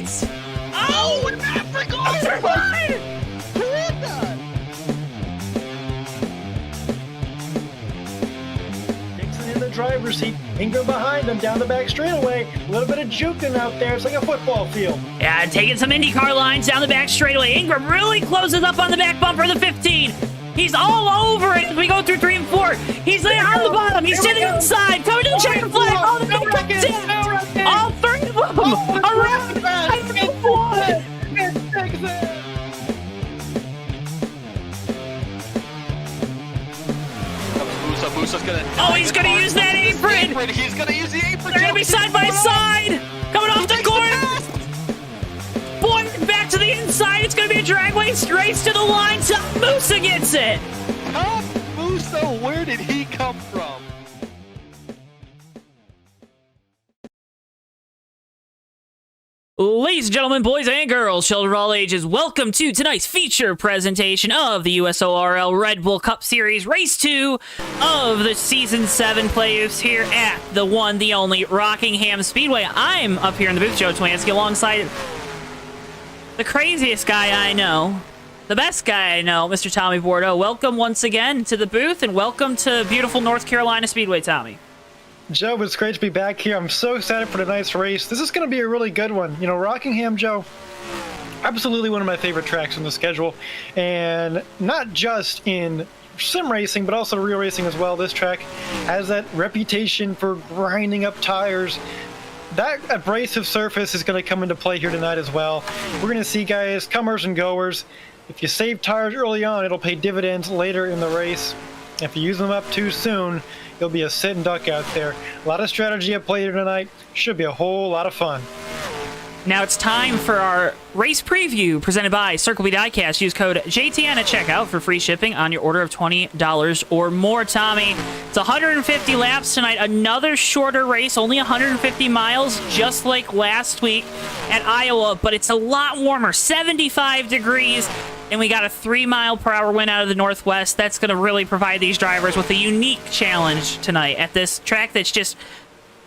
lines! Oh, and Maverick Off the line! Who hit that? Dixon in the driver's seat. Ingram behind him down the back straightaway. A little bit of juking out there. It's like a football field. Yeah, taking some IndyCar lines down the back straightaway. Ingram really closes up on the back bumper of the 15. He's all over it as we go through 3 and 4. He's there on the bottom. He's to the inside. Coming to the checkered flag. Oh, the big cuts in. All 3 of them. Around. Musa's gonna. Oh, he's gonna use that apron. He's gonna use the apron. They're gonna be side by side. Coming off the corner. Boy, back to the inside. It's gonna be a dragway race to the line. Tom Musa gets it. Tom Musa, where did he come from? Ladies and gentlemen, boys and girls, children of all ages, welcome to tonight's feature presentation of the USORL Red Bull Cup Series Race 2 of the Season 7 playoffs here at the one, the only Rockingham Speedway. I'm up here in the booth, JoeTowNetwork, alongside the craziest guy I know, the best guy I know, Mr. Tommy Bordeaux. Welcome once again to the booth, and welcome to beautiful North Carolina Speedway, Tommy. Joe, it's great to be back here. I'm so excited for tonight's race. This is going to be a really good one. You know, Rockingham, Joe, absolutely one of my favorite tracks on the schedule. And not just in sim racing, but also real racing as well. This track has that reputation for grinding up tires. That abrasive surface is going to come into play here tonight as well. We're going to see, guys, comers and goers. If you save tires early on, it'll pay dividends later in the race. If you use them up too soon, you'll be a sit and duck out there. A lot of strategy at play here tonight. Should be a whole lot of fun. Now it's time for our race preview presented by Circle B Diecast. Use code JTN at checkout for free shipping on your order of $20 or more. Tommy, it's 150 laps tonight. Another shorter race, only 150 miles, just like last week at Iowa, but it's a lot warmer, 75 degrees. And we got a 3-mile-per-hour wind out of the northwest. That's going to really provide these drivers with a unique challenge tonight at this track that's just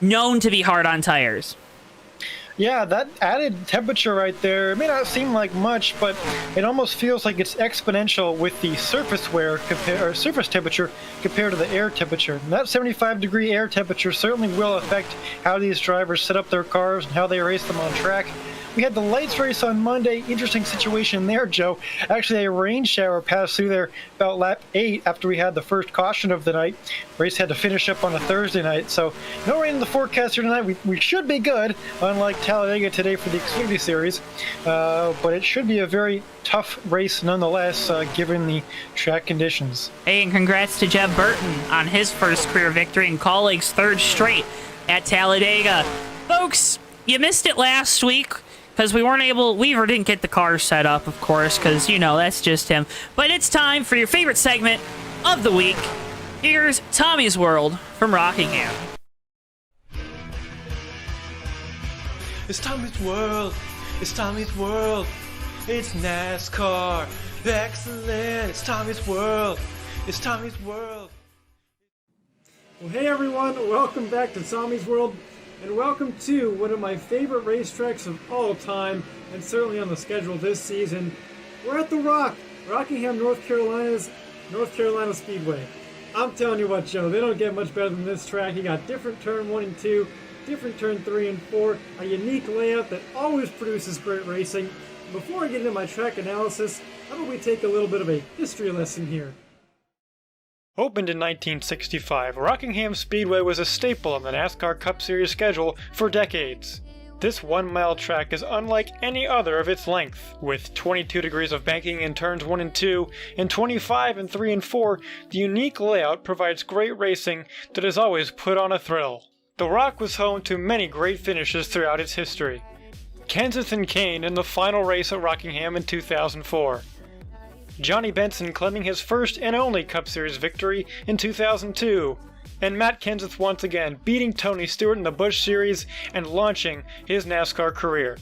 known to be hard on tires. Yeah, that added temperature right there, it may not seem like much, but it almost feels like it's exponential with the surface wear or surface temperature compared to the air temperature. And that 75-degree air temperature certainly will affect how these drivers set up their cars and how they race them on track. We had the lights race on Monday. Interesting situation there, Joe. Actually, a rain shower passed through there about lap 8 after we had the first caution of the night. Race had to finish up on a Thursday night, so no rain in the forecast here tonight. We should be good, unlike Talladega today for the Xfinity Series. But it should be a very tough race nonetheless, given the track conditions. Hey, and congrats to Jeb Burton on his first career victory and colleagues' third straight at Talladega. Folks, you missed it last week, because Weaver didn't get the car set up, of course, because, you know, that's just him. But it's time for your favorite segment of the week. Here's Tommy's World from Rockingham. It's Tommy's World. It's Tommy's World. It's NASCAR. Excellent. It's Tommy's World. It's Tommy's World. Well, hey everyone, welcome back to Tommy's World. And welcome to one of my favorite racetracks of all time, and certainly on the schedule this season. We're at the Rock, Rockingham, North Carolina Speedway. I'm telling you what, Joe, they don't get much better than this track. You got different turn 1 and 2, different turn 3 and 4, a unique layout that always produces great racing. Before I get into my track analysis, how about we take a little bit of a history lesson here? Opened in 1965, Rockingham Speedway was a staple on the NASCAR Cup Series schedule for decades. This 1-mile track is unlike any other of its length. With 22 degrees of banking in turns 1 and 2, and 25 in 3 and 4, the unique layout provides great racing that has always put on a thrill. The Rock was home to many great finishes throughout its history. Kenseth and Kane in the final race at Rockingham in 2004. Johnny Benson claiming his first and only Cup Series victory in 2002, and Matt Kenseth once again beating Tony Stewart in the Busch Series and launching his NASCAR career.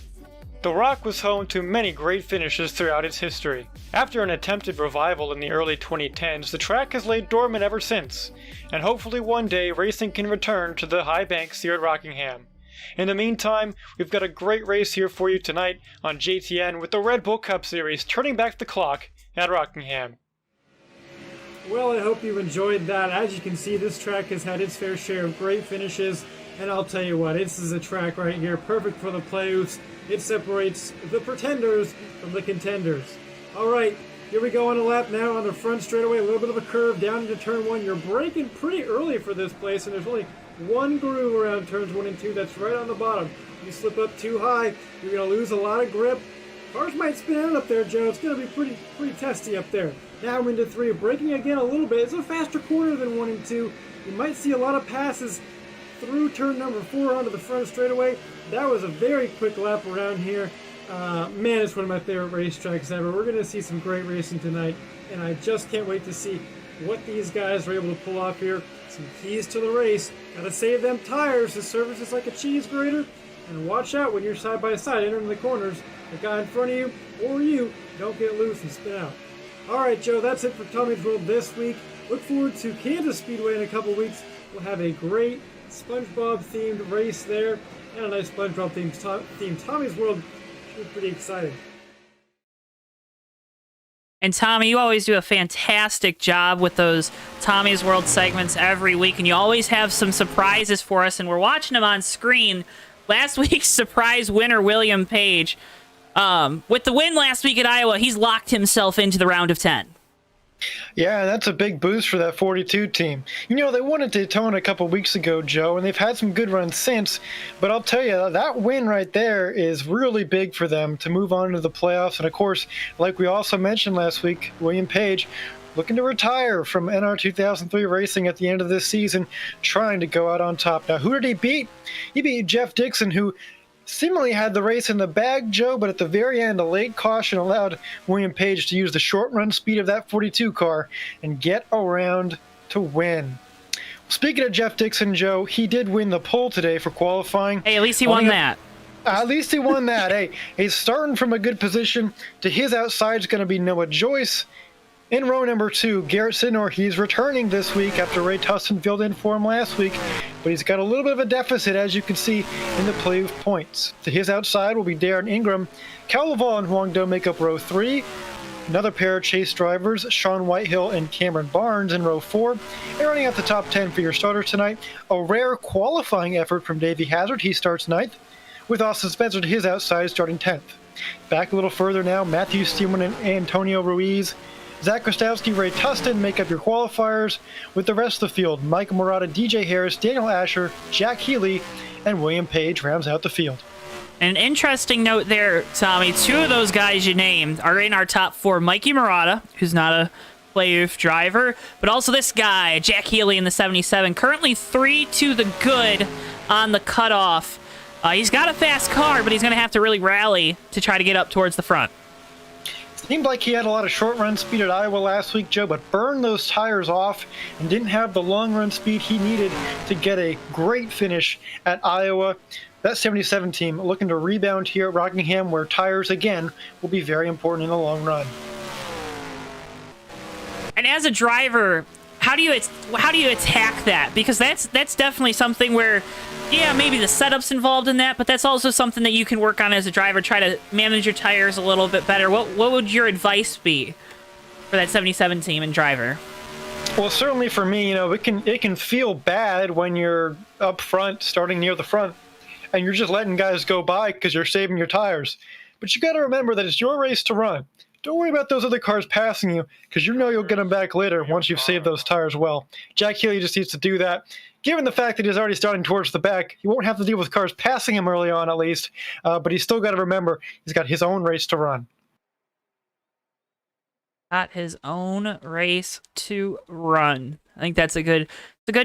The Rock was home to many great finishes throughout its history. After an attempted revival in the early 2010s, the track has laid dormant ever since, and hopefully one day racing can return to the high banks here at Rockingham. In the meantime, we've got a great race here for you tonight on JTN with the Red Bull Cup Series turning back the clock at Rockingham. Well, I hope you enjoyed that. As you can see, this track has had its fair share of great finishes, and I'll tell you what, this is a track right here, perfect for the playoffs. It separates the pretenders from the contenders. All right, here we go on a lap now on the front straightaway, a little bit of a curve down into turn 1. You're braking pretty early for this place, and there's only one groove around turns 1 and 2 that's right on the bottom. You slip up too high, you're going to lose a lot of grip. Cars might spin out up there, Joe. It's going to be pretty testy up there. Now I'm into 3, braking again a little bit. It's a faster corner than 1 and 2. You might see a lot of passes through turn number 4 onto the front straightaway. That was a very quick lap around here. Man, it's one of my favorite racetracks ever. We're going to see some great racing tonight, and I just can't wait to see what these guys are able to pull off here. Some keys to the race. Got to save them tires. The surface is like a cheese grater. And watch out when you're side by side entering the corners. The guy in front of you or you don't get loose and spin out. All right, Joe, that's it for Tommy's World this week. Look forward to Kansas Speedway in a couple weeks. We'll have a great SpongeBob-themed race there and a nice SpongeBob-themed Tommy's World. Should be pretty exciting. And Tommy, you always do a fantastic job with those Tommy's World segments every week, and you always have some surprises for us, and we're watching them on screen. Last week's surprise winner, William Page, with the win last week at Iowa, he's locked himself into the round of 10. Yeah, that's a big boost for that 42 team. You know, they won at Daytona a couple weeks ago, Joe, and they've had some good runs since. But I'll tell you, that win right there is really big for them to move on to the playoffs. And, of course, like we also mentioned last week, William Page looking to retire from NR 2003 racing at the end of this season, trying to go out on top. Now, who did he beat? He beat Jeff Dixon, who seemingly had the race in the bag, Joe, but at the very end, a late caution allowed William Page to use the short run speed of that 42 car and get around to win. Speaking of Jeff Dixon, Joe, he did win the pole today for qualifying. Hey, at least he won that. At least he won that. Hey, he's starting from a good position. To his outside is going to be Noah Joyce. In row number 2, Garrett Sidnor, he's returning this week after Ray Tustin filled in for him last week, but he's got a little bit of a deficit, as you can see in the playoff points. To his outside will be Darren Ingram. Cal Laval and Huang Do make up row 3. Another pair of chase drivers, Sean Whitehill and Cameron Barnes in row 4. And running out the top 10 for your starters tonight, a rare qualifying effort from Davey Hazard. He starts 9th, with Austin Spencer to his outside starting 10th. Back a little further now, Matthew Steelman and Antonio Ruiz, Zach Kostowski, Ray Tustin make up your qualifiers, with the rest of the field. Michael Murata, DJ Harris, Daniel Asher, Jack Healey, and William Page rounds out the field. An interesting note there, Tommy. 2 of those guys you named are in our top 4. Mikey Murata, who's not a playoff driver, but also this guy, Jack Healey in the 77, currently 3 to the good on the cutoff. He's got a fast car, but he's going to have to really rally to try to get up towards the front. Seemed like he had a lot of short run speed at Iowa last week, Joe, but burned those tires off and didn't have the long run speed he needed to get a great finish at Iowa. That 77 team looking to rebound here at Rockingham, where tires, again, will be very important in the long run. And as a driver, how do you attack that? Because that's definitely something where, yeah, maybe the setup's involved in that, but that's also something that you can work on as a driver, try to manage your tires a little bit better. What would your advice be for that 77 team and driver? Well, certainly for me, you know, it can feel bad when you're up front, starting near the front, and you're just letting guys go by because you're saving your tires. But you got to remember that it's your race to run. Don't worry about those other cars passing you, because you know you'll get them back later once you've saved those tires well. Jack Healey just needs to do that. Given the fact that he's already starting towards the back, he won't have to deal with cars passing him early on, at least. But he's still got to remember he's got his own race to run. Got his own race to run. I think that's a good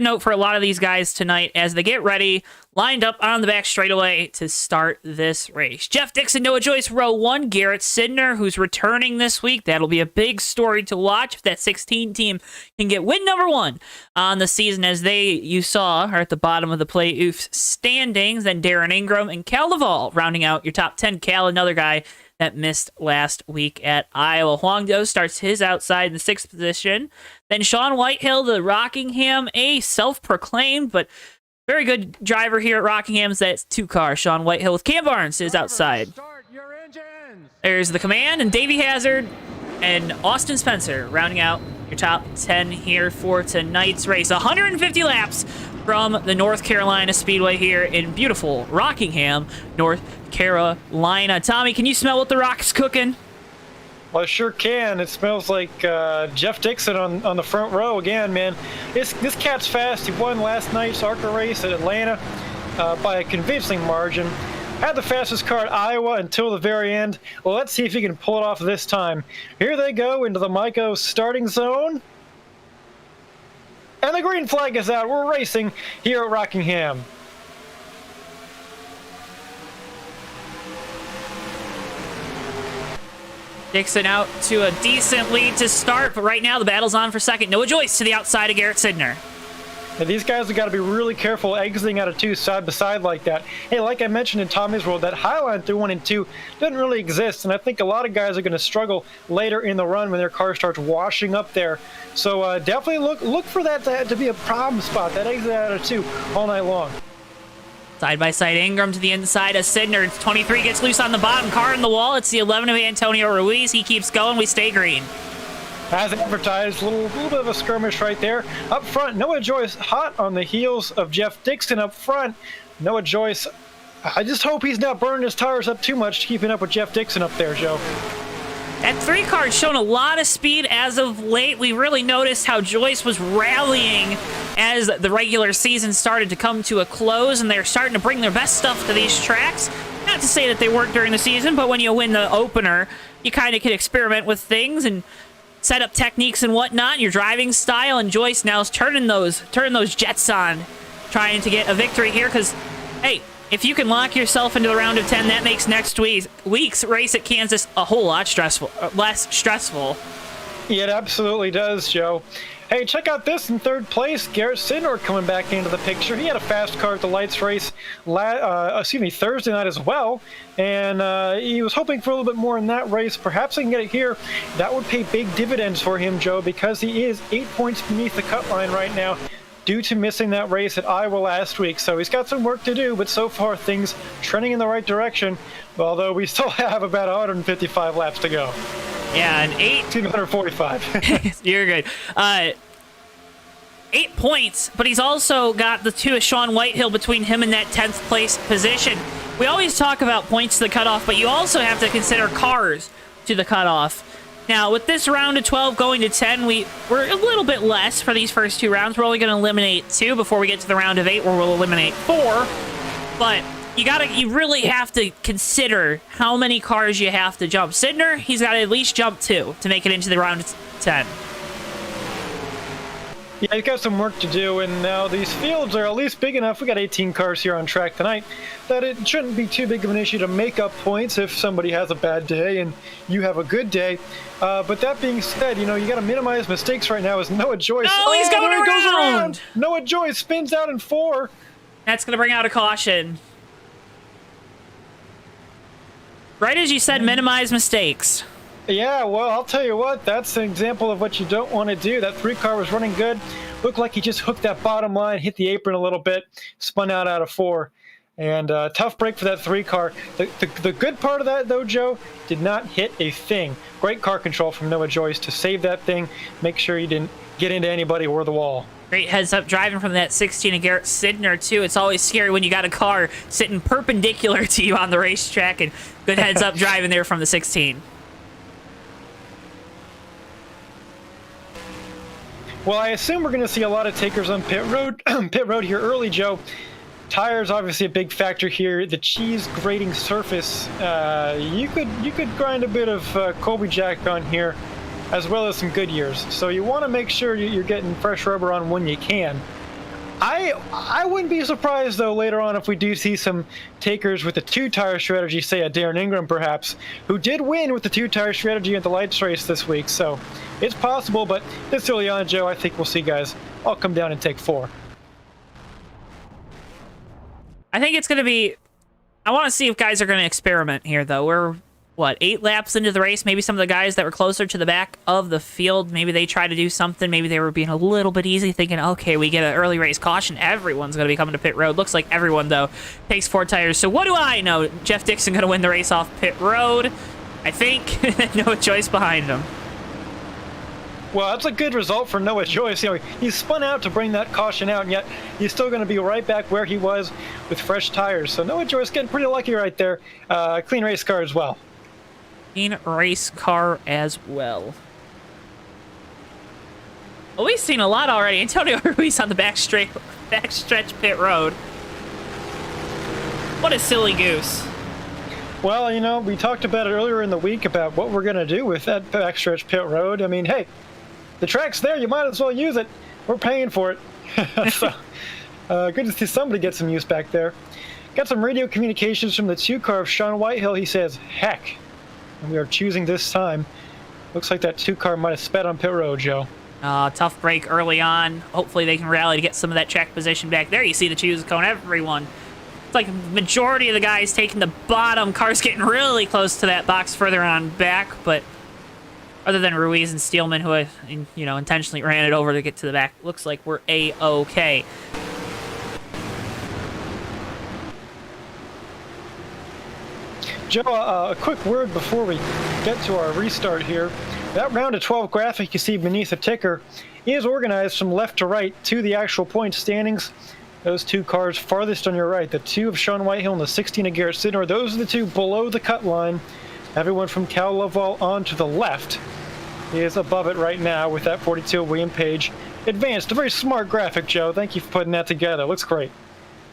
note for a lot of these guys tonight as they get ready, lined up on the back straightaway to start this race. Jeff Dixon, Noah Joyce, row 1. Garrett Sidnor, who's returning this week. That'll be a big story to watch if that 16 team can get win number 1 on the season, as you saw, are at the bottom of the playoffs standings. Then Darren Ingram and Cal Laval rounding out your top 10. Cal, another guy that missed last week at Iowa. Huang Do starts his outside in the 6th position. Then Sean Whitehill, the Rockingham ace, self-proclaimed, but Very good driver here at Rockingham's. That's 2-car. Sean Whitehill with Cam Barnes is outside. There's the command and Davey Hazard and Austin Spencer rounding out your top 10 here for tonight's race. 150 laps from the North Carolina Speedway here in beautiful Rockingham, North Carolina. Tommy, can you smell what the Rock's cooking? Well, I sure can. It smells like Jeff Dixon on the front row again, man. This cat's fast. He won last night's ARCA race at Atlanta by a convincing margin. Had the fastest car at Iowa until the very end. Well, let's see if he can pull it off this time. Here they go into the Myco starting zone. And the green flag is out. We're racing here at Rockingham. Dixon out to a decent lead to start, but right now the battle's on for second. Noah Joyce to the outside of Garrett Sidner. And these guys have got to be really careful exiting out of 2 side by side like that. Hey, like I mentioned in Tommy's World, that high line through 1 and 2 doesn't really exist, and I think a lot of guys are going to struggle later in the run when their car starts washing up there. So definitely look for that to be a problem spot, that exit out of 2 all night long. Side-by-side Ingram to the inside of Sidner. 23 gets loose on the bottom. Car in the wall. It's the 11 of Antonio Ruiz. He keeps going. We stay green. As advertised, a little bit of a skirmish right there. Up front, Noah Joyce hot on the heels of Jeff Dixon up front. Noah Joyce, I just hope he's not burning his tires up too much keeping up with Jeff Dixon up there, Joe. That 3-car's shown a lot of speed as of late. We really noticed how Joyce was rallying as the regular season started to come to a close, and they're starting to bring their best stuff to these tracks. Not to say that they weren't during the season, but when you win the opener, you kind of can experiment with things and set up techniques and whatnot, your driving style, and Joyce now is turning those jets on, trying to get a victory here, because, hey, if you can lock yourself into the round of 10, that makes next week's race at Kansas a whole lot less stressful. Yeah, it absolutely does, Joe. Hey, check out this in 3rd place. Garrett Sidner coming back into the picture. He had a fast car at the Lights race Thursday night as well, and he was hoping for a little bit more in that race. Perhaps he can get it here. That would pay big dividends for him, Joe, because he is 8 points beneath the cut line right now due to missing that race at Iowa last week. So he's got some work to do, but so far things trending in the right direction, although we still have about 155 laps to go. Yeah, and 145. You're good. 8 points, but he's also got the 2 of Sean Whitehill between him and that 10th place position. We always talk about points to the cutoff, but you also have to consider cars to the cutoff. Now, with this round of 12 going to 10, we're a little bit less for these first 2 rounds. We're only going to eliminate 2 before we get to the round of 8, where we'll eliminate 4. But you really have to consider how many cars you have to jump. Sidner, he's got to at least jump 2 to make it into the round of 10. Yeah, he's got some work to do, and now these fields are at least big enough. We got 18 cars here on track tonight, that it shouldn't be too big of an issue to make up points if somebody has a bad day and you have a good day. But that being said, you got to minimize mistakes right now as Noah Joyce. Oh, he's going around! Goes around! Noah Joyce spins out in 4. That's going to bring out a caution. Right as you said, minimize mistakes. Yeah, well, I'll tell you what, that's an example of what you don't want to do. That 3-car was running good. Looked like he just hooked that bottom line, hit the apron a little bit, spun out of 4. And tough break for that 3-car. The good part of that, though, Joe, did not hit a thing. Great car control from Noah Joyce to save that thing, make sure he didn't get into anybody or the wall. Great heads-up driving from that 16 of Garrett Sidner, too. It's always scary when you got a car sitting perpendicular to you on the racetrack, and good heads-up driving there from the 16. Well, I assume we're going to see a lot of takers on pit road here early, Joe. Tires obviously a big factor here. The cheese grating surface, you could grind a bit of Colby Jack on here, as well as some Goodyears. So you want to make sure you're getting fresh rubber on when you can. I wouldn't be surprised, though, later on if we do see some takers with the 2-tire strategy, say a Darren Ingram perhaps, who did win with the 2-tire strategy at the Lights race this week. So it's possible, but this early on, Joe, I think we'll see guys all come down and take 4. I think it's going to be... I want to see if guys are going to experiment here, though. what, 8 laps into the race. Maybe some of the guys that were closer to the back of the field, maybe they tried to do something. Maybe they were being a little bit easy, thinking, okay, we get an early race caution. Everyone's going to be coming to pit road. Looks like everyone, though, takes 4 tires. So what do I know? Jeff Dixon going to win the race off pit road, I think. No choice behind him. Well, that's a good result for Noah Joyce. You know, he spun out to bring that caution out, and yet he's still going to be right back where he was with fresh tires. So Noah Joyce getting pretty lucky right there. Clean race car as well. Clean race car as well. Well, we've seen a lot already. Antonio Ruiz on the backstretch pit road. What a silly goose. Well, you know, we talked about it earlier in the week about what we're going to do with that backstretch pit road. I mean, hey, the track's there. You might as well use it. We're paying for it. So, good to see somebody get some use back there. Got some radio communications from the 2 car of Sean Whitehill. He says, heck, and we are choosing this time. Looks like that 2 car might have sped on pit road, Joe. Tough break early on. Hopefully they can rally to get some of that track position back. There you see the choose cone. Everyone. It's like the majority of the guys taking the bottom. Cars getting really close to that box further on back, but other than Ruiz and Steelman, who, you know, intentionally ran it over to get to the back, looks like we're A-okay. Joe, a quick word before we get to our restart here. That round of 12 graphic you see beneath the ticker is organized from left to right to the actual point standings. Those 2 cars farthest on your right, the 2 of Sean Whitehill and the 16 of Garrett Sidnor, those are the 2 below the cut line. Everyone from Cal Lovell on to the left is above it right now with that 42 of William Page. Advanced, a very smart graphic, Joe. Thank you for putting that together. Looks great.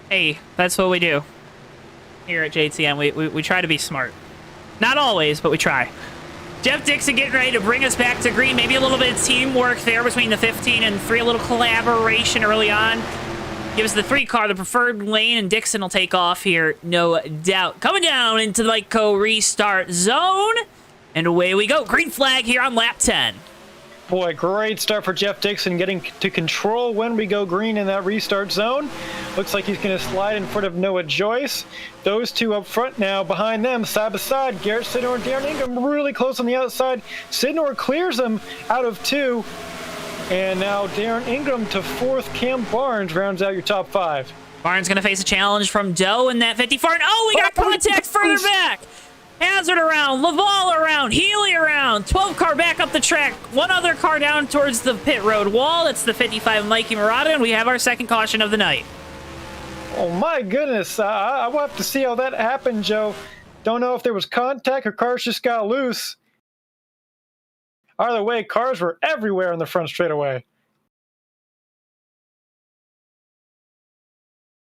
Hey, that's what we do here at JTN. We try to be smart. Not always, but we try. Jeff Dixon getting ready to bring us back to green. Maybe a little bit of teamwork there between the 15 and 3. A little collaboration early on. Gives the 3 car the preferred lane, and Dixon will take off here, no doubt. Coming down into the Mikeco restart zone, and away we go. Green flag here on lap 10. Boy, great start for Jeff Dixon, getting to control when we go green in that restart zone. Looks like he's going to slide in front of Noah Joyce. Those 2 up front now. Behind them, side by side, Garrett Sidnor and Darren Ingram really close on the outside. Sidnor clears them out of 2. And now Darren Ingram to 4th. Cam Barnes rounds out your top 5. Barnes going to face a challenge from Doe in that 54. And oh, we got contact further back. Hazard around, Laval around, Healey around, 12 car back up the track, 1 other car down towards the pit road wall. That's the 55 Mikey Murata, and we have our second caution of the night. Oh my goodness, I will have to see how that happened, Joe. Don't know if there was contact or cars just got loose. Either way, cars were everywhere in the front straightaway.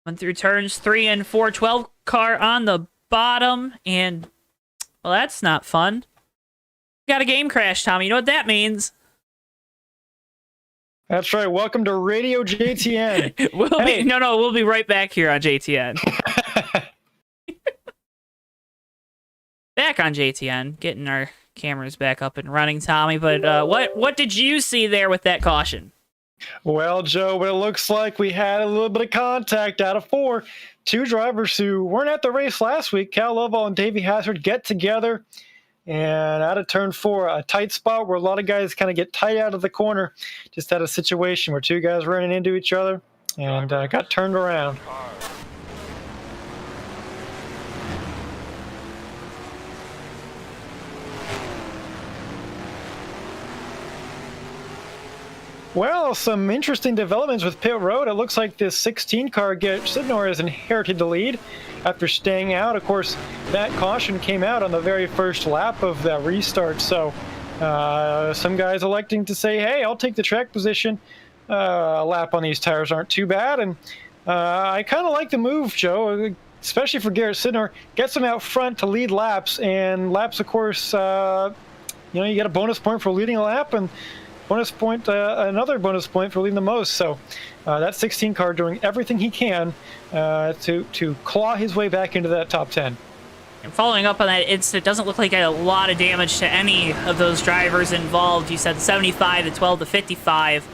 Went through turns 3 and 4, 12 car on the bottom, and well, that's not fun. Got a game crash, Tommy. You know what that means? That's right. Welcome to Radio JTN. We'll be right back here on JTN. Back on JTN, getting our cameras back up and running, Tommy. But what did you see there with that caution? Well, Joe, it looks like we had a little bit of contact out of 4. 2 drivers who weren't at the race last week, Cal Lovell and Davey Hazard, get together. And out of turn 4, a tight spot where a lot of guys kind of get tight out of the corner. Just had a situation where 2 guys running into each other and got turned around. Well, some interesting developments with pit road. It looks like this 16 car, Garrett Sidnor, has inherited the lead after staying out. Of course, that caution came out on the very first lap of that restart. So some guys electing to say, hey, I'll take the track position. A lap on these tires aren't too bad. And I kind of like the move, Joe, especially for Garrett Sidnor. Gets him out front to lead laps. And laps, of course, you get a bonus point for leading a lap. And another bonus point for leading the most. So that 16 car doing everything he can to claw his way back into that top 10. And following up on that, it doesn't look like a lot of damage to any of those drivers involved. You said 75 to 12 to 55.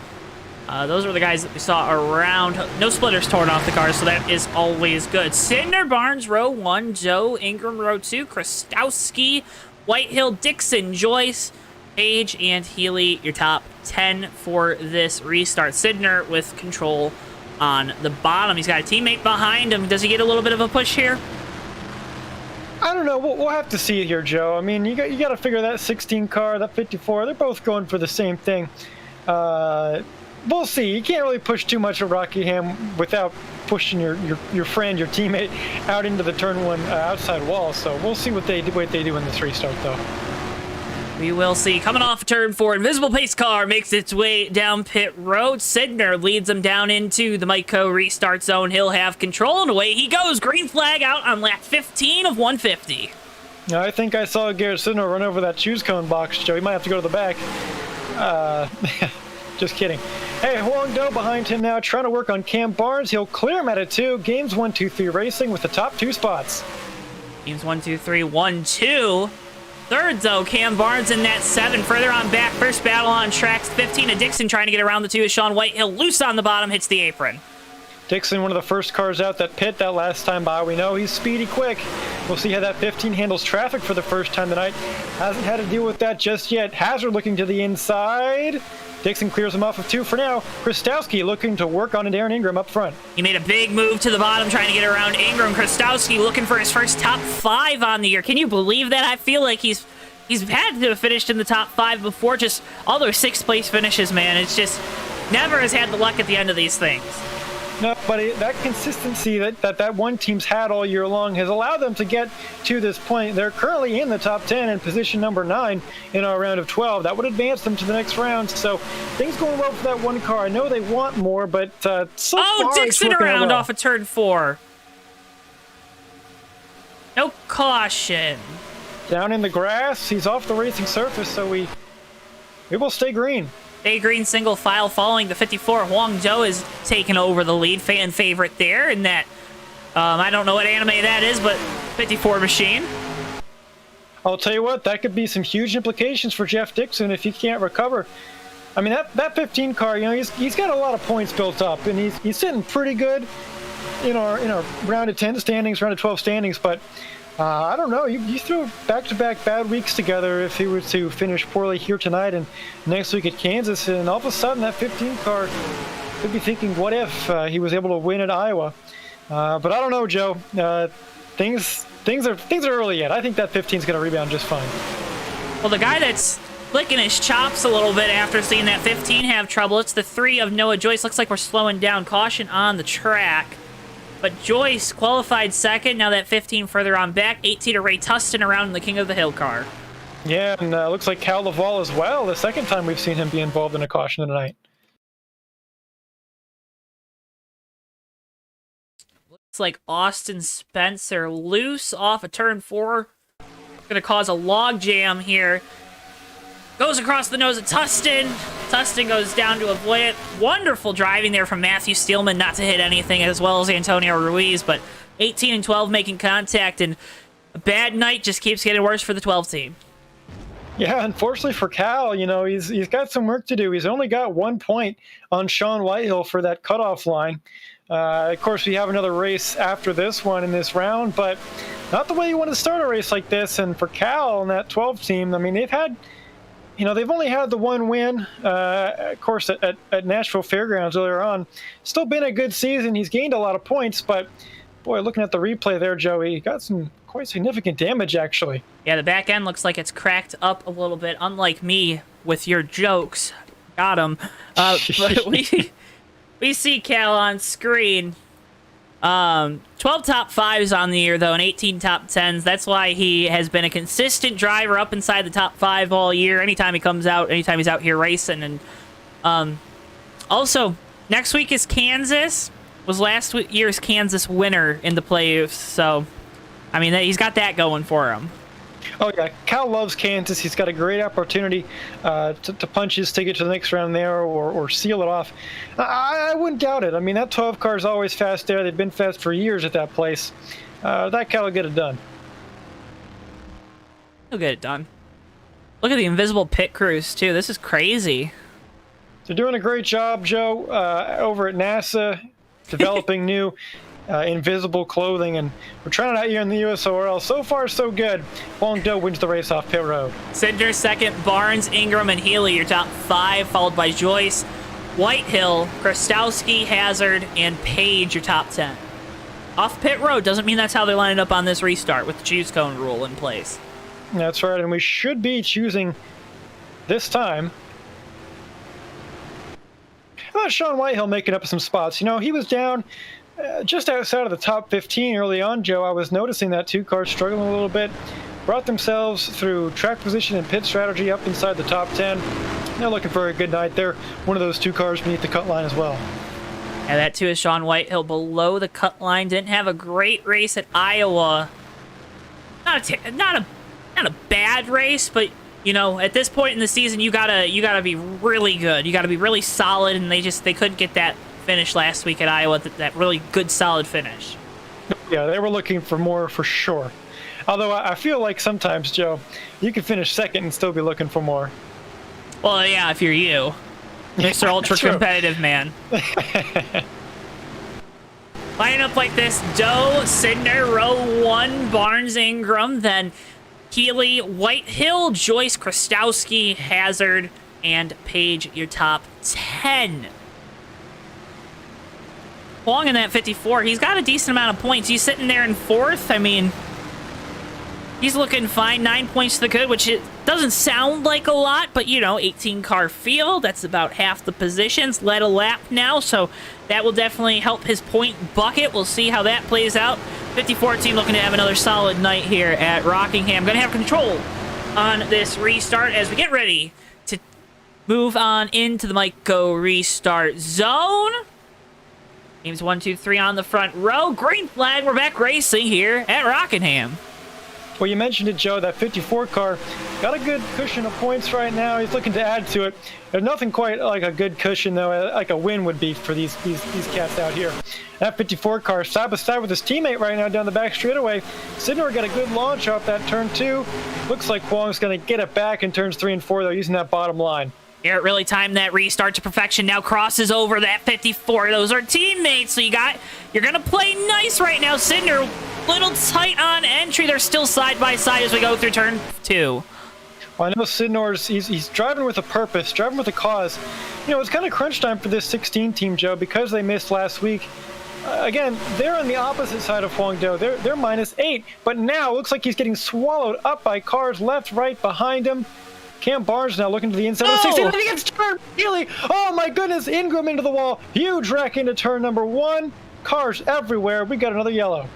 Those were the guys that we saw around. No splitters torn off the cars, so that is always good. Sidnor, Barnes, row 1. Joe, Ingram, row 2. Krastowski, Whitehill, Dixon, Joyce, Page, and Healey, your top 10 for this restart. Sidner with control on the bottom. He's got a teammate behind him. Does he get a little bit of a push here? I don't know. We'll have to see it here, Joe. I mean, you got to figure that 16 car, that 54, they're both going for the same thing. We'll see. You can't really push too much at Rockingham without pushing your friend, your teammate, out into the turn one outside wall. So we'll see what they do in this restart, though. We will see. Coming off turn 4, Invisible Pace car makes its way down pit road. Sidner leads him down into the Miteco restart zone. He'll have control, and away he goes. Green flag out on lap 15 of 150. I think I saw Garrett Sidner run over that choose cone box, Joe. He might have to go to the back. Just kidding. Hey, Huang Do behind him now, trying to work on Cam Barnes. He'll clear him at a 2. Games 1, 2, 3 racing with the top 2 spots. Games 1, 2, 3, 1, 2. Third, though, Cam Barnes in that 7. Further on back, first battle on tracks 15 of Dixon trying to get around the 2 is Sean Whitehill. Loose on the bottom, hits the apron. Dixon, one of the first cars out that pit that last time by. We know he's speedy quick. We'll see how that 15 handles traffic for the first time tonight. Hasn't had to deal with that just yet. Hazard looking to the inside. Dixon clears him off of 2 for now. Kristowski looking to work on Darren Ingram up front. He made a big move to the bottom trying to get around Ingram. Kristowski looking for his first top 5 on the year. Can you believe that? I feel like he's had to have finished in the top 5 before. Just all those 6th place finishes, man. It's just never has had the luck at the end of these things. No, but that consistency that one team's had all year long has allowed them to get to this point. They're currently in the top 10 in position number 9 in our round of 12. That would advance them to the next round. So things going well for that one car. I know they want more, but so far Dixon it's around well. off of turn 4. No caution. Down in the grass, he's off the racing surface, so we will stay green. Stay green single file following the 54. Huang Do is taking over the lead. Fan favorite there in that, I don't know what anime that is, but 54 machine. I'll tell you what, that could be some huge implications for Jeff Dixon if he can't recover. I mean, that 15 car, you know, he's got a lot of points built up, and he's sitting pretty good in our round of 10 standings, round of 12 standings, but I don't know. You throw back-to-back bad weeks together if he were to finish poorly here tonight and next week at Kansas, and all of a sudden that 15 car could be thinking, what if he was able to win at Iowa? But I don't know, Joe. Things are early yet. I think that 15 is going to rebound just fine. Well, the guy that's licking his chops a little bit after seeing that 15 have trouble, it's the 3 of Noah Joyce. Looks like we're slowing down. Caution on the track. But Joyce qualified 2nd. Now that 15 further on back. 18 to Ray Tustin around in the King of the Hill car. Yeah, and looks like Cal Laval as well. The second time we've seen him be involved in a caution tonight. Looks like Austin Spencer loose off of turn 4. Going to cause a log jam here. Goes across the nose of Tustin. Tustin goes down to avoid it. Wonderful driving there from Matthew Steelman not to hit anything, as well as Antonio Ruiz. But 18 and 12 making contact, and a bad night just keeps getting worse for the 12 team. Yeah, unfortunately for Cal, you know, he's got some work to do. He's only got 1 point on Sean Whitehill for that cutoff line. Of course, we have another race after this one in this round, but not the way you want to start a race like this. And for Cal and that 12 team, I mean, they've only had the 1 win, of course, at Nashville Fairgrounds earlier on. Still been a good season. He's gained a lot of points, but boy, looking at the replay there, Joey, he got some quite significant damage, actually. Yeah, the back end looks like it's cracked up a little bit, unlike me with your jokes. Got him. But we see Cal on screen. 12 top 5s on the year, though, and 18 top 10s. That's why he has been a consistent driver up inside the top 5 all year. Anytime he comes out, anytime he's out here racing. And also, next week is Kansas. Was last year's Kansas winner in the playoffs. So, I mean, he's got that going for him. Oh, yeah. Cal loves Kansas. He's got a great opportunity to punch his ticket to the next round there or seal it off. I wouldn't doubt it. I mean, that 12 car is always fast there. They've been fast for years at that place. That Cal will get it done. He'll get it done. Look at the invisible pit crews, too. This is crazy. They're doing a great job, Joe, over at NASA, developing new invisible clothing, and we're trying it out here in the USORL. So far, so good. Huang Do wins the race off pit road. Sidner second, Barnes, Ingram, and Healey, your top 5, followed by Joyce, Whitehill, Krastowski, Hazard, and Page, your top 10. Off pit road doesn't mean that's how they're lining up on this restart with the choose cone rule in place. That's right, and we should be choosing this time. How about Sean Whitehill making up some spots? You know, he was down just outside of the top 15 early on, Joe. I was noticing that 2 cars struggling a little bit. Brought themselves through track position and pit strategy up inside the top 10. They're looking for a good night. They're one of those 2 cars beneath the cut line as well. Yeah, that too is Sean Whitehill below the cut line. Didn't have a great race at Iowa. Not a bad race, but you know, at this point in the season, you gotta be really good. You gotta be really solid, and they couldn't get that finish last week at Iowa. That really good, solid finish. Yeah, they were looking for more for sure. Although I feel like sometimes, Joe, you can finish second and still be looking for more. Well, yeah, if you're you. Mr. Ultra competitive man. Lining up like this: Doe, Sidner, row 1, Barnes, Ingram, then Healey, Whitehill, Joyce, Krastowski, Hazard, and Page, your top 10. Huang in that 54, he's got a decent amount of points. He's sitting there in 4th. I mean, he's looking fine. 9 points to the good, which it doesn't sound like a lot, but, you know, 18-car field, that's about half the positions. Led a lap now, so that will definitely help his point bucket. We'll see how that plays out. 54 team looking to have another solid night here at Rockingham. Going to have control on this restart as we get ready to move on into the Mike Go restart zone. Teams 1, 2, 3 on the front row. Green flag. We're back racing here at Rockingham. Well, you mentioned it, Joe. That 54 car got a good cushion of points right now. He's looking to add to it. There's nothing quite like a good cushion, though, like a win would be for these cats out here. That 54 car side by side with his teammate right now down the back straightaway. Sidner got a good launch off that turn 2. Looks like Huang's going to get it back in turns 3 and 4, though, using that bottom line. Garrett really timed that restart to perfection. Now crosses over that 54. Those are teammates, so you're going to play nice right now. Sidner, little tight on entry. They're still side by side as we go through turn 2. Well, I know Sidnor's he's driving with a purpose, driving with a cause. You know, it's kind of crunch time for this 16 team, Joe, because they missed last week. Again, they're on the opposite side of Huang Do. They're -8, but now it looks like he's getting swallowed up by cars left, right, behind him. Cam Barnes now looking to the inside of the 16. He gets turned. Healey. Oh my goodness! Ingram into the wall. Huge wreck into turn number 1. Cars everywhere. We got another yellow.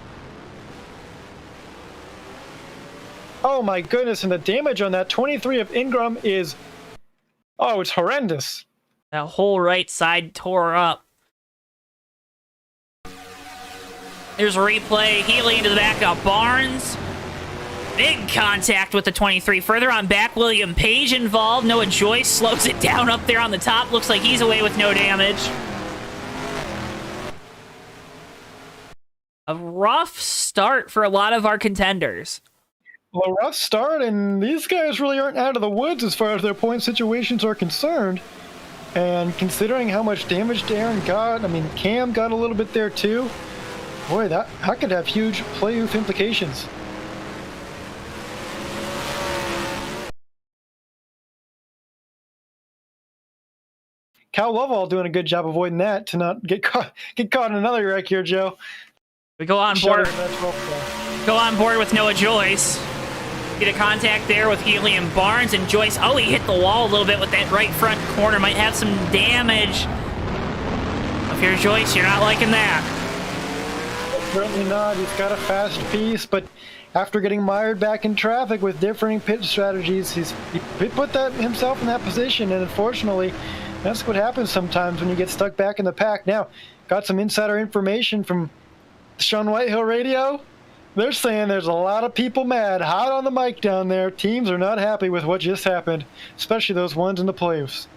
Oh my goodness, and the damage on that 23 of Ingram is, oh, it's horrendous. That whole right side tore up. There's a replay. Healey into the back of Barnes. Big contact with the 23. Further on back, William Page involved. Noah Joyce slows it down up there on the top. Looks like he's away with no damage. A rough start for a lot of our contenders. Well, a rough start, and these guys really aren't out of the woods as far as their point situations are concerned. And considering how much damage Darren got, I mean, Cam got a little bit there too. Boy, that could have huge playoff implications. Cal Lovell doing a good job avoiding that to not get caught in another wreck here, Joe. We go on board. Go on board with Noah Joyce. Get a contact there with Healey and Barnes, and Joyce, oh, he hit the wall a little bit with that right front corner. Might have some damage. If you're Joyce, you're not liking that. Certainly not. He's got a fast piece, but after getting mired back in traffic with differing pit strategies, he put himself in that position, and unfortunately, that's what happens sometimes when you get stuck back in the pack. Now, got some insider information from Sean Whitehill Radio. They're saying there's a lot of people mad, hot on the mic down there. Teams are not happy with what just happened, especially those ones in the playoffs.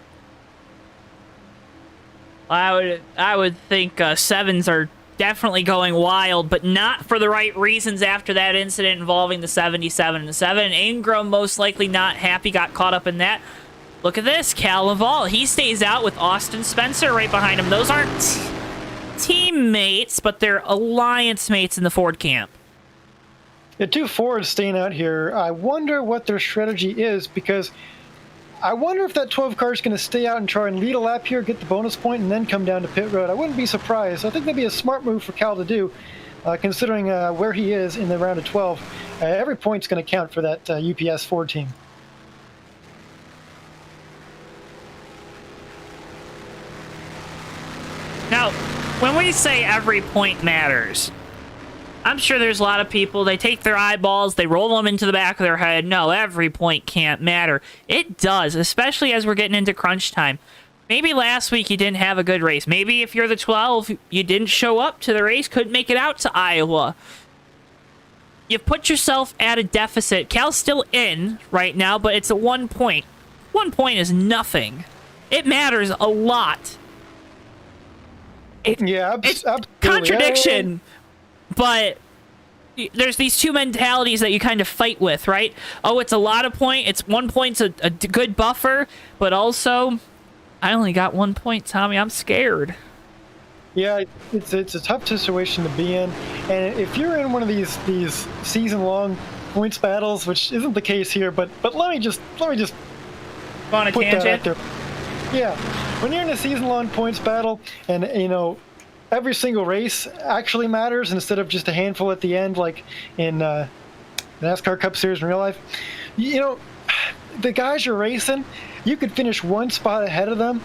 I would think sevens are definitely going wild, but not for the right reasons after that incident involving the 77 and the 7. Ingram most likely not happy, got caught up in that. Look at this, Cal Laval. He stays out with Austin Spencer right behind him. Those aren't teammates, but they're alliance mates in the Ford camp. The two Fords staying out here, I wonder what their strategy is, because I wonder if that 12 car is going to stay out and try and lead a lap here, get the bonus point, and then come down to pit road. I wouldn't be surprised. I think that'd be a smart move for Cal to do, considering where he is in the round of 12. Every point's going to count for that UPS Ford team. Now, when we say every point matters, I'm sure there's a lot of people, they take their eyeballs, they roll them into the back of their head. No, every point can't matter. It does, especially as we're getting into crunch time. Maybe last week you didn't have a good race. Maybe if you're the 12, you didn't show up to the race, couldn't make it out to Iowa. You've put yourself at a deficit. Cal's still in right now, but it's a 1 point. 1 point is nothing. It matters a lot. It's contradiction, but there's these two mentalities that you kind of fight with, right? Oh, it's a lot of point. It's 1 point's a good buffer, but also, I only got 1 point, Tommy. I'm scared. Yeah, it's a tough situation to be in, and if you're in one of these season-long points battles, which isn't the case here, but let me just Go on a put tangent. that out there. Yeah, when you're in a season-long points battle, and every single race actually matters instead of just a handful at the end, like in the NASCAR Cup Series in real life. The guys you're racing, you could finish one spot ahead of them,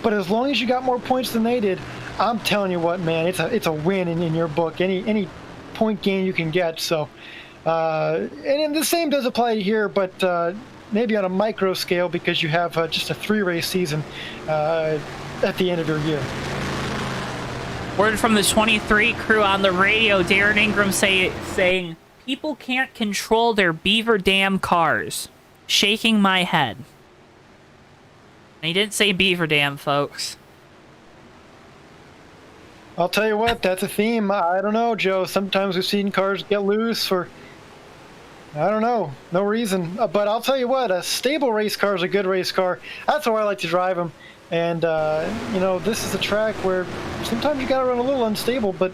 but as long as you got more points than they did, I'm telling you what, man, it's a win in your book. Any point gain you can get. So, and the same does apply here, but maybe on a micro scale because you have just a 3-race season at the end of your year. Word from the 23 crew on the radio, Darren Ingram saying, people can't control their Beaver Dam cars. Shaking my head. And he didn't say Beaver Dam, folks. I'll tell you what, that's a theme. I don't know, Joe. Sometimes we've seen cars get loose for, I don't know, no reason. But I'll tell you what, a stable race car is a good race car. That's how I like to drive them. And, this is a track where sometimes you got to run a little unstable, but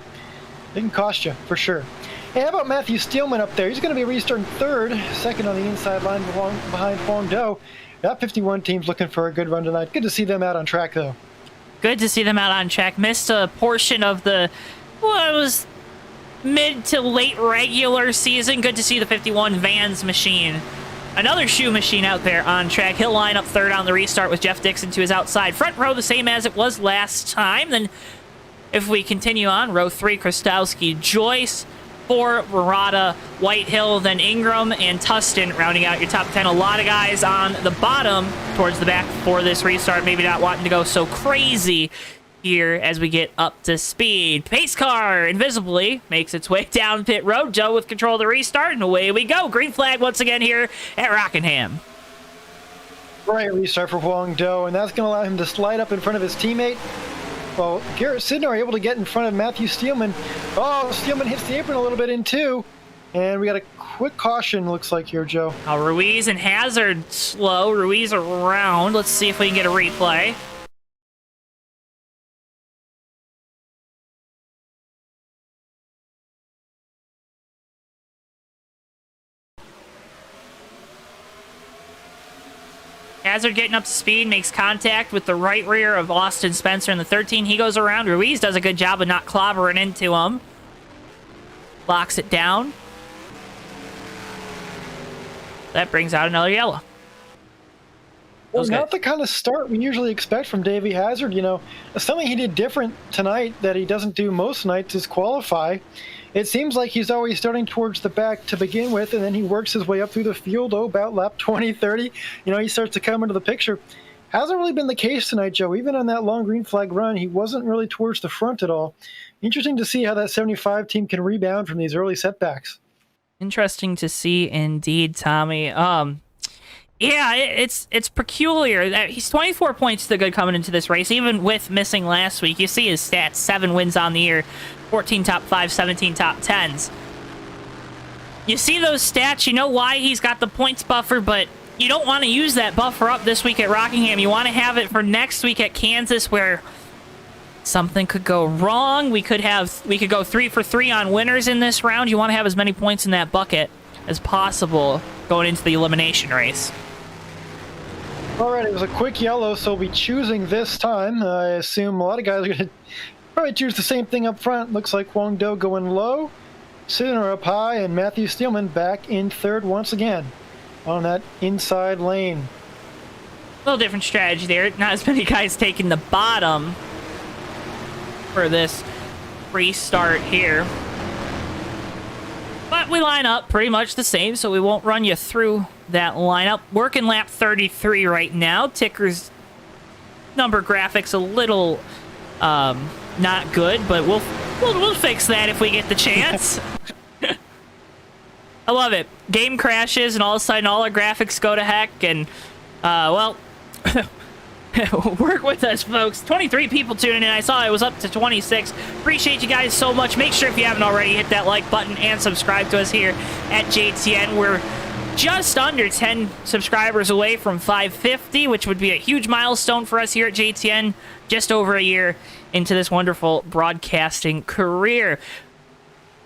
it can cost you, for sure. Hey, how about Matthew Steelman up there? He's going to be restarting third, second on the inside line behind Huang Do. That 51 team's looking for a good run tonight. Good to see them out on track, though. Good to see them out on track. Missed a portion of it was mid to late regular season. Good to see the 51 Vans machine. Another shoe machine out there on track. He'll line up third on the restart with Jeff Dixon to his outside. Front row the same as it was last time. Then if we continue on, row 3, Krastowski, Joyce, 4, Murata, Whitehill, then Ingram and Tustin rounding out your top 10. A lot of guys on the bottom towards the back for this restart, maybe not wanting to go so crazy here as we get up to speed. Pace car invisibly makes its way down pit road. Joe with control of the restart, and away we go. Green flag once again here at Rockingham. Great restart for Huang Do, and that's going to allow him to slide up in front of his teammate. Well, Garrett Sidner able to get in front of Matthew Steelman. Oh, Steelman hits the apron a little bit in two. And we got a quick caution, looks like here, Joe. Ruiz and Hazard slow. Ruiz around. Let's see if we can get a replay. Hazard getting up to speed, makes contact with the right rear of Austin Spencer in the 13. He goes around. Ruiz does a good job of not clobbering into him. Locks it down. That brings out another yellow. Well, not the kind of start we usually expect from Davey Hazard. Something he did different tonight that he doesn't do most nights is qualify. It seems like he's always starting towards the back to begin with, and then he works his way up through the field, about lap 20, 30. He starts to come into the picture. Hasn't really been the case tonight, Joe. Even on that long green flag run, he wasn't really towards the front at all. Interesting to see how that 75 team can rebound from these early setbacks. Interesting to see indeed, Tommy. Yeah, it's peculiar that he's 24 points to good coming into this race, even with missing last week. You see his stats: 7 wins on the year, 14 top 5, 17 top 10s. You see those stats, you know why he's got the points buffer, but you don't want to use that buffer up this week at Rockingham. You want to have it for next week at Kansas, where something could go wrong. We could go 3 for 3 on winners in this round. You want to have as many points in that bucket as possible going into the elimination race. All right, it was a quick yellow, so we'll be choosing this time. I assume a lot of guys are going to probably choose the same thing up front. Looks like Huang Do going low, Sidnor up high, and Matthew Steelman back in third once again on that inside lane. A little different strategy there. Not as many guys taking the bottom for this restart here. But we line up pretty much the same, so we won't run you through that lineup. Working lap 33 right now. Ticker's number graphics a little not good, but we'll fix that if we get the chance. I love it. Game crashes, and all of a sudden all our graphics go to heck, and well, work with us, folks. 23 people tuning in. I saw it was up to 26. Appreciate you guys so much. Make sure if you haven't already, hit that like button and subscribe to us here at JTN. We're just under 10 subscribers away from 550, which would be a huge milestone for us here at JTN. Just over a year into this wonderful broadcasting career.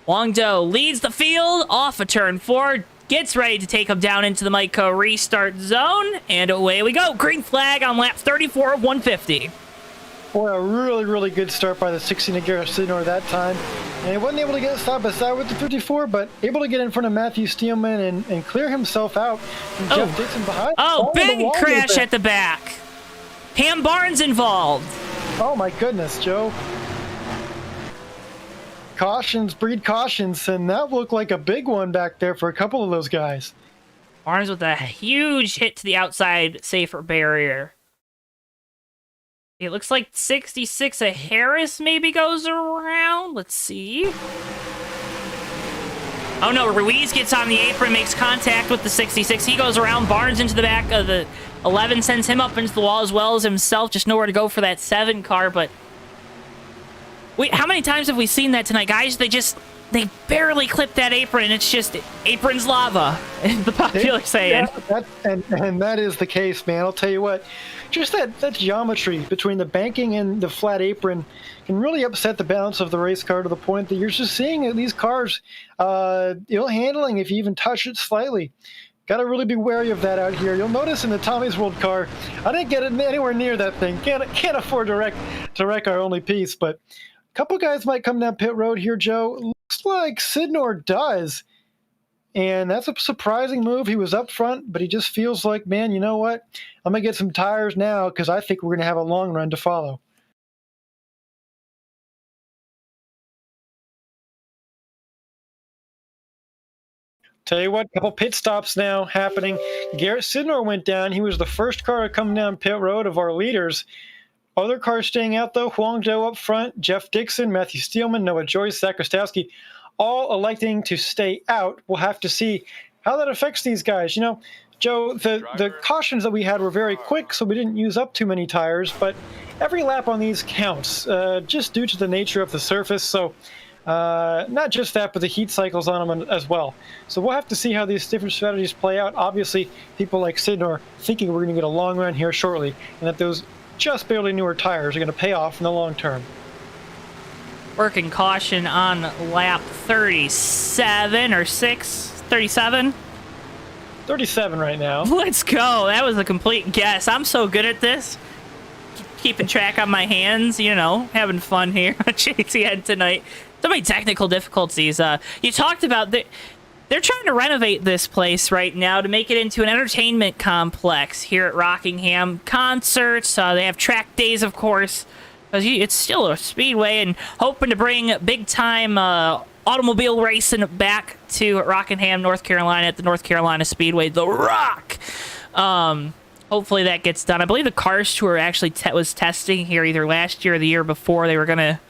Huang Do leads the field off of turn 4. Gets ready to take him down into the Micco restart zone, and away we go. Green flag on lap 34 of 150. Boy, a really, really good start by the 16 of Garrett Sidnor that time. And he wasn't able to get side by side with the 54, but able to get in front of Matthew Steelman and clear himself out. And Jeff Dixon behind. Oh, big crash at the back. Ham Barnes involved. Oh, my goodness, Joe. Cautions breed cautions, and that looked like a big one back there for a couple of those guys. Barnes with a huge hit to the outside safer barrier. It looks like 66 of Harris maybe goes around. Let's see. Oh no, Ruiz gets on the apron, makes contact with the 66. He goes around. Barnes into the back of the 11, sends him up into the wall as well as himself. Just nowhere to go for that 7 car, but how many times have we seen that tonight, guys? They barely clip that apron, and it's just apron's lava, is the popular saying. Yeah, and that is the case, man. I'll tell you what, just that geometry between the banking and the flat apron can really upset the balance of the race car to the point that you're just seeing these cars ill-handling if you even touch it slightly. Got to really be wary of that out here. You'll notice in the Tommy's World car, I didn't get it anywhere near that thing. Can't afford to wreck our only piece, but a couple guys might come down pit road here, Joe. Looks like Sidnor does. And that's a surprising move. He was up front, but he just feels like, man, you know what? I'm going to get some tires now because I think we're going to have a long run to follow. Tell you what, couple pit stops now happening. Garrett Sidnor went down. He was the first car to come down pit road of our leaders. Other cars staying out, though, Huang Do up front, Jeff Dixon, Matthew Steelman, Noah Joyce, Zach Kostowski, all electing to stay out. We'll have to see how that affects these guys. You know, Joe, the cautions that we had were very quick, so we didn't use up too many tires, but every lap on these counts, just due to the nature of the surface. So not just that, but the heat cycles on them as well. So we'll have to see how these different strategies play out. Obviously, people like Sidnor thinking we're going to get a long run here shortly, and that those just barely newer tires are going to pay off in the long term. Working caution on lap 37 or 6, 37. 37 right now. Let's go. That was a complete guess. I'm so good at this. Keeping track on my hands, you know, having fun here on JTN tonight. So many technical difficulties. You talked about they're trying to renovate this place right now to make it into an entertainment complex here at Rockingham. Concerts, they have track days, of course, because it's still a speedway, and hoping to bring big-time automobile racing back to Rockingham, North Carolina at the North Carolina Speedway, The Rock. Hopefully that gets done. I believe the Cars Tour actually was testing here either last year or the year before. They were going to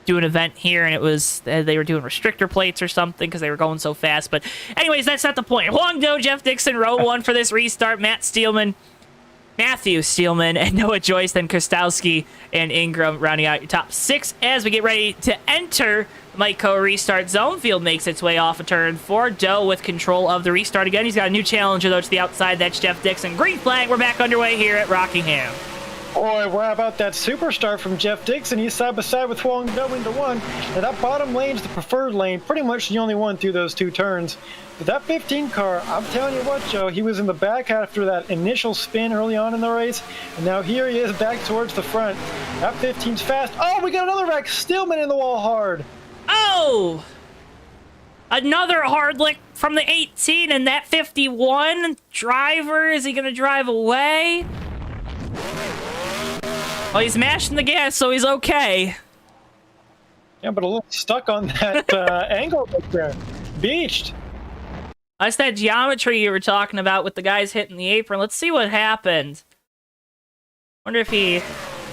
do an event here, and it was they were doing restrictor plates or something because they were going so fast. But anyways, that's not the point. Huang Do, Jeff Dixon, row 1 for this restart. Matthew Steelman, and Noah Joyce, then Kostowski and Ingram rounding out your top 6 as we get ready to enter the Micco restart zone. Field makes its way off of turn 4. Do with control of the restart again. He's got a new challenger, though, to the outside. That's Jeff Dixon. Green flag. We're back underway here at Rockingham. Boy, how about that superstar from Jeff Dixon? He's side by side with Huang Do into one. Now that bottom lane's the preferred lane, pretty much the only one through those 2 turns. But that 15 car, I'm telling you what, Joe, he was in the back after that initial spin early on in the race, and now here he is back towards the front. That 15's fast. Oh, we got another wreck. Stillman in the wall hard. Oh! Another hard lick from the 18 and that 51 driver. Is he going to drive away? Well, he's mashing the gas, so he's okay. Yeah, but a little stuck on that angle right there. Beached. That's that geometry you were talking about with the guys hitting the apron. Let's see what happened. Wonder if he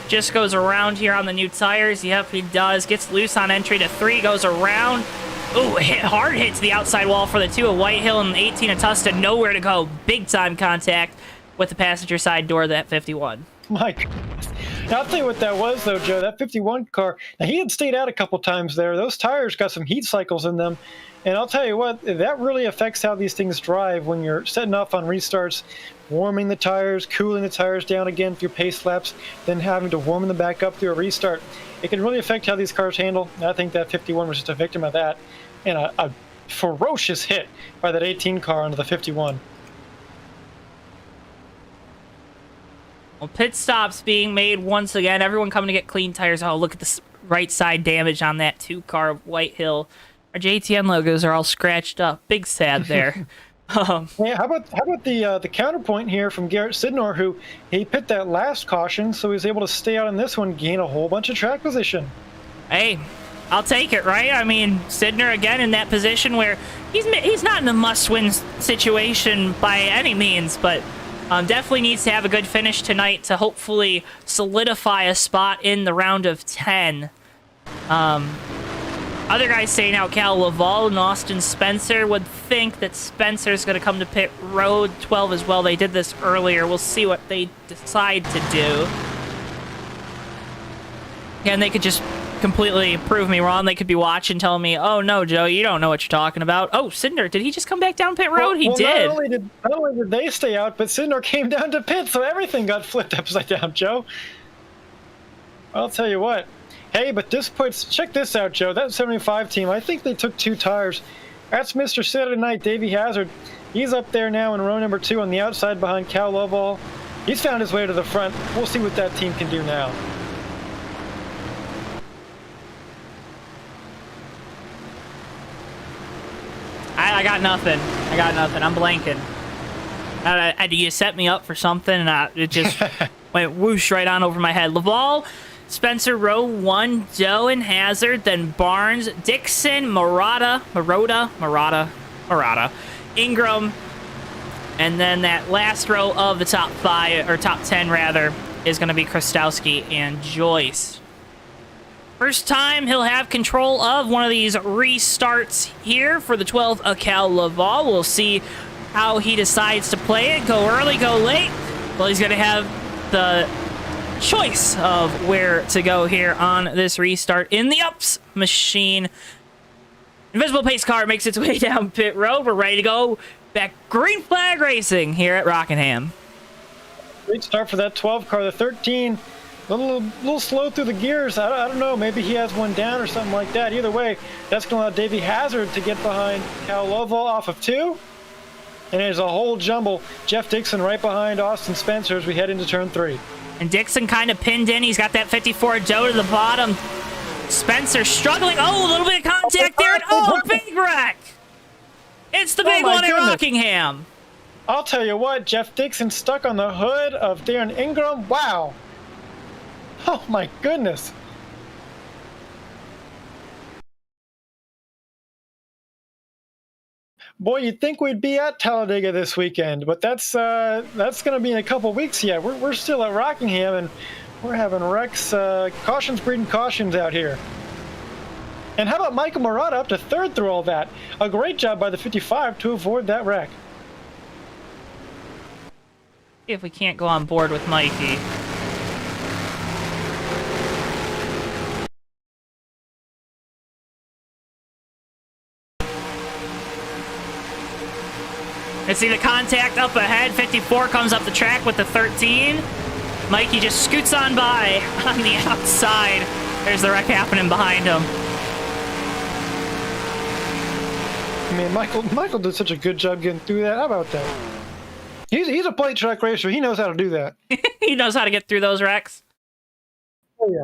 just goes around here on the new tires. Yep, he does. Gets loose on entry to 3, goes around. Ooh, hard hit to the outside wall for the 2 of Whitehill and 18 of Tusta. Nowhere to go. Big time contact with the passenger side door of that 51. My goodness. Now, I'll tell you what that was, though, Joe. That 51 car, now he had stayed out a couple times there. Those tires got some heat cycles in them. And I'll tell you what, that really affects how these things drive when you're setting off on restarts, warming the tires, cooling the tires down again for your pace laps, then having to warm them back up through a restart. It can really affect how these cars handle. And I think that 51 was just a victim of that. And a ferocious hit by that 18 car onto the 51. Well, pit stops being made once again. Everyone coming to get clean tires. Oh, look at this right side damage on that 2 car of Whitehill. Our JTN logos are all scratched up. Big sad there. Yeah, how about the counterpoint here from Garrett Sidnor, who he pit that last caution, so he was able to stay out on this one, gain a whole bunch of track position. Hey, I'll take it, right? I mean, Sidner again in that position where he's not in a must-win situation by any means, but definitely needs to have a good finish tonight to hopefully solidify a spot in the round of 10. Other guys saying out Cal Laval and Austin Spencer would think that Spencer's going to come to pit road 12 as well. They did this earlier. We'll see what they decide to do. Again, they could just completely prove me wrong. They could be watching, telling me, "Oh no, Joe, you don't know what you're talking about." Oh, Sidner, did he just come back down pit road? He did. Not only did they stay out, but Sidnor came down to pit, so everything got flipped upside down, Joe. I'll tell you what. Hey, but check this out, Joe. That 75 team, I think they took 2 tires. That's Mr. Saturday Night, Davey Hazard. He's up there now in row number 2 on the outside behind Cal Lovell. He's found his way to the front. We'll see what that team can do now. I got nothing. I'm blanking. You set me up for something, and it just went whoosh right on over my head. Laval, Spencer, row 1, Doe and Hazard, then Barnes, Dixon, Murata, Ingram, and then that last row of the top 5, or top 10 rather, is going to be Krostowski and Joyce. First time he'll have control of one of these restarts here for the 12 of Cal Laval. We'll see how he decides to play it. Go early, go late. Well, he's going to have the choice of where to go here on this restart in the ups machine. Invisible pace car makes its way down pit road. We're ready to go back green flag racing here at Rockingham. Great start for that 12 car. The 13, a little slow through the gears. I don't know. Maybe he has one down or something like that. Either way, that's going to allow Davey Hazard to get behind Cal Lovell off of 2. And there's a whole jumble. Jeff Dixon right behind Austin Spencer as we head into turn 3. And Dixon kind of pinned in. He's got that 54 Doe to the bottom. Spencer struggling. Oh, a little bit of contact there. And oh, big wreck. It's the big one at Rockingham. I'll tell you what, Jeff Dixon stuck on the hood of Darren Ingram. Wow. Oh, my goodness. Boy, you'd think we'd be at Talladega this weekend, but that's going to be in a couple weeks yet. We're still at Rockingham, and we're having wrecks, cautions breeding cautions out here. And how about Michael Murata up to 3rd through all that? A great job by the 55 to avoid that wreck. See if we can't go on board with Mikey. Let's see the contact up ahead. 54 comes up the track with the 13. Mikey just scoots on by on the outside. There's the wreck happening behind him. Man, Michael did such a good job getting through that. How about that? He's a plate track racer. He knows how to do that. He knows how to get through those wrecks. Oh, yeah.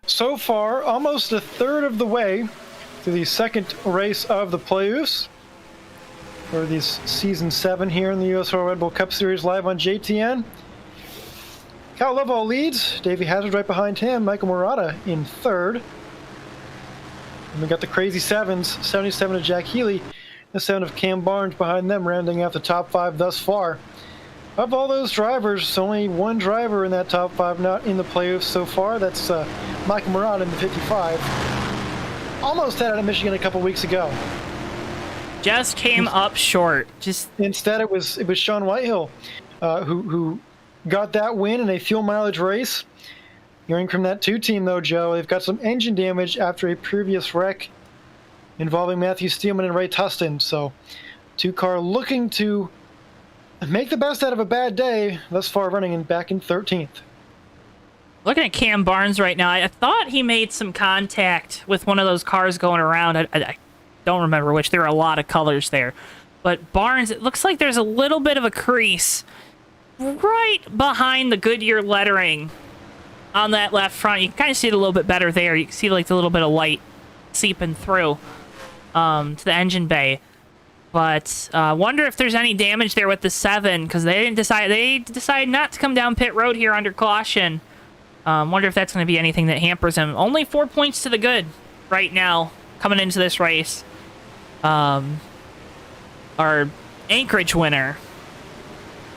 So far, almost a third of the way to the second race of the playoffs for this season 7 here in the USORL Red Bull Cup Series live on JTN. Cal Lovell leads, Davey Hazard right behind him, Michael Murata in third. And we got the crazy sevens, 77 of Jack Healey, the 7 of Cam Barnes behind them, rounding out the top 5 thus far. Of all those drivers, only one driver in that top 5 not in the playoffs so far. That's Michael Murata in the 55. Almost had it at Michigan a couple weeks ago. Just came up short. Instead, it was Sean Whitehill who got that win in a fuel mileage race. Hearing from that 2 team though, Joe, they've got some engine damage after a previous wreck involving Matthew Steelman and Ray Tustin. So, 2 car looking to make the best out of a bad day, thus far running back in 13th. Looking at Cam Barnes right now, I thought he made some contact with one of those cars going around. I don't remember which. There were a lot of colors there. But Barnes, it looks like there's a little bit of a crease right behind the Goodyear lettering on that left front. You can kind of see it a little bit better there. You can see like the little bit of light seeping through to the engine bay. But wonder if there's any damage there with the 7, because they decided not to come down pit road here under caution. Wonder if that's going to be anything that hampers him. Only 4 points to the good right now coming into this race. Our Anchorage winner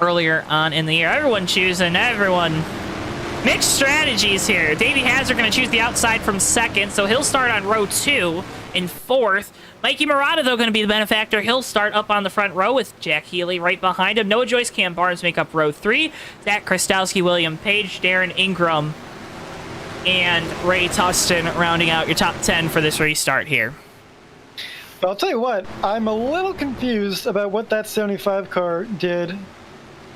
earlier on in the year. Everyone choosing, everyone. Mixed strategies here. Davey Hazard going to choose the outside from second, so he'll start on row 2 in 4th. Mikey Murata, though, going to be the benefactor. He'll start up on the front row with Jack Healey right behind him. Noah Joyce, Cam Barnes make up row 3. Zach Krastowski, William Page, Darren Ingram, and Ray Tustin rounding out your top 10 for this restart here. But I'll tell you what, I'm a little confused about what that 75 car did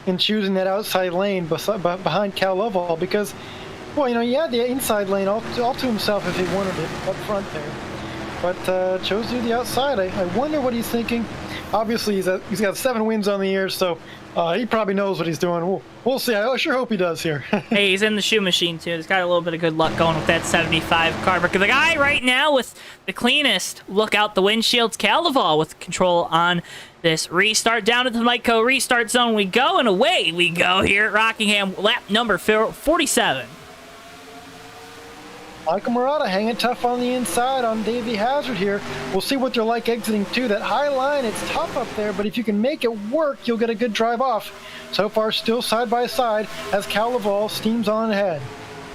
in choosing that outside lane behind Cal Lovell, because, well, you know, he had the inside lane all to himself if he wanted it up front there. But chose to do the outside. I wonder what he's thinking. Obviously, he's got 7 wins on the year, so he probably knows what he's doing. We'll see. I sure hope he does here. Hey, he's in the shoe machine, too. He's got a little bit of good luck going with that 75 car. Because the guy right now with the cleanest look out the windshield's Cal Lovell with control on this restart. Down to the Micco restart zone we go, and away we go here at Rockingham, lap number 47. Michael Murata hanging tough on the inside on Davey Hazard here. We'll see what they're like exiting too. That high line, it's tough up there, but if you can make it work, you'll get a good drive off. So far, still side by side as Cal Lovell steams on ahead.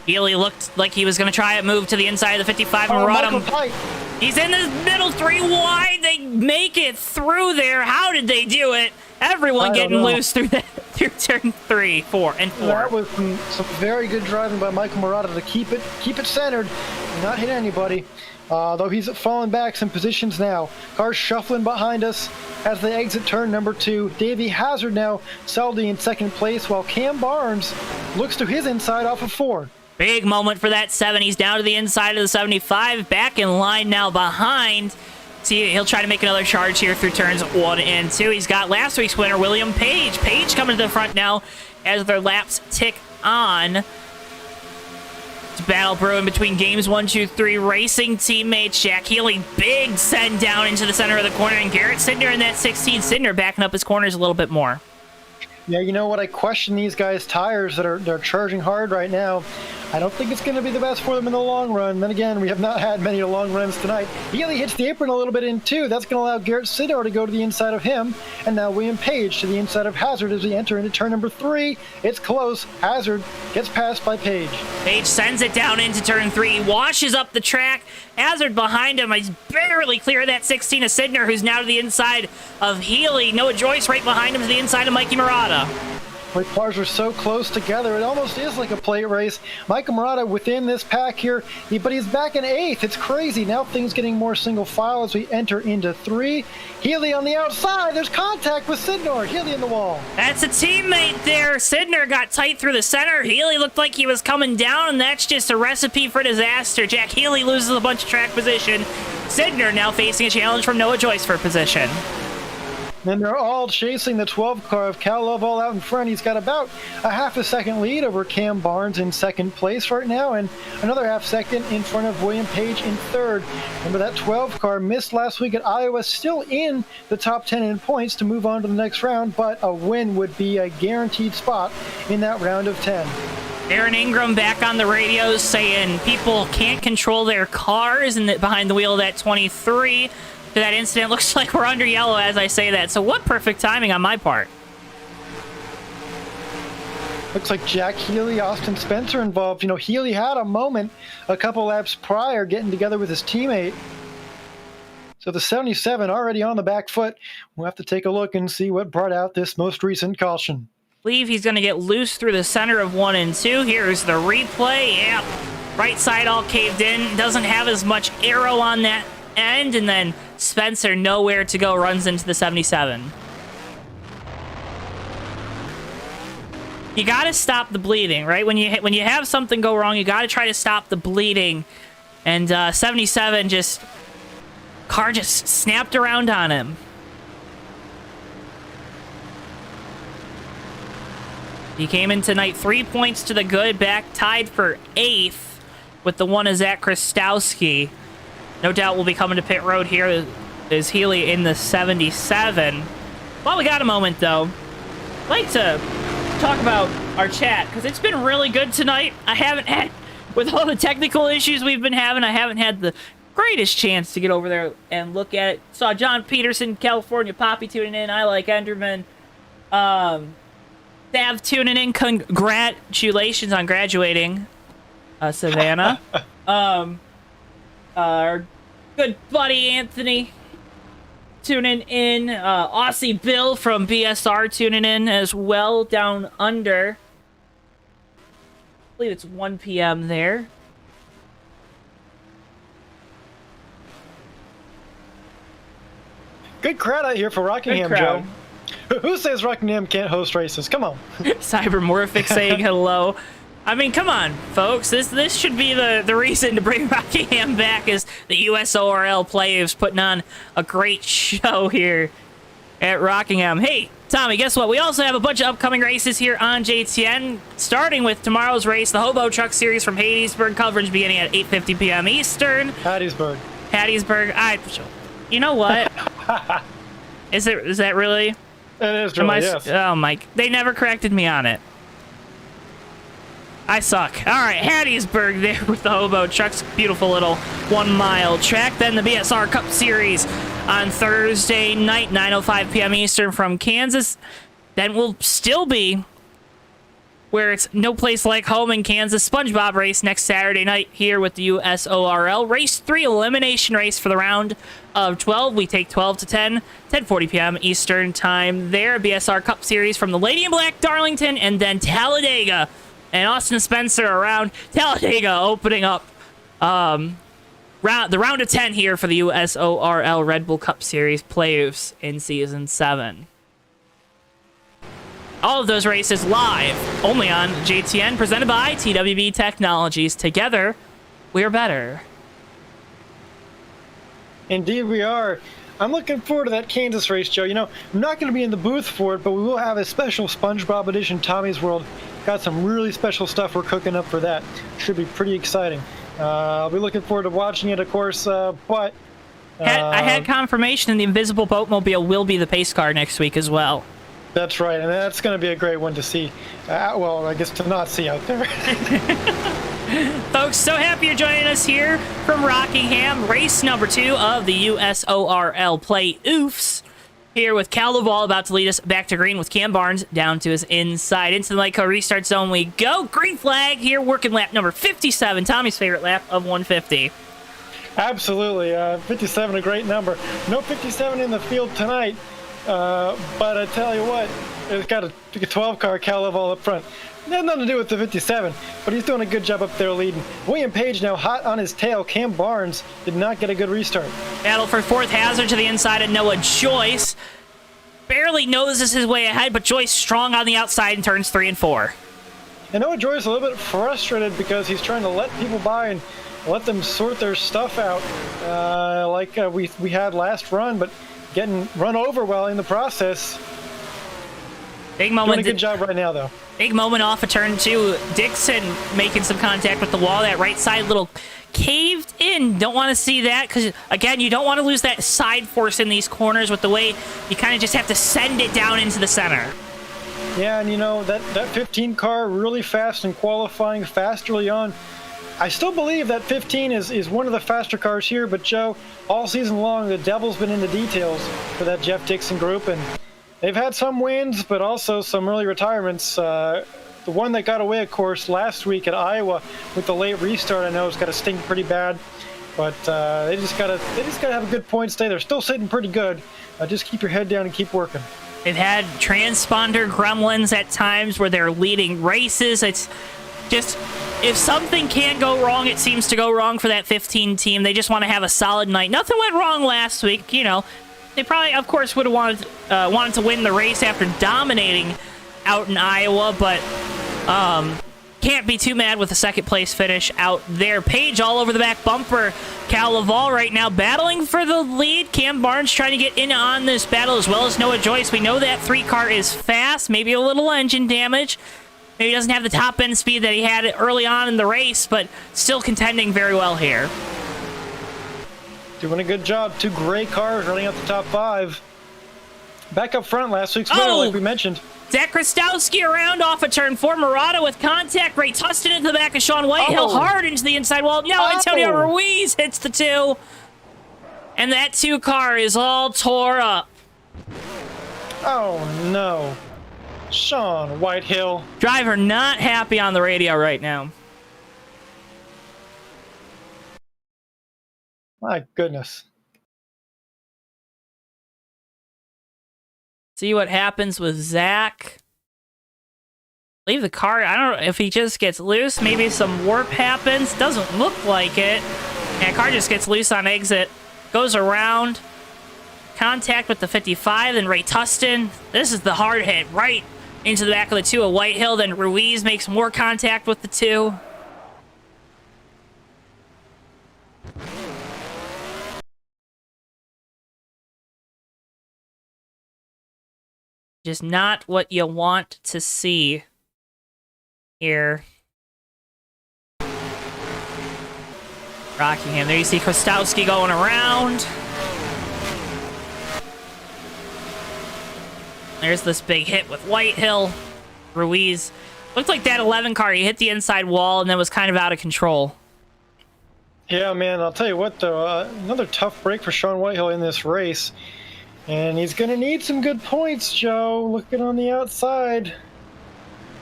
Healey looked like he was going to try it, move to the inside of the 55. Murata, he's in the middle 3 wide. They make it through there. How did they do it? Everyone getting loose through turn 3, 4, and 4. That was some very good driving by Michael Murata to keep it centered and not hit anybody. Though he's falling back some positions now. Cars shuffling behind us as they exit turn number 2. Davey Hazard now solidly in second place, while Cam Barnes looks to his inside off of 4. Big moment for that 7. He's down to the inside of the 75. Back in line now behind. See, he'll try to make another charge here through turns 1 and 2. He's got last week's winner, William Page. Page coming to the front now as their laps tick on. It's battle brewing between games 1, 2, 3 racing teammates. Jack Healey, big send down into the center of the corner, and Garrett Sidner in that 16. Sidner backing up his corners a little bit more. Yeah, you know what? I question these guys' tires that are charging hard right now. I don't think it's going to be the best for them in the long run. Then again, we have not had many long runs tonight. Healey hits the apron a little bit in 2. That's going to allow Garrett Sidor to go to the inside of him. And now William Page to the inside of Hazard as we enter into turn number 3. It's close. Hazard gets passed by Page. Page sends it down into turn 3. Washes up the track. Hazard behind him. He's barely clear of that 16 of Sidner, who's now to the inside of Healey. Noah Joyce right behind him to the inside of Mikey Murata. Like cars are so close together, it almost is like a plate race. Michael Murata within this pack here, but he's back in 8th. It's crazy. Now things getting more single file as we enter into 3. Healey on the outside. There's contact with Sidnor. Healey in the wall. That's a teammate there. Sidner got tight through the center. Healey looked like he was coming down, and that's just a recipe for disaster. Jack Healey loses a bunch of track position. Sidner now facing a challenge from Noah Joyce for position. And they're all chasing the 12 car of Cal Love all out in front. He's got about a half a second lead over Cam Barnes in second place right now, and another half second in front of William Page in third. Remember that 12 car missed last week at Iowa, still in the top 10 in points to move on to the next round, but a win would be a guaranteed spot in that round of 10. Aaron Ingram back on the radios saying people can't control their cars and behind the wheel of that 23. That incident looks like we're under yellow as I say that. So what perfect timing on my part. Looks like Jack Healey, Austin Spencer involved. You know, Healey had a moment a couple laps prior getting together with his teammate. So the 77 already on the back foot. We'll have to take a look and see what brought out this most recent caution. I believe he's going to get loose through the center of 1 and 2. Here's the replay. Yep. Right side all caved in. Doesn't have as much arrow on that end, and then Spencer, nowhere to go, runs into the 77. You got to stop the bleeding, right? When you have something go wrong, you got to try to stop the bleeding. And 77 car just snapped around on him. He came in tonight 3 points to the good, back tied for 8th with the one of Zach Krastowski. No doubt we'll be coming to pit road here is Healey in the 77. While we got a moment, though, I'd like to talk about our chat, because it's been really good tonight. I haven't had, with all the technical issues we've been having, I haven't had the greatest chance to get over there and look at it. Saw John Peterson, California Poppy tuning in. I like Enderman. Sav tuning in. Congratulations on graduating, Savannah. Our good buddy Anthony tuning in. Aussie Bill from BSR tuning in as well down under. I believe it's 1 p.m. there. Good crowd out here for Rockingham, Joe. Who says Rockingham can't host races? Come on. Cybermorphic saying hello. I mean, come on, folks. This should be the reason to bring Rockingham back, is the USORL Playoffs putting on a great show here at Rockingham. Hey, Tommy, guess what? We also have a bunch of upcoming races here on JTN, starting with tomorrow's race, the Hobo Truck Series from Hattiesburg, coverage beginning at 8:50 p.m. Eastern. Hattiesburg. You know what? Is that really? It is really, yes. Oh, Mike. They never corrected me on it. I suck. All right, Hattiesburg there with the Hobo Trucks. Beautiful little 1 mile track. Then the BSR Cup Series on Thursday night, 9:05 p.m. Eastern from Kansas. Then we'll still be where it's no place like home in Kansas. SpongeBob race next Saturday night here with the USORL. Race 3 elimination race for the round of 12. We take 12 to 10, 10:40 p.m. Eastern time there. BSR Cup Series from the Lady in Black, Darlington, and then Talladega. And Austin Spencer around Talladega opening up the round of 10 here for the USORL Red Bull Cup Series Playoffs in Season 7. All of those races live only on JTN, presented by TWB Technologies. Together, we're better. Indeed we are. I'm looking forward to that Kansas race, Joe. You know, I'm not going to be in the booth for it, but we will have a special SpongeBob edition Tommy's World. Got some really special stuff we're cooking up for that. Should be pretty exciting. I'll be looking forward to watching it, of course, but... I had confirmation the Invisible Boatmobile will be the pace car next week as well. That's right, and that's going to be a great one to see. Well, I guess to not see out there. Folks, so happy you're joining us here from Rockingham. Race number 2 of the USORL Playoffs. Here with Cal Laval about to lead us back to green with Cam Barnes down to his inside. Into the Lightco restart zone we go. Green flag here, working lap number 57. Tommy's favorite lap of 150. Absolutely. 57, a great number. No 57 in the field tonight. But I tell you what, It's got a 12 car Cal Laval up front. It had nothing to do with the 57, but he's doing a good job up there leading. William Page now hot on his tail. Cam Barnes did not get a good restart. Battle for fourth hazard to the inside of Noah Joyce. Barely noses his way ahead, but Joyce strong on the outside in turns 3 and 4. And Noah Joyce a little bit frustrated because he's trying to let people by and let them sort their stuff out like we had last run, but getting run over while in the process. Big moment. Doing a good job right now, though. Big moment off of turn 2. Dixon making some contact with the wall. That right side little caved in. Don't want to see that because, again, you don't want to lose that side force in these corners with the way you kind of just have to send it down into the center. Yeah, and you know, that 15 car really fast and qualifying fast early on. I still believe that 15 is one of the faster cars here, but Joe, all season long, the devil's been in the details for that Jeff Dixon group, and they've had some wins, but also some early retirements. The one that got away, of course, last week at Iowa with the late restart, I know it's got to sting pretty bad, but they just gotta have a good point stay. They're still sitting pretty good. Just keep your head down and keep working. They've had transponder gremlins at times where they're leading races. It's just, if something can go wrong, it seems to go wrong for that 15 team. They just want to have a solid night. Nothing went wrong last week, you know. They probably, of course, would have wanted to win the race after dominating out in Iowa, but can't be too mad with a second-place finish out there. Page all over the back bumper. Cal Laval right now battling for the lead. Cam Barnes trying to get in on this battle as well as Noah Joyce. We know that 3 car is fast, maybe a little engine damage. Maybe doesn't have the top-end speed that he had early on in the race, but still contending very well here. Doing a good job. 2 gray cars running out the top 5. Back up front last week's winner, like we mentioned. Zach Krastowski around off of turn 4. Murata with contact. Ray Tustin into the back of Sean Whitehill. Hard into the inside wall. No, Antonio Ruiz hits the 2. And that 2 car is all tore up. Oh, no. Sean Whitehill. Driver not happy on the radio right now. My goodness. See what happens with Zach. Leave the car. I don't know if he just gets loose. Maybe some warp happens. Doesn't look like it. And car just gets loose on exit. Goes around. Contact with the 55. Then Ray Tustin. This is the hard hit. Right into the back of the 2 of Whitehill. Then Ruiz makes more contact with the 2. Just not what you want to see here. Rockingham. There you see Krastowski going around. There's this big hit with Whitehill. Ruiz. Looked like that 11 car. He hit the inside wall and then was kind of out of control. Yeah, man. I'll tell you what, though. Another tough break for Sean Whitehill in this race. And he's going to need some good points, Joe, looking on the outside.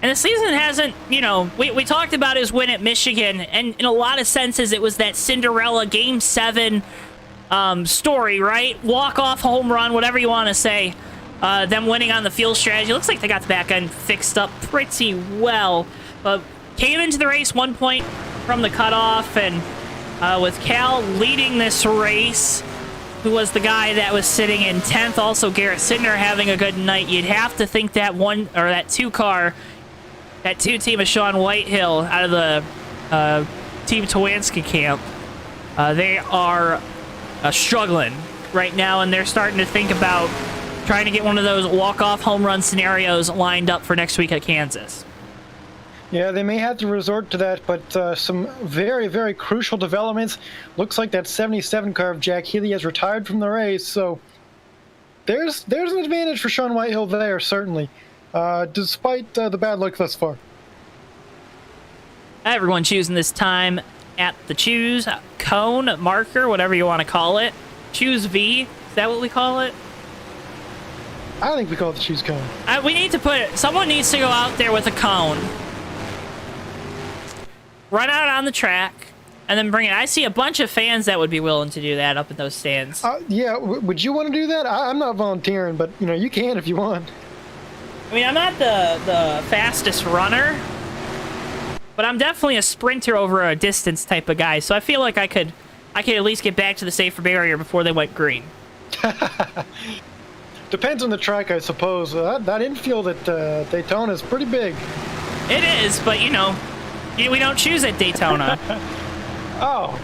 And the season hasn't, you know, we talked about his win at Michigan, and in a lot of senses it was that Cinderella Game 7 story, right? Walk-off home run, whatever you want to say. Them winning on the field strategy. Looks like they got the back end fixed up pretty well. But came into the race 1 point from the cutoff, and with Cal leading this race, who was the guy that was sitting in 10th. Also, Garrett Sidner having a good night. You'd have to think that that 2 car, that 2 team of Sean Whitehill out of the Team Tawanski camp, they are struggling right now, and they're starting to think about trying to get one of those walk-off home run scenarios lined up for next week at Kansas. Yeah, they may have to resort to that, but some very, very crucial developments. Looks like that 77 car of Jack Healey has retired from the race, so there's an advantage for Sean Whitehill there, certainly, despite the bad luck thus far. Everyone choosing this time at the choose cone marker, whatever you want to call it. Choose V, is that what we call it? I think we call it the choose cone. We need to someone needs to go out there with a cone. Run out on the track, and then bring it. I see a bunch of fans that would be willing to do that up in those stands. Yeah, would you want to do that? I'm not volunteering, but you know you can if you want. I mean, I'm not the fastest runner, but I'm definitely a sprinter over a distance type of guy. So I feel like I could at least get back to the safer barrier before they went green. Depends on the track, I suppose. That infield at Daytona is pretty big. It is, but you know, we don't choose at Daytona. Oh.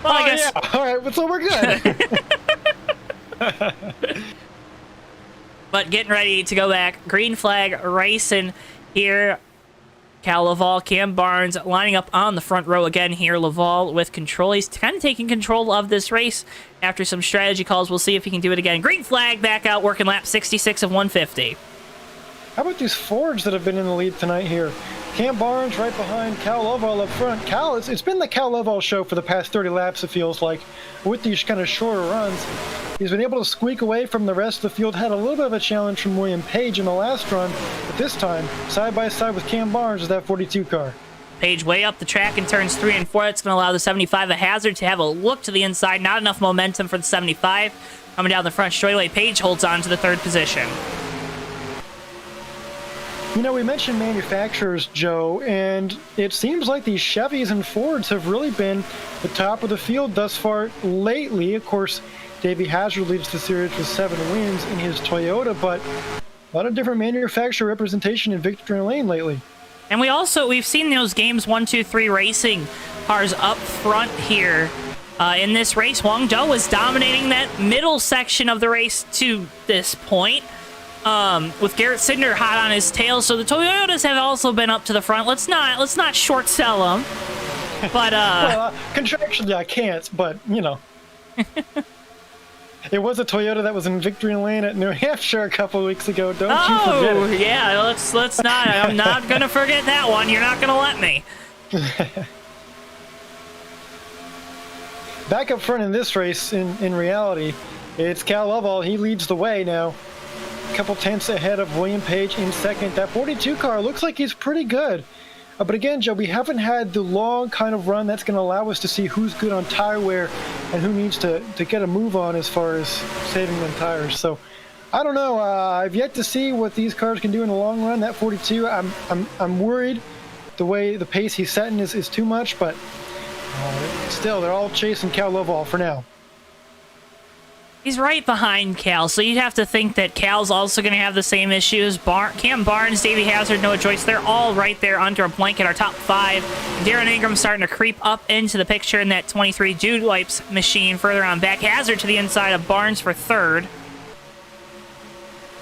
Well, I guess. Yeah. All right, so we're good. But getting ready to go back. Green flag racing here. Cal Laval, Cam Barnes lining up on the front row again here. Laval with control. He's kind of taking control of this race after some strategy calls. We'll see if he can do it again. Green flag back out, working lap 66 of 150. How about these Fords that have been in the lead tonight here? Cam Barnes right behind Cal Laval up front. Cal, it's been the Cal Laval show for the past 30 laps, it feels like, with these kind of shorter runs. He's been able to squeak away from the rest of the field. Had a little bit of a challenge from William Page in the last run, but this time, side by side with Cam Barnes is that 42 car. Page way up the track in turns 3 and 4. That's going to allow the 75 a hazard to have a look to the inside. Not enough momentum for the 75. Coming down the front straightaway, Page holds on to the 3rd position. You know, we mentioned manufacturers, Joe, and it seems like these Chevys and Fords have really been the top of the field thus far lately. Of course, Davey Hazard leads the series with 7 wins in his Toyota, but a lot of different manufacturer representation in victory lane lately. And we've seen those games 1, 2, 3 racing cars up front here. In this race, Wang Zhou was dominating that middle section of the race to this point. With Garrett Sidner hot on his tail, so the Toyotas have also been up to the front. Let's not short sell them, but well, contractually I can't, but you know, it was a Toyota that was in victory lane at New Hampshire a couple of weeks ago. Don't you forget it. Yeah, let's not. I'm not gonna forget that one. You're not gonna let me. Back up front in this race, in reality, it's Cal Laval. He leads the way now. Couple tenths ahead of William Page in second. That 42 car looks like he's pretty good. But again, Joe, we haven't had the long kind of run that's going to allow us to see who's good on tire wear and who needs to get a move on as far as saving them tires. So I don't know. I've yet to see what these cars can do in the long run. That 42, I'm worried the pace he's setting is too much, but still, they're all chasing Cal Laval for now. He's right behind Cal, so you'd have to think that Cal's also going to have the same issues. Cam Barnes, Davey Hazard, Noah Joyce, they're all right there under a blanket, our top 5. Darren Ingram starting to creep up into the picture in that 23 Jude Wipes machine further on back. Hazard to the inside of Barnes for 3rd.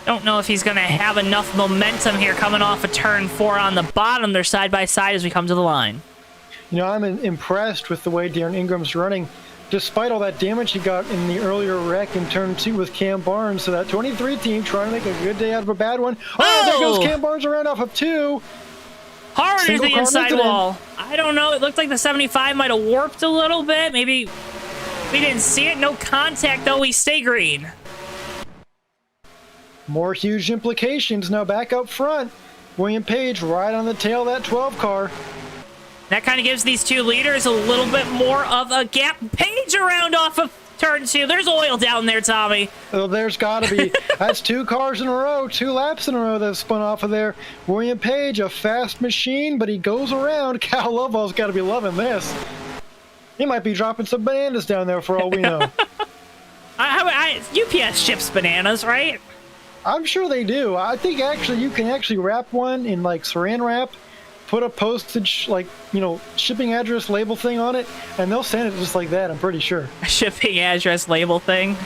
Don't know if he's going to have enough momentum here coming off of turn 4 on the bottom. They're side by side as we come to the line. You know, I'm impressed with the way Darren Ingram's running. Despite all that damage he got in the earlier wreck in turn 2 with Cam Barnes, so that 23 team trying to make a good day out of a bad one. Oh, there goes Cam Barnes around off of 2. Hard into the inside wall. I don't know. It looked like the 75 might have warped a little bit. Maybe we didn't see it. No contact, though. We stay green. More huge implications now back up front. William Page right on the tail of that 12 car. That kind of gives these two leaders a little bit more of a gap. Page around off of turn 2. There's oil down there, Tommy. Oh, there's got to be. That's 2 cars in a row, 2 laps in a row that spun off of there. William Page, a fast machine, but he goes around. Cal Laval's got to be loving this. He might be dropping some bananas down there for all we know. UPS ships bananas, right? I'm sure they do. I think actually you can actually wrap one in like saran wrap, put a postage, like, you know, shipping address label thing on it, and they'll send it just like that, I'm pretty sure. A shipping address label thing?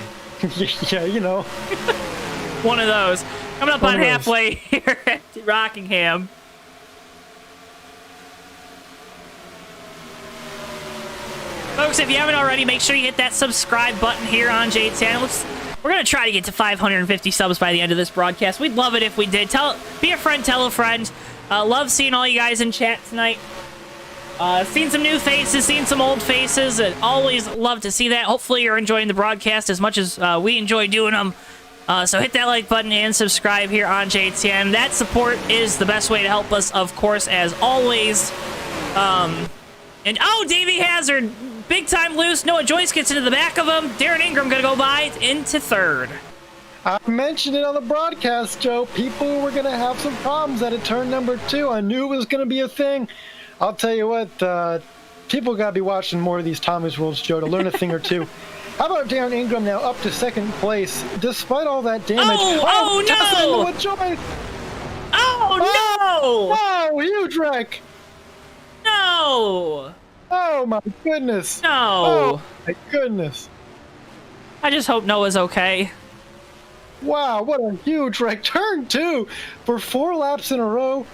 Yeah, you know. One of those. Coming up on halfway here at Rockingham. Folks, if you haven't already, make sure you hit that subscribe button here on JoeTowNetwork. We're going to try to get to 550 subs by the end of this broadcast. We'd love it if we did. Be a friend, tell a friend. Love seeing all you guys in chat tonight. Seen some new faces, seen some old faces, and always love to see that. Hopefully you're enjoying the broadcast as much as we enjoy doing them. So hit that like button and subscribe here on JTN. That support is the best way to help us, of course, as always. And oh, Davey Hazard, big time loose. Noah Joyce gets into the back of him. Darren Ingram gonna go by into 3rd. I mentioned it on the broadcast, Joe. People were going to have some problems at turn number 2. I knew it was going to be a thing. I'll tell you what, people got to be watching more of these Tommy's Worlds, Joe, to learn a thing or two. How about Darren Ingram now up to second place, despite all that damage? Oh no! With joy. Oh, no! Oh, huge wreck! No! Oh my goodness! No! Oh my goodness! I just hope Noah's okay. Wow, what a huge wreck. Turn 2 for 4 laps in a row.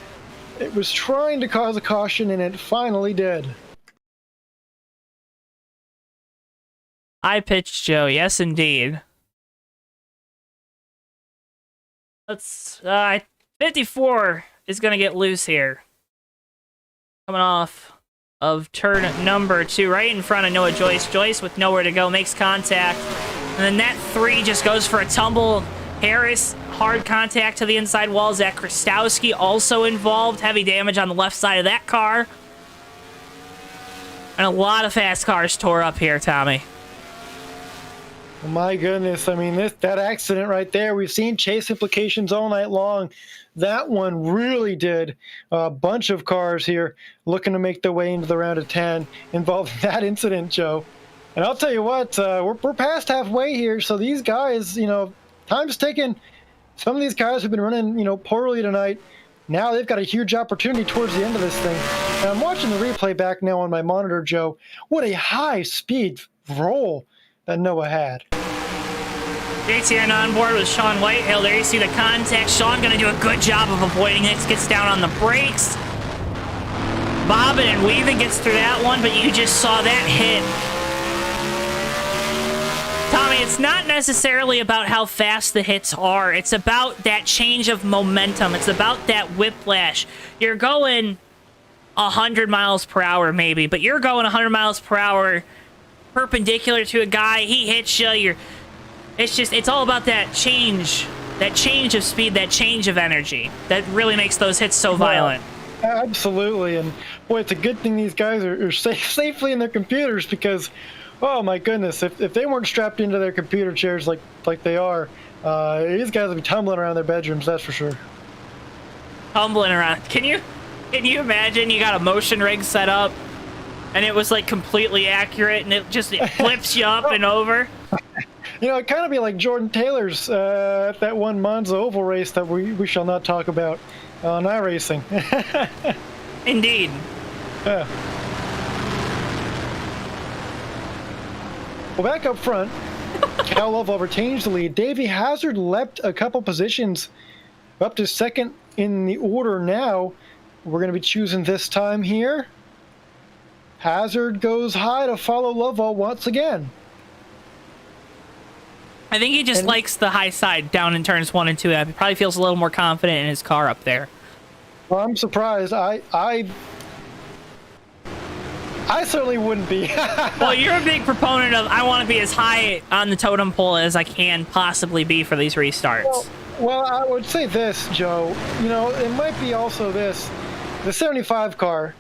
It was trying to cause a caution, and it finally did. I pitched Joe, yes indeed. Let's 54 is gonna get loose here. Coming off of turn number 2, right in front of Noah Joyce. Joyce with nowhere to go makes contact, and then that 3 just goes for a tumble. Harris, hard contact to the inside wall. Zach Krastowski also involved. Heavy damage on the left side of that car. And a lot of fast cars tore up here, Tommy. Oh my goodness, I mean, that accident right there, we've seen chase implications all night long. That one really did. A bunch of cars here looking to make their way into the round of 10 involving that incident, Joe. And I'll tell you what, we're past halfway here, so these guys, time's ticking. Some of these guys have been running, poorly tonight. Now they've got a huge opportunity towards the end of this thing. And I'm watching the replay back now on my monitor, Joe. What a high-speed roll that Noah had. JTN on board with Sean Whitehill. There you see the contact. Sean going to do a good job of avoiding it. Gets down on the brakes. Bobbin and weaving gets through that one, but you just saw that hit. Tommy, it's not necessarily about how fast the hits are. It's about that change of momentum. It's about that whiplash. You're going 100 miles per hour maybe, but you're going 100 miles per hour perpendicular to a guy. He hits you. It's all about that change of speed, that change of energy that really makes those hits so violent. Absolutely, and boy, it's a good thing these guys are safely in their computers, because oh my goodness, if they weren't strapped into their computer chairs like they are, these guys would be tumbling around their bedrooms, that's for sure. Tumbling around. Can you imagine you got a motion rig set up and it was like completely accurate and it flips you up and over? It kind of be like Jordan Taylor's at that one Monza Oval race that we shall not talk about on iRacing. Indeed. Yeah. Well, back up front, Cal Lovell retains the lead. Davey Hazard leapt a couple positions up to second in the order now. We're going to be choosing this time here. Hazard goes high to follow Lovell once again. I think he just likes the high side down in turns 1 and 2. He probably feels a little more confident in his car up there. Well, I'm surprised. I certainly wouldn't be. Well, you're a big proponent of, I want to be as high on the totem pole as I can possibly be for these restarts. Well, I would say this, Joe. It might be also this. The 75 car,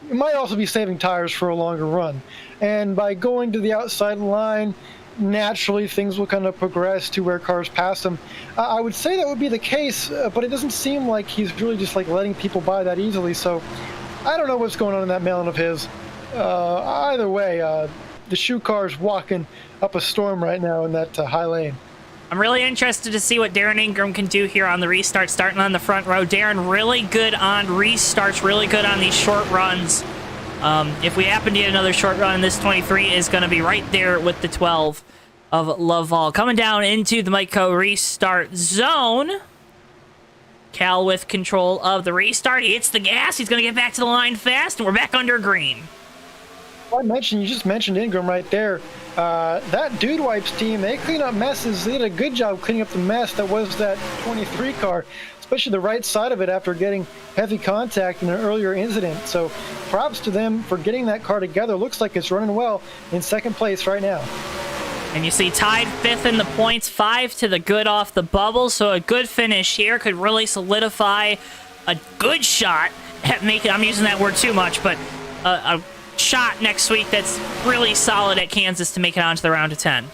it might also be saving tires for a longer run. And by going to the outside line, naturally things will kind of progress to where cars pass him. I would say that would be the case, but it doesn't seem like he's really just letting people by that easily. So I don't know what's going on in that melon of his. Either way, the shoe car's walking up a storm right now in that high lane. I'm really interested to see what Darren Ingram can do here on the restart, starting on the front row. Darren really good on restarts, really good on these short runs. If we happen to get another short run, this 23 is going to be right there with the 12 of Lovell. Coming down into the Miteco restart zone. Cal with control of the restart. He hits the gas. He's going to get back to the line fast, and we're back under green. You just mentioned Ingram right there. That Dude Wipes team, they clean up messes. They did a good job cleaning up the mess that was that 23 car, especially the right side of it after getting heavy contact in an earlier incident. So props to them for getting that car together. Looks like it's running well in second place right now. And you see tied 5th in the points, 5 to the good off the bubble. So a good finish here could really solidify a good shot at making, I'm using that word too much, but a shot next week that's really solid at Kansas to make it onto the round of 10.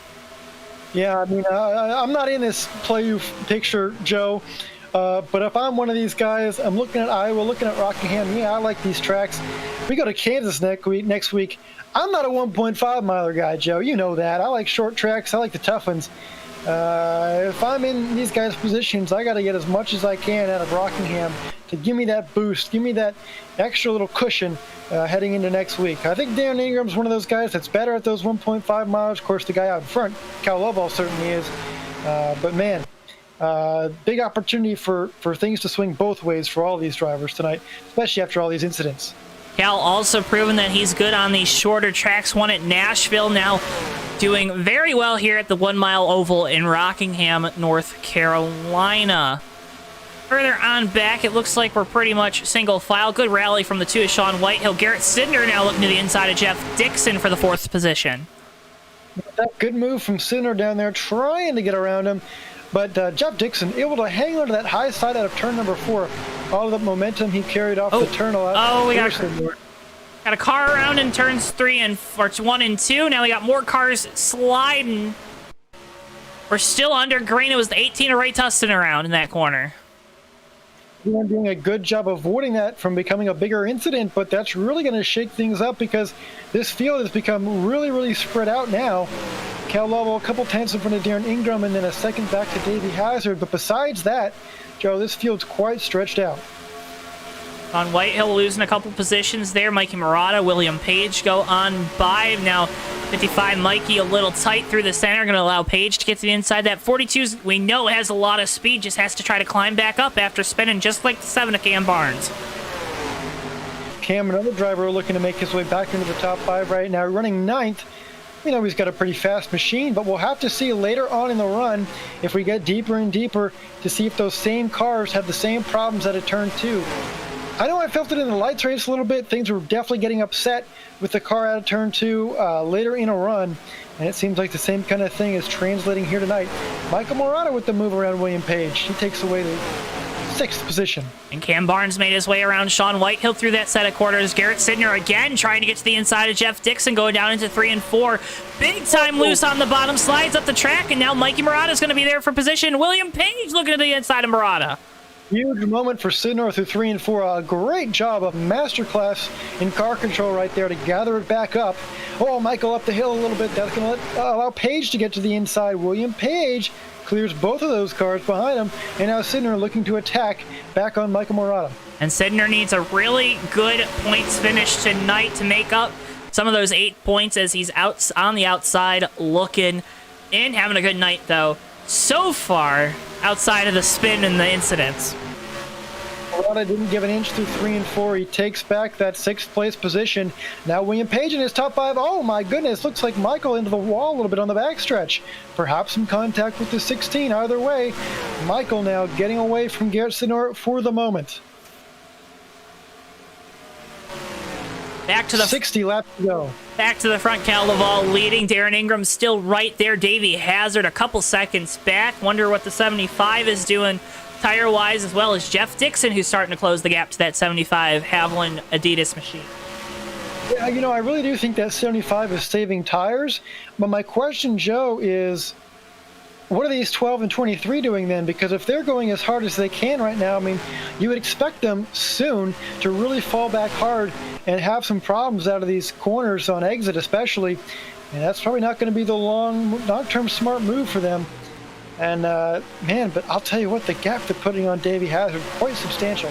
Yeah, I mean, I'm not in this playoff picture, Joe. But if I'm one of these guys, I'm looking at Iowa, looking at Rockingham. Yeah, I like these tracks. We go to Kansas next week. I'm not a 1.5 miler guy, Joe. You know that. I like short tracks. I like the tough ones. If I'm in these guys' positions, I got to get as much as I can out of Rockingham to give me that boost, give me that extra little cushion heading into next week. I think Darren Ingram's one of those guys that's better at those 1.5 miles. Of course, the guy out in front, Cal Lovell, certainly is. But man, big opportunity for things to swing both ways for all these drivers tonight, especially after all these incidents. Cal also proven that he's good on these shorter tracks. Won at Nashville, now doing very well here at the 1 Mile Oval in Rockingham, North Carolina. Further on back, it looks like we're pretty much single file. Good rally from the two of Sean Whitehill. Garrett Sidner now looking to the inside of Jeff Dixon for the 4th position. That good move from Sidner down there, trying to get around him. But Jeff Dixon able to hang on to that high side out of turn number 4. All the momentum he carried off the turn. We got a car around in turns 1 and 2. Now we got more cars sliding. We're still under green. It was the 18 of Ray Tustin around in that corner. Doing a good job avoiding that from becoming a bigger incident, but that's really going to shake things up because this field has become really, really spread out now. Cal Lovell a couple tenths in front of Darren Ingram and then a second back to Davey Hazard. But besides that, Joe, this field's quite stretched out. On Whitehill losing a couple positions there. Mikey Murata, William Page go on by. Now 55 Mikey a little tight through the center. Going to allow Page to get to the inside. That 42 we know has a lot of speed. Just has to try to climb back up after spinning just like the 7 of Cam Barnes. Cam, another driver, looking to make his way back into the top 5 right now. Running 9th. You know, he's got a pretty fast machine, but we'll have to see later on in the run if we get deeper and deeper to see if those same cars have the same problems at a turn 2. I know I felt it in the lights race a little bit. Things were definitely getting upset with the car out of turn 2 later in a run, and it seems like the same kind of thing is translating here tonight. Michael Morata with the move around William Page. He takes away the 6th position. And Cam Barnes made his way around Sean Whitehill through that set of quarters. Garrett Sidner again trying to get to the inside of Jeff Dixon, going down into 3 and 4. Big time loose on the bottom, slides up the track, and now Mikey Murata's going to be there for position. William Page looking to the inside of Murata. Huge moment for Sidner through 3 and 4. A great job of masterclass in car control right there to gather it back up. Oh, Michael up the hill a little bit. That's going to allow Page to get to the inside. William Page clears both of those cars behind him, and now Sidner looking to attack back on Michael Murata. And Sidner needs a really good points finish tonight to make up some of those 8 points as he's out on the outside looking in. Having a good night, though, so far outside of the spin and the incidents. Murata didn't give an inch through 3 and 4. He takes back that 6th place position. Now William Page in his top 5. Oh my goodness, looks like Michael into the wall a little bit on the backstretch. Perhaps some contact with the 16. Either way, Michael now getting away from Garrett Sidner for the moment. Back to the 60 laps to go. Back to the front, Cal Lovell leading. Darren Ingram still right there. Davey Hazard a couple seconds back. Wonder what the 75 is doing tire-wise, as well as Jeff Dixon, who's starting to close the gap to that 75 Haviland Adidas machine. Yeah, you know, I really do think that 75 is saving tires. But my question, Joe, is what are these 12 and 23 doing then? Because if they're going as hard as they can right now, I mean, you would expect them soon to really fall back hard and have some problems out of these corners on exit especially. And that's probably not going to be the long-term smart move for them. And, man, but I'll tell you what, the gap they're putting on Davey Hazard, quite substantial.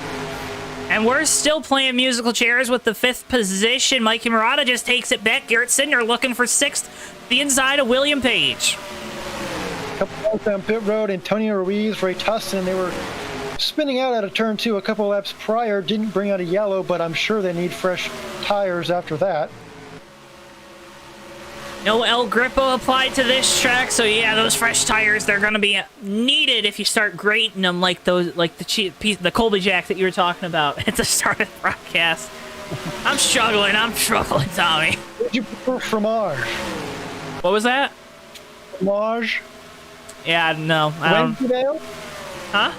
And we're still playing musical chairs with the 5th position. Mikey Murata just takes it back. Garrett Sidner looking for 6th, the inside of William Page. A couple laps down pit road, Antonio Ruiz, Ray Tustin, they were spinning out of turn 2 a couple laps prior. Didn't bring out a yellow, but I'm sure they need fresh tires after that. No El Grippo applied to this track, so yeah, those fresh tires, they're going to be needed if you start grating them like those, like the Colby Jack that you were talking about at the start of the broadcast. I'm struggling, Tommy. Would you prefer fromage? What was that? Fromage? Yeah, no. I don't. Wensleydale? Huh?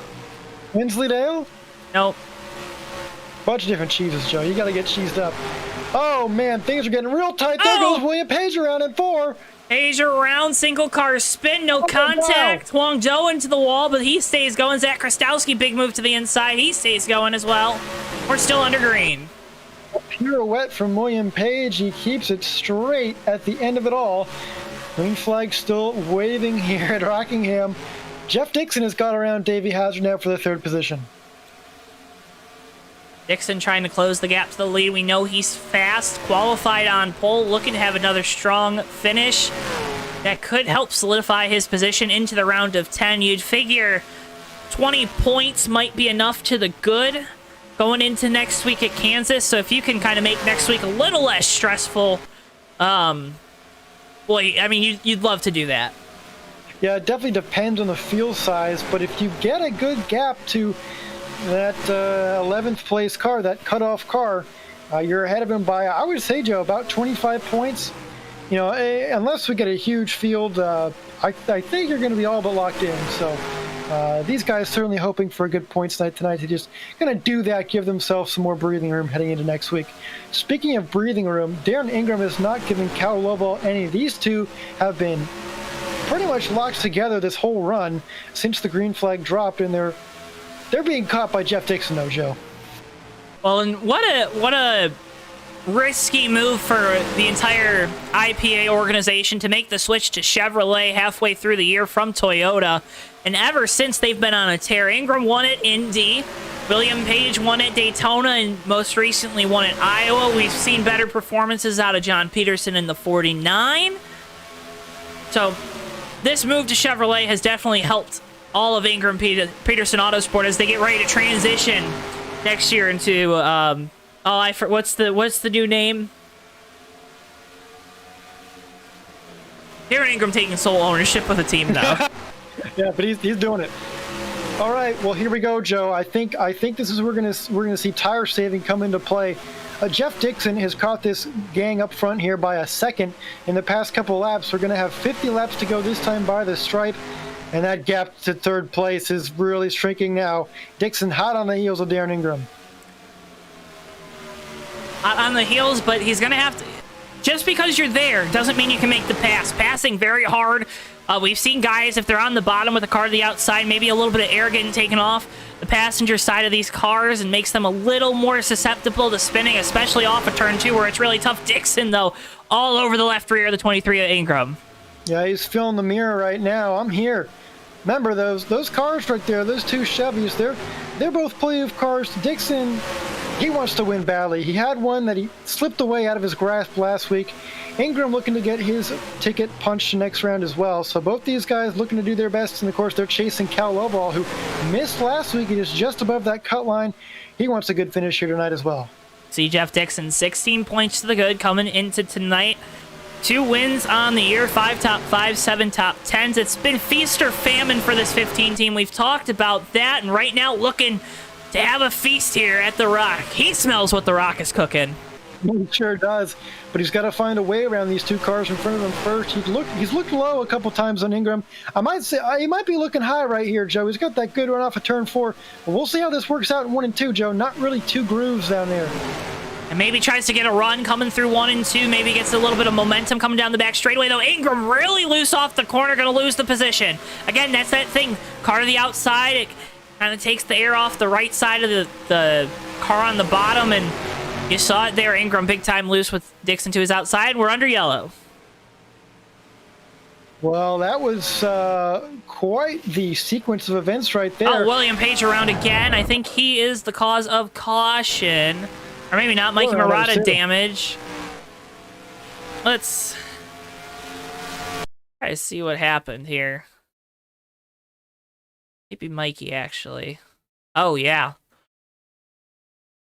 Wensleydale? Nope. Bunch of different cheeses, Joe. You got to get cheesed up. Oh, man, things are getting real tight. There goes William Page around in 4. Page around, single car spin, no contact. Wong Do into the wall, but he stays going. Zach Krastowski, big move to the inside. He stays going as well. We're still under green. A pirouette from William Page. He keeps it straight at the end of it all. Green flag still waving here at Rockingham. Jeff Dixon has got around Davey Hazard now for the third position. Dixon trying to close the gap to the lead. We know he's fast, qualified on pole, looking to have another strong finish. That could help solidify his position into the round of 10. You'd figure 20 points might be enough to the good going into next week at Kansas. So if you can kind of make next week a little less stressful, boy, I mean, you'd love to do that. Yeah, it definitely depends on the field size, but if you get a good gap to that 11th place car, that cutoff car, you're ahead of him by, I would say, Joe, about 25 points. You know, unless we get a huge field, I think you're going to be all but locked in. So these guys certainly hoping for a good points night tonight to just kind of do that, give themselves some more breathing room heading into next week. Speaking of breathing room, Darren Ingram is not giving Cal Lovell any. These two have been pretty much locked together this whole run since the green flag dropped, and they're being caught by Jeff Dixon, though, Joe. Well, and what a risky move for the entire IPA organization to make the switch to Chevrolet halfway through the year from Toyota. And ever since, they've been on a tear. Ingram won at Indy. William Page won at Daytona and most recently won at Iowa. We've seen better performances out of John Peterson in the 49. So this move to Chevrolet has definitely helped all of Ingram Peterson Autosport as they get ready to transition next year into what's the new name? Darren Ingram taking sole ownership of the team now. Yeah, but he's doing it. All right, well, here we go, Joe. I think this is where we're gonna see tire saving come into play. Jeff Dixon has caught this gang up front here by a second in the past couple of laps. We're gonna have 50 laps to go this time by the stripe. And that gap to third place is really shrinking now. Dixon hot on the heels of Darren Ingram. Hot on the heels, but he's going to have to... Just because you're there doesn't mean you can make the pass. Passing very hard. We've seen guys, if they're on the bottom with the car to the outside, maybe a little bit of air getting taken off the passenger side of these cars and makes them a little more susceptible to spinning, especially off of turn 2 where it's really tough. Dixon, though, all over the left rear of the 23 of Ingram. Yeah, he's filling the mirror right now. I'm here. Remember those cars right there, those two Chevys, they're both playoff cars. Dixon, he wants to win badly. He had one that he slipped away out of his grasp last week. Ingram looking to get his ticket punched next round as well. So both these guys looking to do their best, and of course they're chasing Cal Lovell, who missed last week. He is just above that cut line. He wants a good finish here tonight as well. See Jeff Dixon, 16 points to the good coming into tonight. 2 wins on the year, 5 top 5, 7 top 10s. It's been feast or famine for this 15 team. We've talked about that, and right now looking to have a feast here at the Rock. He smells what the Rock is cooking. He sure does, but he's got to find a way around these two cars in front of him first. He's looked low a couple times on Ingram. I might say he might be looking high right here, Joe. He's got that good run off of turn 4. But we'll see how this works out in 1 and 2, Joe. Not really 2 grooves down there. And maybe tries to get a run coming through 1 and 2. Maybe gets a little bit of momentum coming down the back straightaway, though. Ingram really loose off the corner, going to lose the position. Again, that's that thing. Car to the outside. It kind of takes the air off the right side of the car on the bottom, and you saw it there. Ingram big time loose with Dixon to his outside. We're under yellow. Well, that was quite the sequence of events right there. Oh, William Page around again. I think he is the cause of caution. Or maybe not. Mikey Murata damage. Let's try to see what happened here. Maybe Mikey, actually. Oh, yeah.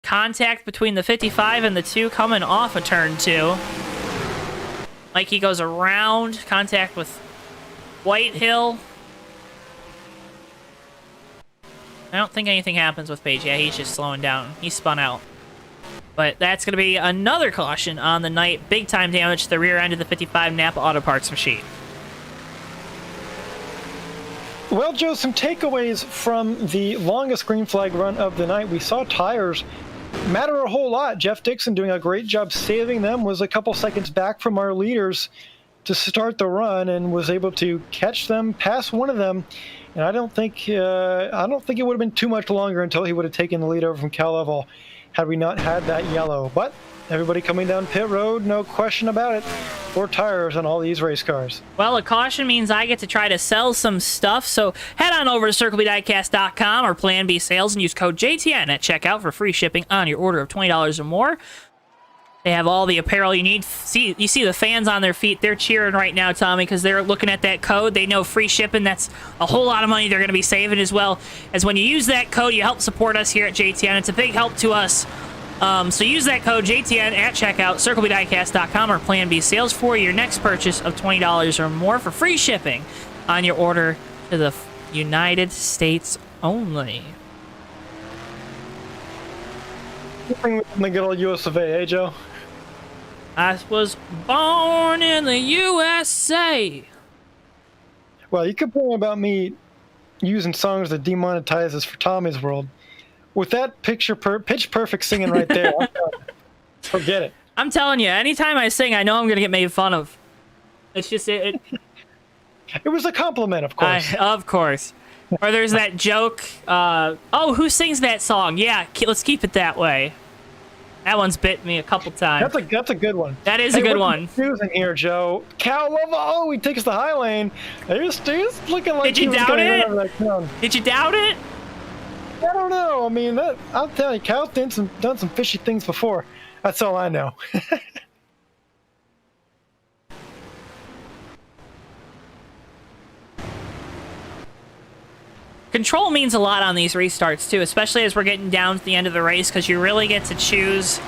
Contact between the 55 and the 2 coming off of turn 2. Mikey goes around. Contact with Whitehill. I don't think anything happens with Page. Yeah, he's just slowing down. He spun out. But that's going to be another caution on the night. Big time damage to the rear end of the 55 Napa Auto Parts machine. Well, Joe, some takeaways from the longest green flag run of the night. We saw tires matter a whole lot. Jeff Dixon doing a great job saving them, was a couple seconds back from our leaders. to start the run and was able to catch them, pass one of them. And I don't think it would have been too much longer until he would have taken the lead over from Cal Level had we not had that yellow. But everybody coming down pit road, no question about it. 4 tires on all these race cars. Well, a caution means I get to try to sell some stuff, so head on over to CircleBDiecast.com or Plan B Sales and use code JTN at checkout for free shipping on your order of $20 or more. They have all the apparel you need. You see the fans on their feet. They're cheering right now, Tommy, because they're looking at that code. They know free shipping. That's a whole lot of money they're going to be saving, as well as when you use that code, you help support us here at JTN. It's a big help to us. So use that code JTN at checkout, CircleBDiecast.com or Plan B Sales for your next purchase of $20 or more for free shipping on your order to the United States only. In the good old US of A, eh, Joe? I was born in the USA. Well, you complain about me using songs that demonetize us for Tommy's World. With that pitch perfect singing right there, forget it. I'm telling you, anytime I sing, I know I'm going to get made fun of. It's just it. It was a compliment, of course. Of course. Or there's that joke. Oh, who sings that song? Yeah, let's keep it that way. That one's bit me a couple times. That's a good one. That is a good one. Confusing here, Joe. Cal Lova, oh, he takes the high lane. He's looking like Did you doubt it? Did you doubt it? I don't know. I mean, I'll tell you, Cal's done some fishy things before. That's all I know. Control means a lot on these restarts, too, especially as we're getting down to the end of the race, because you really get to choose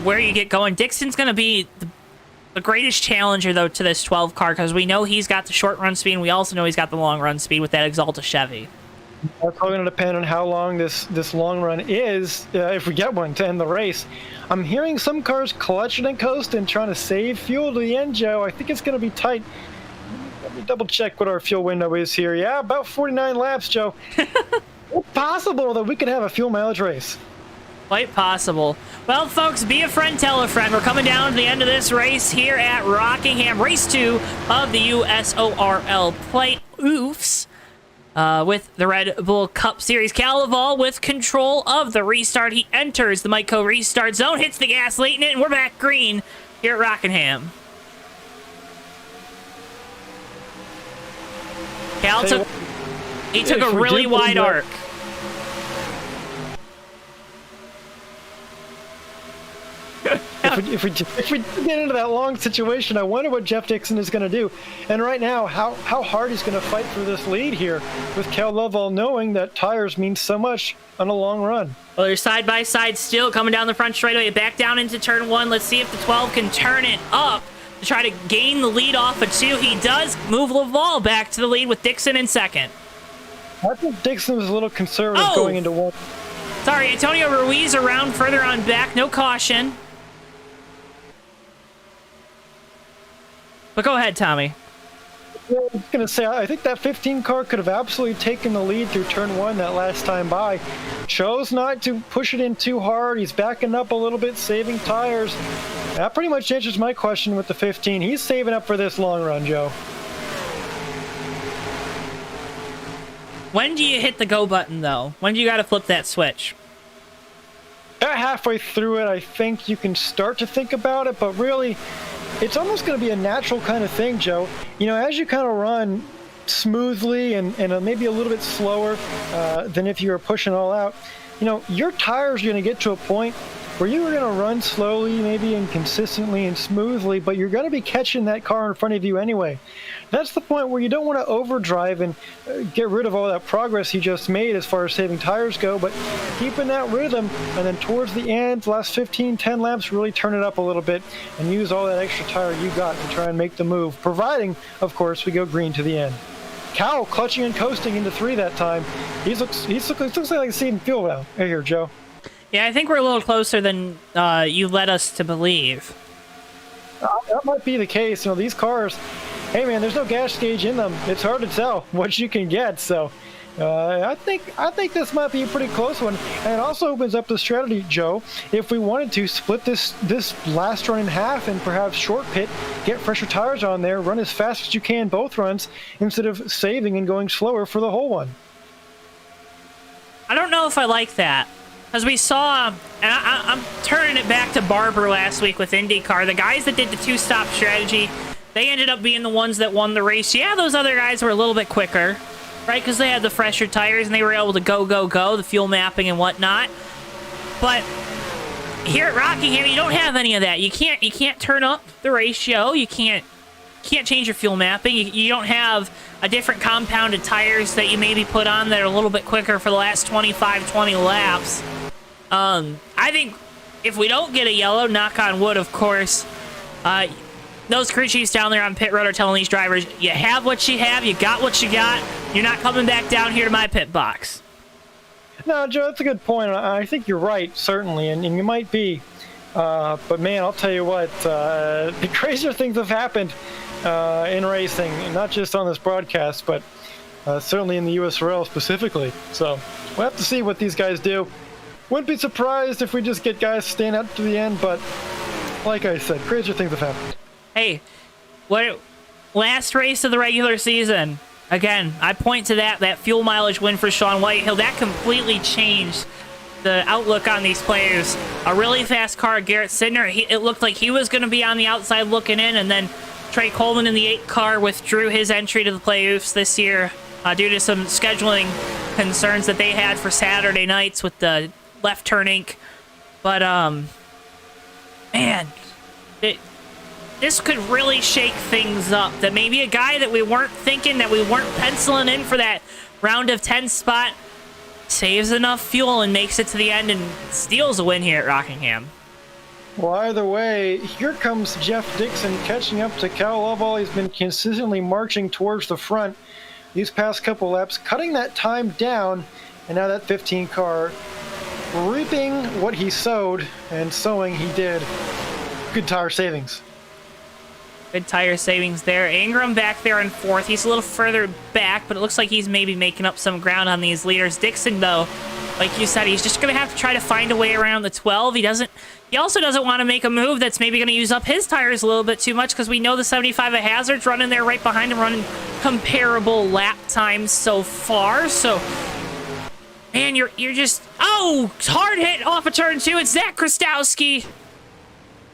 where you get going. Dixon's going to be the greatest challenger, though, to this 12 car, because we know he's got the short run speed, and we also know he's got the long run speed with that Exalta Chevy. That's all going to depend on how long this long run is, if we get one to end the race. I'm hearing some cars clutching and coasting, trying to save fuel to the end, Joe. I think it's going to be tight. Let me double check what our fuel window is here. Yeah, about 49 laps, Joe. It's possible that we could have a fuel mileage race. Quite possible. Well, folks, be a friend, tell a friend. We're coming down to the end of this race here at Rockingham. Race 2 of the USORL Playoofs. With the Red Bull Cup Series. Cal Leval with control of the restart. He enters the Micco restart zone, hits the gas late in it, and we're back green here at Rockingham. Cal took a really wide arc. If we get into that long situation, I wonder what Jeff Dixon is going to do. And right now, how hard he's going to fight for this lead here with Cal Leval knowing that tires mean so much on a long run. Well, they're side by side still, coming down the front straightaway, back down into turn 1. Let's see if the 12 can turn it up to try to gain the lead off of 2. He does move Leval back to the lead with Dixon in second. I think Dixon was a little conservative going into 1. Sorry, Antonio Ruiz around further on back. No caution. But go ahead, Tommy. Yeah, I was going to say, I think that 15 car could have absolutely taken the lead through turn 1 that last time by. Chose not to push it in too hard. He's backing up a little bit, saving tires. That pretty much answers my question with the 15. He's saving up for this long run, Joe. When do you hit the go button, though? When do you got to flip that switch? Halfway through it, I think you can start to think about it, but really, it's almost going to be a natural kind of thing, Joe. You know, as you kind of run smoothly and maybe a little bit slower than if you were pushing all out, you know, your tires are going to get to a point where you are going to run slowly, maybe inconsistently and smoothly, but you're going to be catching that car in front of you anyway. That's the point where you don't want to overdrive and get rid of all that progress you just made as far as saving tires go, but keeping that rhythm, and then towards the end, last 15, 10 laps, really turn it up a little bit and use all that extra tire you got to try and make the move, providing, of course, we go green to the end. Cal clutching and coasting into 3 that time. He looks like a seed fuel valve here, Joe. Yeah, I think we're a little closer than you led us to believe. That might be the case. You know, these cars, hey man, there's no gas gauge in them. It's hard to tell what you can get. So, I think this might be a pretty close one, and it also opens up the strategy, Joe. If we wanted to split this last run in half and perhaps short pit, get fresher tires on there, run as fast as you can both runs instead of saving and going slower for the whole one. I don't know if I like that. As we saw, and I'm turning it back to Barber last week with IndyCar, the guys that did the two-stop strategy, they ended up being the ones that won the race. Yeah, those other guys were a little bit quicker, right? Because they had the fresher tires and they were able to go, the fuel mapping and whatnot. But here at Rockingham, you don't have any of that. You can't turn up the ratio. You can't change your fuel mapping. You don't have a different compounded tires that you maybe put on that are a little bit quicker for the last 25, 20 laps. I think if we don't get a yellow, knock on wood, of course, those crew chiefs down there on pit road are telling these drivers, you have what you have, you got what you got, you're not coming back down here to my pit box. No, Joe, that's a good point. I think you're right, certainly, and you might be. But man, I'll tell you what, the crazier things have happened in racing, not just on this broadcast, but certainly in the USORL specifically. So we'll have to see what these guys do. Wouldn't be surprised if we just get guys staying out to the end, but like I said, crazier things have happened. Hey, last race of the regular season. Again, I point to that fuel mileage win for Sean Whitehill. That completely changed the outlook on these players. A really fast car, Garrett Sidner, it looked like he was going to be on the outside looking in, and then Trey Coleman in the 8 car withdrew his entry to the Playoofs this year due to some scheduling concerns that they had for Saturday nights with the left turn ink. But, man, this could really shake things up. That maybe a guy that we weren't thinking, that we weren't penciling in for that round of 10 spot, saves enough fuel and makes it to the end and steals a win here at Rockingham. Well, either way, here comes Jeff Dixon catching up to Cal Lovell. He's been consistently marching towards the front these past couple laps, cutting that time down, and now that 15 car reaping what he sowed, and sowing he did. Good tire savings. Good tire savings there. Ingram back there in 4th. He's a little further back, but it looks like he's maybe making up some ground on these leaders. Dixon, though, like you said, he's just going to have to try to find a way around the 12. He also doesn't want to make a move that's maybe going to use up his tires a little bit too much, because we know the 75 of Hazard's running there right behind him, running comparable lap times so far. So, man, you're just... Oh! Hard hit off of turn 2. It's Zach Krastowski.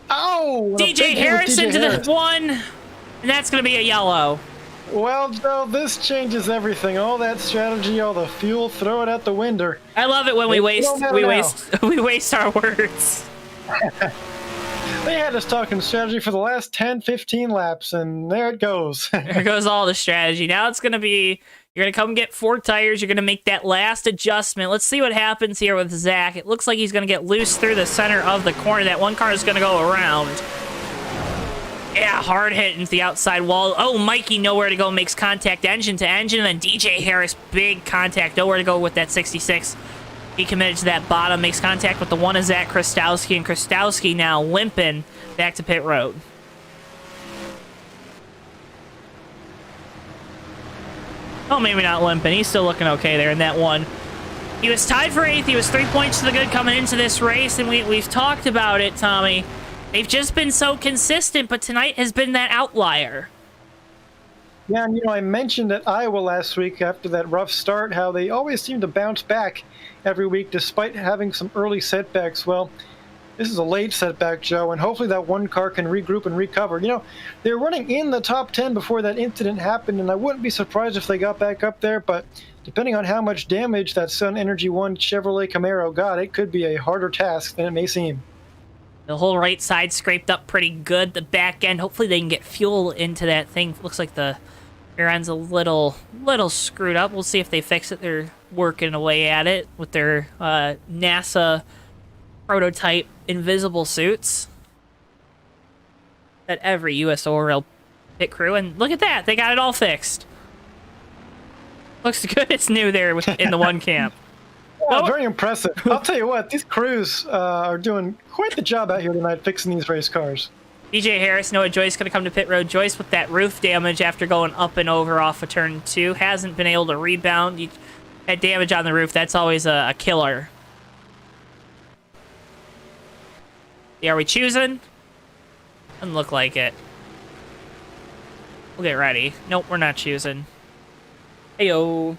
Oh! DJ Harris into the 1, and that's going to be a yellow. Well, Joe, this changes everything. All that strategy, all the fuel, throw it out the window. I love it when we waste our words. They had us talking strategy for the last 10, 15 laps, and there it goes. There goes all the strategy. Now it's going to be, you're going to come get 4 tires. You're going to make that last adjustment. Let's see what happens here with Zach. It looks like he's going to get loose through the center of the corner. That one car is going to go around. Yeah, hard hit into the outside wall. Oh, Mikey, nowhere to go, makes contact engine to engine. And then DJ Harris, big contact, nowhere to go with that 66. He committed to that bottom, makes contact with the 1 of Zach Krastowski, and Krastowski now limping back to pit road. Oh, maybe not limping. He's still looking okay there in that 1. He was tied for 8th. He was 3 points to the good coming into this race, and we've talked about it, Tommy. They've just been so consistent, but tonight has been that outlier. Yeah, and I mentioned at Iowa last week after that rough start how they always seem to bounce back every week despite having some early setbacks. Well, this is a late setback, Joe, and hopefully that one car can regroup and recover. They were running in the top 10 before that incident happened, and I wouldn't be surprised if they got back up there, but depending on how much damage that Sun Energy 1 Chevrolet Camaro got, it could be a harder task than it may seem. The whole right side scraped up pretty good. The back end, hopefully they can get fuel into that thing. Looks like the rear end's a little screwed up. We'll see if they fix it. They're working away at it with their NASA prototype invisible suits that every USORL pit crew. And look at that. They got it all fixed. Looks good. It's new there in the one camp. Yeah, very impressive. I'll tell you what, these crews are doing quite the job out here tonight fixing these race cars. DJ Harris, Noah Joyce going to come to pit road. Joyce with that roof damage after going up and over off of turn 2. Hasn't been able to rebound. That damage on the roof, that's always a killer. Yeah, are we choosing? Doesn't look like it. We'll get ready. Nope, we're not choosing. Heyo.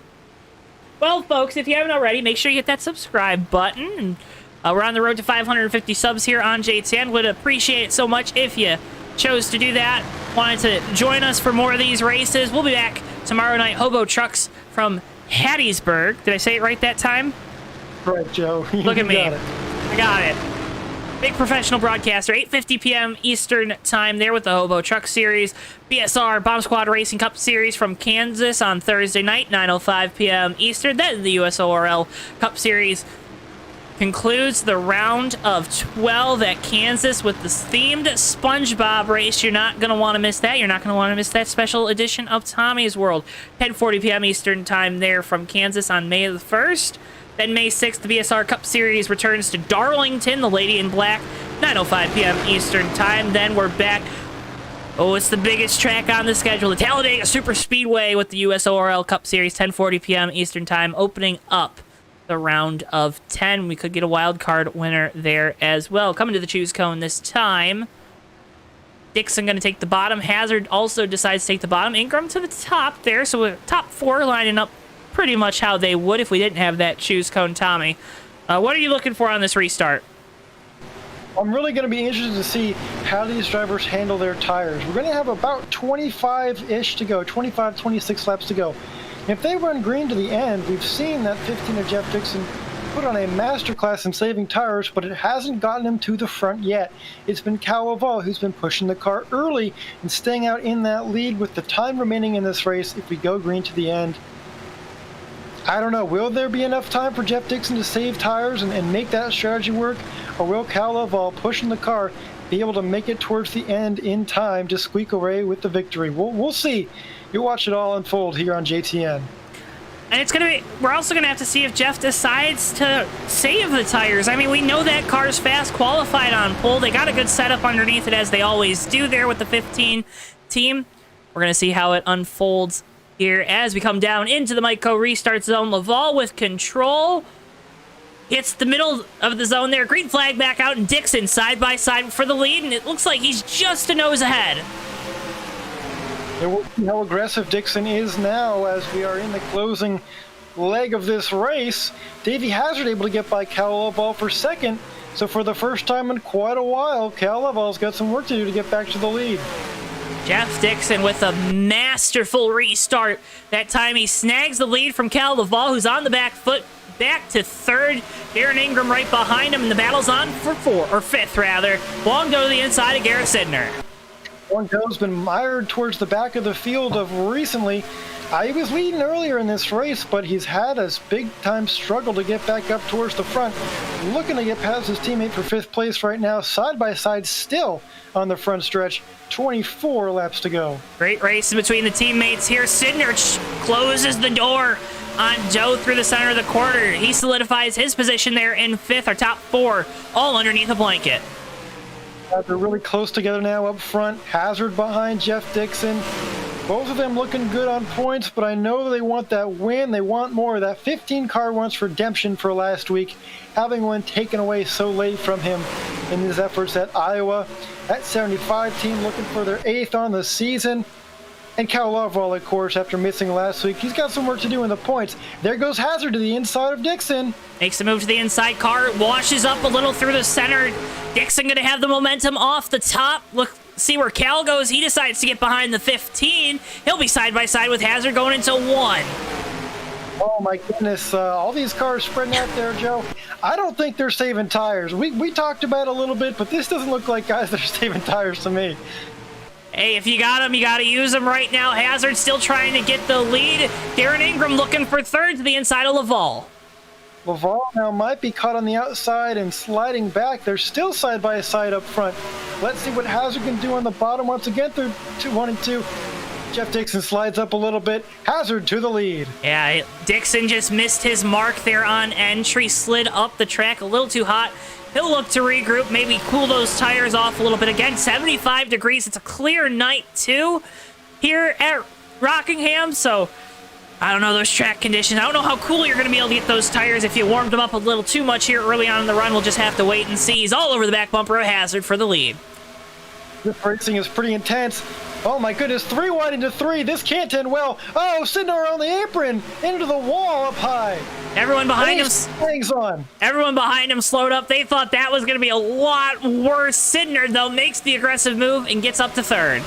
Well, folks, if you haven't already, make sure you hit that subscribe button. And we're on the road to 550 subs here on JTN. Would appreciate it so much if you chose to do that. Wanted to join us for more of these races. We'll be back tomorrow night. Hobo Trucks from Hattiesburg. Did I say it right that time? Right, Joe. Look at me. Got it. I got it. Big professional broadcaster, 8:50 p.m. Eastern time there with the Hobo Truck Series. BSR Bomb Squad Racing Cup Series from Kansas on Thursday night, 9:05 p.m. Eastern. Then the USORL Cup Series concludes the round of 12 at Kansas with the themed SpongeBob race. You're not going to want to miss that. You're not going to want to miss that special edition of Tommy's World. 10:40 p.m. Eastern time there from Kansas on May the 1st. Then May 6th, the BSR Cup Series returns to Darlington, the Lady in Black, 9:05 p.m. Eastern time. Then we're back. Oh, it's the biggest track on the schedule, the Talladega Super Speedway with the USORL Cup Series, 10:40 p.m. Eastern time, opening up the round of 10. We could get a wild card winner there as well. Coming to the choose cone this time. Dixon going to take the bottom. Hazard also decides to take the bottom. Ingram to the top there. So we're top four lining up pretty much how they would if we didn't have that choose cone, Tommy. What are you looking for on this restart? I'm really going to be interested to see how these drivers handle their tires. We're going to have about 25-ish to go, 25, 26 laps to go. If they run green to the end, we've seen that 15 of Jeff Dixon put on a masterclass in saving tires, but it hasn't gotten him to the front yet. It's been Cal Laval who's been pushing the car early and staying out in that lead with the time remaining in this race if we go green to the end. I don't know, will there be enough time for Jeff Dixon to save tires and make that strategy work? Or will Cal Laval pushing the car be able to make it towards the end in time to squeak away with the victory? We'll see. You'll watch it all unfold here on JTN. And it's going to be, we're also going to have to see if Jeff decides to save the tires. I mean, we know that car's fast, qualified on pole. They got a good setup underneath it, as they always do there with the 15 team. We're going to see how it unfolds here as we come down into the Miteco restart zone. Laval with control. Hits the middle of the zone there. Green flag back out, and Dixon side by side for the lead, and it looks like he's just a nose ahead. And we'll see how aggressive Dixon is now as we are in the closing leg of this race. Davey Hazard able to get by Cal Laval for second. So for the first time in quite a while, Cal Laval's got some work to do to get back to the lead. Jeff Dixon with a masterful restart. That time he snags the lead from Cal Laval, who's on the back foot, back to third. Darren Ingram right behind him, and the battle's on for fifth, rather. Long go to the inside of Garrett Sidner. Longo's been mired towards the back of the field of recently. He was leading earlier in this race, but he's had a big-time struggle to get back up towards the front. Looking to get past his teammate for fifth place right now, side by side, still on the front stretch. 24 laps to go. Great race between the teammates here. Sidner closes the door on Joe through the center of the quarter. He solidifies his position there in fifth. Our top four all underneath a blanket. They're really close together now up front. Hazard behind Jeff Dixon. Both of them looking good on points, but I know they want that win. They want more. That 15 car wants redemption for last week, having one taken away so late from him in his efforts at Iowa. That 75 team looking for their 8th on the season. And Cal Laval, of course, after missing last week, he's got some work to do in the points. There goes Hazard to the inside of Dixon. Makes a move to the inside. Car washes up a little through the center. Dixon going to have the momentum off the top. Look, see where Cal goes. He decides to get behind the 15. He'll be side by side with Hazard going into 1. Oh my goodness, all these cars spreading out there, Joe. I don't think they're saving tires. We talked about it a little bit, but this doesn't look like guys that are saving tires to me. Hey, if you got him, you got to use him right now. Hazard still trying to get the lead. Darren Ingram looking for third to the inside of Laval. Laval now might be caught on the outside and sliding back. They're still side by side up front. Let's see what Hazard can do on the bottom once again through 1 and 2. Jeff Dixon slides up a little bit. Hazard to the lead. Yeah, Dixon just missed his mark there on entry. Slid up the track a little too hot. He'll look to regroup, maybe cool those tires off a little bit. Again, 75 degrees. It's a clear night, too, here at Rockingham. So I don't know those track conditions. I don't know how cool you're going to be able to get those tires if you warmed them up a little too much here early on in the run. We'll just have to wait and see. He's all over the back bumper of Hazard for the lead. This racing is pretty intense. Oh my goodness, 3 wide into 3. This can't end well. Oh, Sidner on the apron, into the wall up high. Everyone behind him. Hangs on. Everyone behind him slowed up. They thought that was going to be a lot worse. Sidner, though, makes the aggressive move and gets up to third.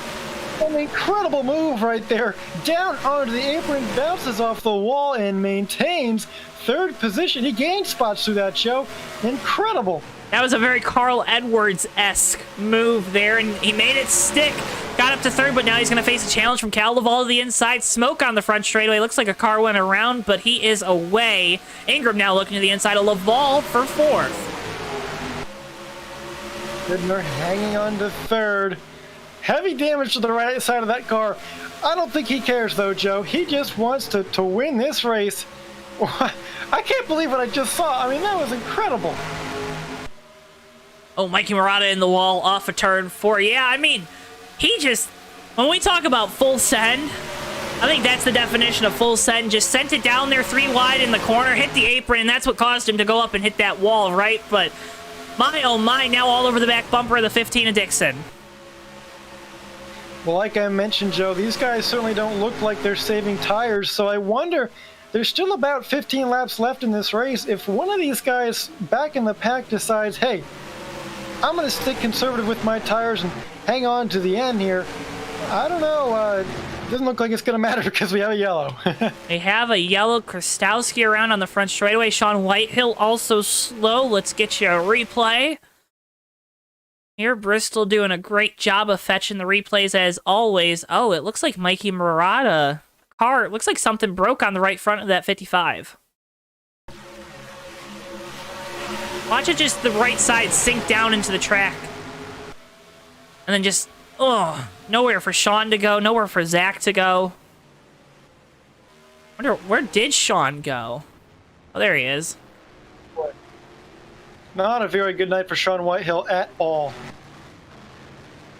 An incredible move right there. Down onto the apron, bounces off the wall, and maintains third position. He gained spots through that show. Incredible. That was a very Carl Edwards-esque move there, and he made it stick. Got up to third, but now he's going to face a challenge from Cal Laval to the inside. Smoke on the front straightaway. Looks like a car went around, but he is away. Ingram now looking to the inside of Laval for fourth. Sidner hanging on to third. Heavy damage to the right side of that car. I don't think he cares, though, Joe. He just wants to win this race. I can't believe what I just saw. I mean, that was incredible. Oh, Mikey Murata in the wall off of turn 4. Yeah, I mean, when we talk about full send, I think that's the definition of full send. Just sent it down there 3 wide in the corner, hit the apron, and that's what caused him to go up and hit that wall, right? But my, oh my, now all over the back bumper of the 15 of Dixon. Well, like I mentioned, Joe, these guys certainly don't look like they're saving tires, so I wonder, there's still about 15 laps left in this race. If one of these guys back in the pack decides, hey, I'm going to stick conservative with my tires and hang on to the end here, I don't know. It doesn't look like it's going to matter because we have a yellow. They have a yellow. Krastowski around on the front straightaway. Sean Whitehill also slow. Let's get you a replay. Here, Bristol doing a great job of fetching the replays as always. Oh, it looks like Mikey Murata car. It looks like something broke on the right front of that 55. Watch it just the right side sink down into the track. And then just, nowhere for Sean to go, nowhere for Zach to go. Wonder, where did Sean go? Oh, there he is. Not a very good night for Sean Whitehill at all.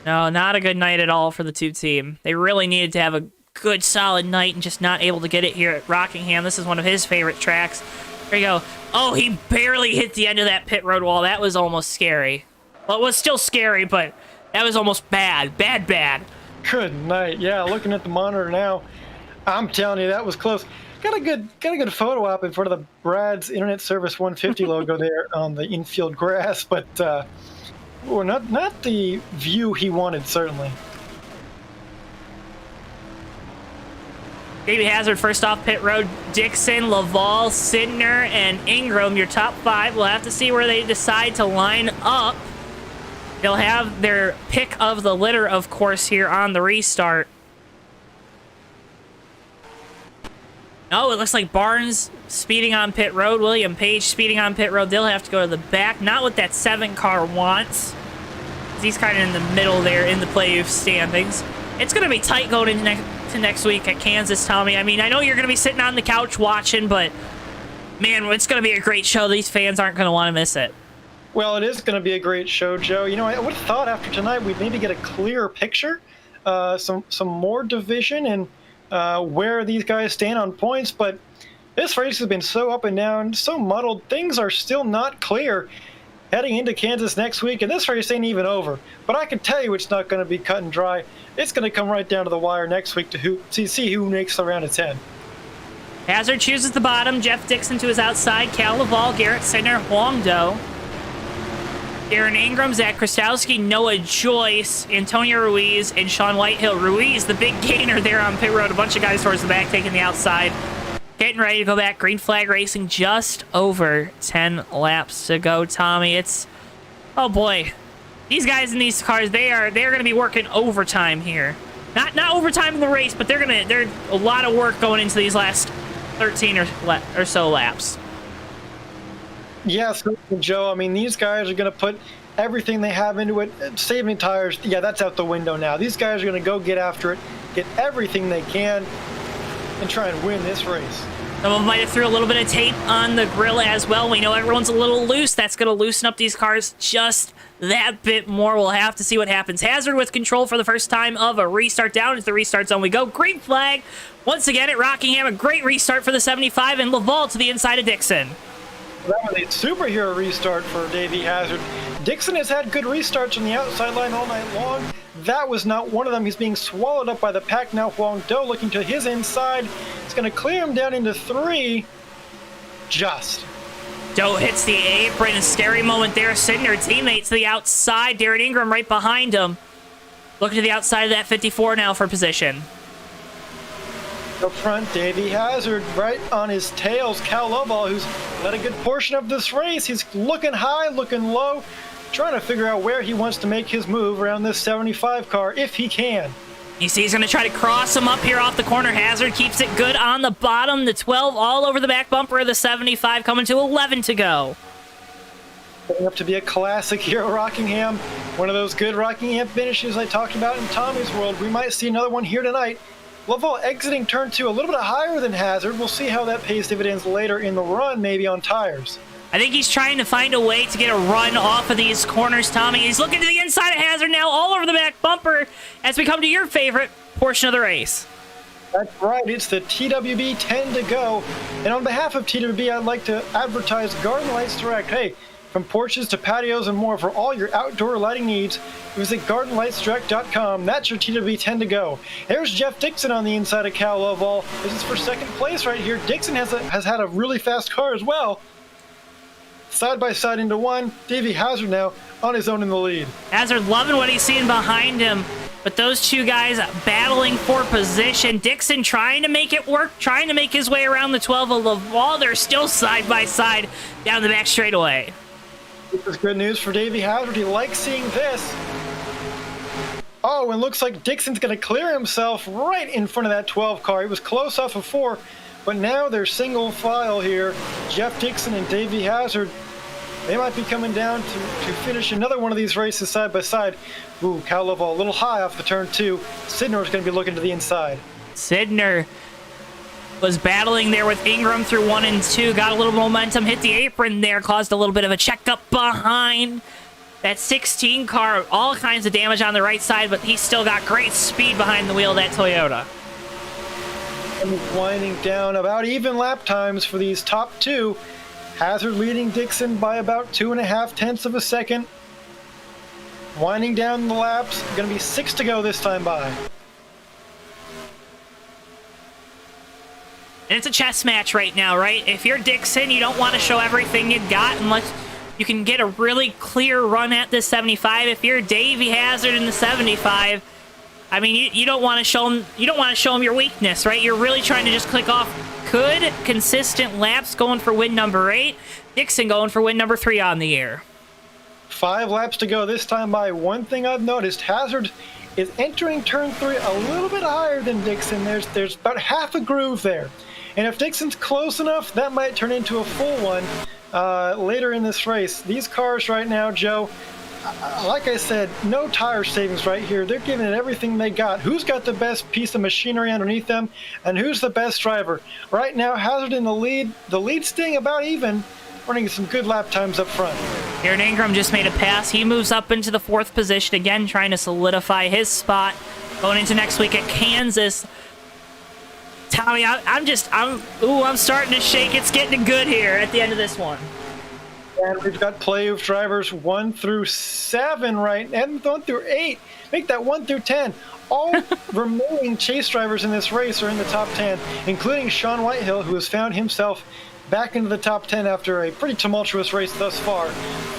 No, not a good night at all for the two team. They really needed to have a good, solid night and just not able to get it here at Rockingham. This is one of his favorite tracks. There you go. Oh, he barely hit the end of that pit road wall. That was almost scary. Well, it was still scary, but that was almost bad. Bad. Good night. Yeah, looking at the monitor now, I'm telling you, that was close. Got a good photo op in front of the Brad's Internet Service 150 logo there on the infield grass, but not the view he wanted, certainly. Davey Hazard first off pit road. Dixon, Laval, Sidner, and Ingram, your top 5. We'll have to see where they decide to line up. They'll have their pick of the litter, of course, here on the restart. Oh, it looks like Barnes speeding on pit road. William Page speeding on pit road. They'll have to go to the back. Not what that 7 car wants. He's kind of in the middle there in the playoff standings. It's going to be tight going into next week at Kansas, Tommy. I mean, I know you're going to be sitting on the couch watching, but, man, it's going to be a great show. These fans aren't going to want to miss it. Well, it is going to be a great show, Joe. You know, I would have thought after tonight we'd maybe get a clearer picture, some more division, and where these guys stand on points, but this race has been so up and down, so muddled. Things are still not clear heading into Kansas next week, and this race ain't even over. But I can tell you it's not going to be cut and dry. It's going to come right down to the wire next week to see who makes the round of 10. Hazard chooses the bottom. Jeff Dixon to his outside. Cal Laval, Garrett Sidner, Huang Do. Aaron Ingram, Zach Krastowski, Noah Joyce, Antonio Ruiz, and Sean Whitehill. Ruiz, the big gainer there on pit road. A bunch of guys towards the back taking the outside. Getting ready to go back. Green flag racing, just over 10 laps to go, Tommy. It's, oh boy. These guys in these cars, they're going to be working overtime here. Not overtime in the race, but they're a lot of work going into these last 13 or so laps. Yes, Joe. I mean, these guys are going to put everything they have into it. Saving tires, yeah, that's out the window now. These guys are going to go get after it, get everything they can, and try and win this race. Some of them might have threw a little bit of tape on the grill as well. We know everyone's a little loose. That's going to loosen up these cars just that bit more. We'll have to see what happens. Hazard with control for the first time of a restart. Down into the restart zone we go. Green flag once again at Rockingham. A great restart for the 75, and Laval to the inside of Dixon. That was a superhero restart for Davey Hazard. Dixon has had good restarts on the outside line all night long. That was not one of them. He's being swallowed up by the pack now. Huang Do looking to his inside. It's going to clear him down into 3. Just. Do hits the apron. A scary moment there. Sidner, teammate to the outside. Darren Ingram right behind him. Looking to the outside of that 54 now for position. Up front, Davey Hazard right on his tails. Cal Lovell, who's led a good portion of this race. He's looking high, looking low, trying to figure out where he wants to make his move around this 75 car, if he can. You see he's going to try to cross him up here off the corner. Hazard keeps it good on the bottom. The 12 all over the back bumper of the 75, coming to 11 to go. Setting up to be a classic here at Rockingham. One of those good Rockingham finishes I talked about in Tommy's World. We might see another one here tonight. Lovell exiting turn 2 a little bit higher than Hazard. We'll see how that pays dividends later in the run, maybe on tires. I think he's trying to find a way to get a run off of these corners, Tommy. He's looking to the inside of Hazard now, all over the back bumper, as we come to your favorite portion of the race. That's right, it's the TWB 10 to go. And on behalf of TWB, I'd like to advertise Garden Lights Direct. Hey, from porches to patios and more for all your outdoor lighting needs, visit GardenLightsDirect.com. That's your TWB 10 to go. There's Jeff Dixon on the inside of Cal Lovell. This is for second place right here. Dixon has had a really fast car as well. Side by side into 1. Davey Hazard now on his own in the lead. Hazard loving what he's seeing behind him. But those two guys battling for position. Dixon trying to make it work, trying to make his way around the 12 of Laval. They're still side by side down the back straightaway. This is good news for Davey Hazard. He likes seeing this. Oh, and looks like Dixon's going to clear himself right in front of that 12 car. He was close off of 4, but now they're single file here. Jeff Dixon and Davey Hazard, they might be coming down to finish another one of these races side by side. Ooh, Cal Lovell a little high off the turn 2. Sidner is going to be looking to the inside. Sidner was battling there with Ingram through 1 and 2. Got a little momentum, hit the apron there, caused a little bit of a checkup behind that 16 car. All kinds of damage on the right side, but he's still got great speed behind the wheel of that Toyota. And winding down about even lap times for these top 2. Hazard leading Dixon by about 2.5 tenths of a second. Winding down the laps, going to be 6 to go this time by. And it's a chess match right now, right? If you're Dixon, you don't want to show everything you got unless you can get a really clear run at this 75. If you're Davey Hazard in the 75, I mean, you don't want to show him. You don't want to show him your weakness, right? You're really trying to just click off good, consistent laps, going for win number 8. Dixon going for win number 3 on the year. 5 laps to go this time by. One thing I've noticed, Hazard is entering turn 3 a little bit higher than Dixon. There's about half a groove there. And if Dixon's close enough, that might turn into a full one later in this race. These cars right now, Joe, like I said, no tire savings right here. They're giving it everything they got. Who's got the best piece of machinery underneath them, and who's the best driver? Right now, Hazard in the lead. The lead staying about even, running some good lap times up front. Darren Ingram just made a pass. He moves up into the 4th position again, trying to solidify his spot going into next week at Kansas. Tommy, I'm starting to shake. It's getting good here at the end of this one. And we've got playoff drivers 1 through 7 right, and 1 through 8. Make that 1 through 10. All remaining chase drivers in this race are in the top 10, including Sean Whitehill, who has found himself back into the top 10 after a pretty tumultuous race thus far.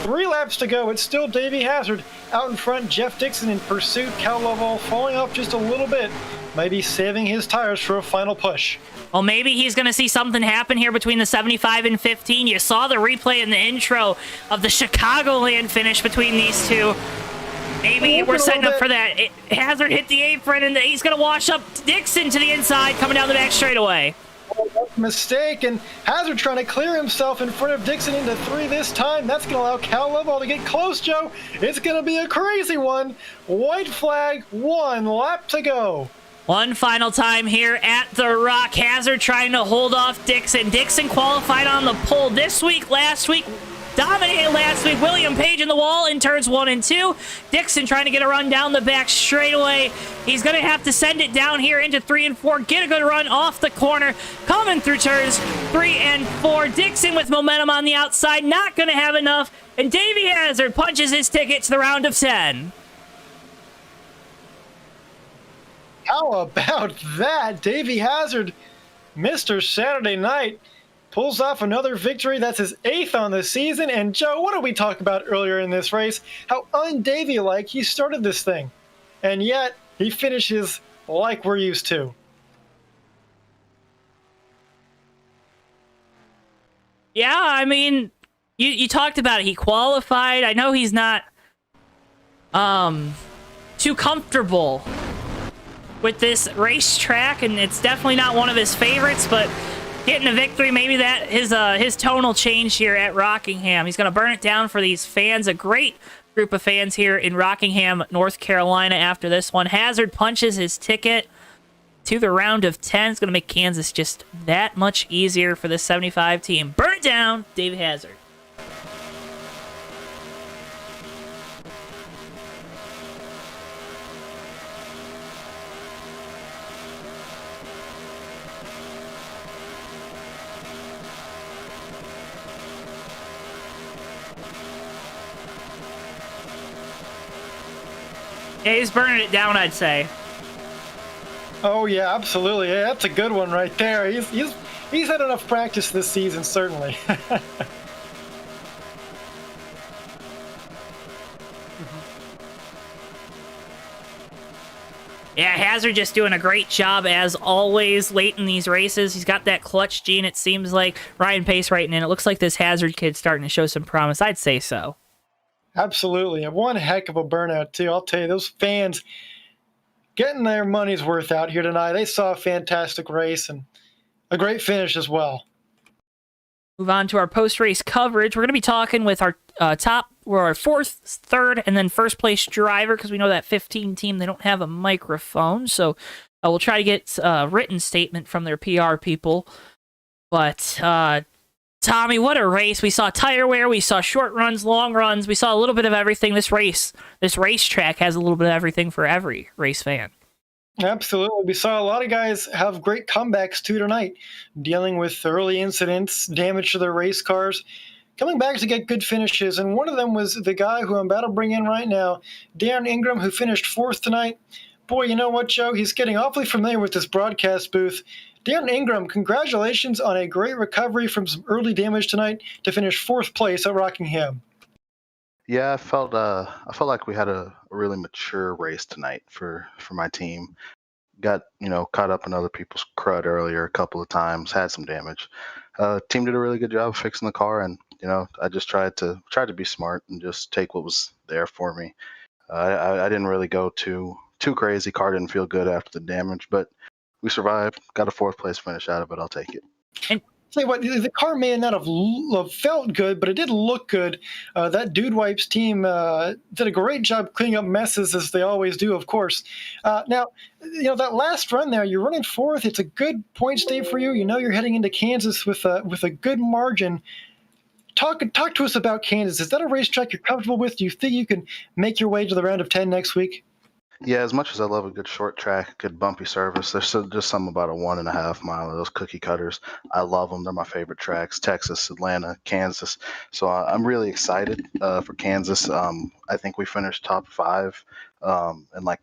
3 laps to go. It's still Davey Hazard out in front. Jeff Dixon in pursuit. Cal Lovell falling off just a little bit. Maybe saving his tires for a final push. Well, maybe he's going to see something happen here between the 75 and 15. You saw the replay in the intro of the Chicagoland finish between these two. Maybe we're setting up for that. Hazard hit the apron, and he's going to wash up Dixon to the inside, coming down the back straightaway. Mistake, and Hazard trying to clear himself in front of Dixon into 3 this time. That's going to allow Cal Lovell to get close, Joe. It's going to be a crazy one. White flag, 1 lap to go. One final time here at the Rock. Hazard trying to hold off Dixon. Dixon qualified on the pole this week, last week. Dominated last week. William Page in the wall in turns 1 and 2. Dixon trying to get a run down the back straightaway. He's going to have to send it down here into 3 and 4. Get a good run off the corner. Coming through turns 3 and 4. Dixon with momentum on the outside. Not going to have enough. And Davey Hazard punches his ticket to the round of 10. How about that? Davey Hazard, Mr. Saturday Night, pulls off another victory. That's his 8th on the season. And Joe, what did we talk about earlier in this race? How un-Davey-like he started this thing. And yet, he finishes like we're used to. Yeah, I mean, you talked about it. He qualified. I know he's not too comfortable with this racetrack, and it's definitely not one of his favorites, but getting a victory, maybe that his tone will change here at Rockingham. He's going to burn it down for these fans, a great group of fans here in Rockingham, North Carolina after this one. Hazard punches his ticket to the round of 10. It's going to make Kansas just that much easier for the 75 team. Burn it down, David Hazard. Yeah, he's burning it down, I'd say. Oh yeah, absolutely. Yeah, that's a good one right there. He's had enough practice this season, certainly. Yeah, Hazard just doing a great job as always late in these races. He's got that clutch gene, it seems like. Ryan Pace writing in. It looks like this Hazard kid's starting to show some promise. I'd say so. Absolutely. And one heck of a burnout, too. I'll tell you, those fans getting their money's worth out here tonight. They saw a fantastic race and a great finish as well. Move on to our post-race coverage. We're going to be talking with our our fourth, third, and then first place driver, because we know that 15 team, they don't have a microphone. So we'll try to get a written statement from their PR people. But Tommy, what a race. We saw tire wear, we saw short runs, long runs, we saw a little bit of everything. This racetrack has a little bit of everything for every race fan. Absolutely. We saw a lot of guys have great comebacks too tonight, dealing with early incidents, damage to their race cars, coming back to get good finishes. And one of them was the guy who I'm about to bring in right now, Darren Ingram, who finished 4th tonight. Boy, you know what, Joe? He's getting awfully familiar with this broadcast booth. Darren Ingram, congratulations on a great recovery from some early damage tonight to finish 4th place at Rockingham. Yeah, I felt like we had a really mature race tonight for my team. Got caught up in other people's crud earlier a couple of times, had some damage. Team did a really good job of fixing the car, and I just tried to be smart and just take what was there for me. I didn't really go too crazy. Car didn't feel good after the damage, but we survived. Got a 4th place finish out of it. I'll take it. And tell you what, the car may not have felt good, but it did look good. That Dude Wipes team did a great job cleaning up messes, as they always do, of course. Now, that last run there, you're running 4th. It's a good points day for you. You're heading into Kansas with a good margin. Talk to us about Kansas. Is that a racetrack you're comfortable with? Do you think you can make your way to the round of 10 next week? Yeah, as much as I love a good short track, good bumpy surface, there's just something about a 1.5 mile of those cookie cutters. I love them. They're my favorite tracks. Texas, Atlanta, Kansas. So I'm really excited for Kansas. I think we finished top 5 in like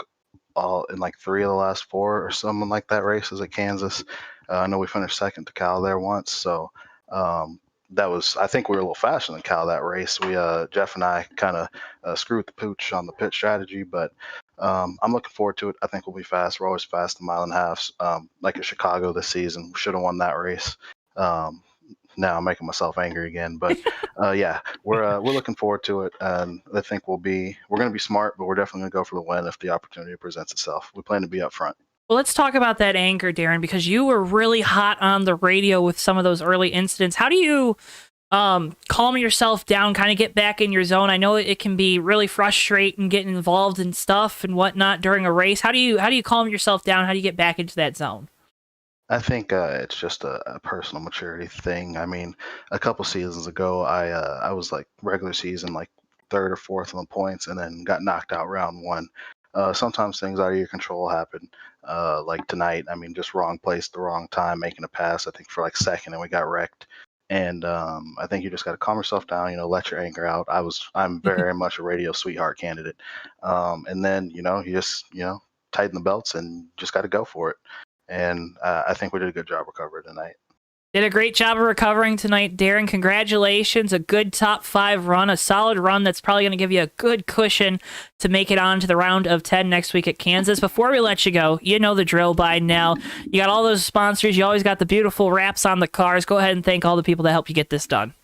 3 of the last 4 or something like that races at Kansas. I know we finished 2nd to Cal there once. So I think we were a little faster than Cal that race. We Jeff and I kind of screwed the pooch on the pit strategy, but I'm looking forward to it. I think we'll be fast. We're always fast, 1.5 miles, like at Chicago this season. We should have won that race. Now I'm making myself angry again, but yeah, we're looking forward to it, and I think we're going to be smart, but we're definitely going to go for the win if the opportunity presents itself. We plan to be up front. Well, let's talk about that anger, Darren, because you were really hot on the radio with some of those early incidents. How do you calm yourself down, kind of get back in your zone? I know it can be really frustrating getting involved in stuff and whatnot during a race. How do you calm yourself down? How do you get back into that zone? I think it's just a personal maturity thing. I mean, a couple seasons ago, I was like regular season, like third or fourth on the points, and then got knocked out round one. Sometimes things out of your control happen. Like tonight, I mean, just wrong place, the wrong time, making a pass. I think for like second, and we got wrecked. And I think you just got to calm yourself down. Let your anger out. I'm very much a radio sweetheart candidate. And then you just tighten the belts and just got to go for it. And I think we did a good job recovering tonight. Did a great job of recovering tonight, Darren. Congratulations. A good top 5 run, a solid run that's probably going to give you a good cushion to make it on to the round of 10 next week at Kansas. Before we let you go, you know the drill by now. You got all those sponsors. You always got the beautiful wraps on the cars. Go ahead and thank all the people that helped you get this done.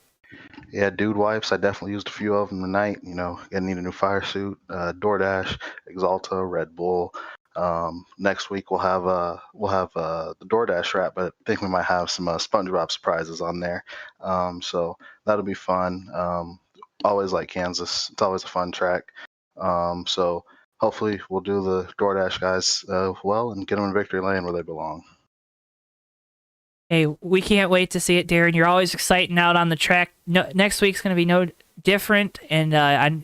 Yeah, dude wipes. I definitely used a few of them tonight. I need a new fire suit. DoorDash, Exalta, Red Bull. Next week we'll have the DoorDash wrap, but I think we might have some SpongeBob surprises on there. So that'll be fun. Always like Kansas. It's always a fun track. So hopefully we'll do the DoorDash guys well and get them in victory lane where they belong. Hey, we can't wait to see it, Darren. You're always exciting out on the track. No, next week's going to be no different, and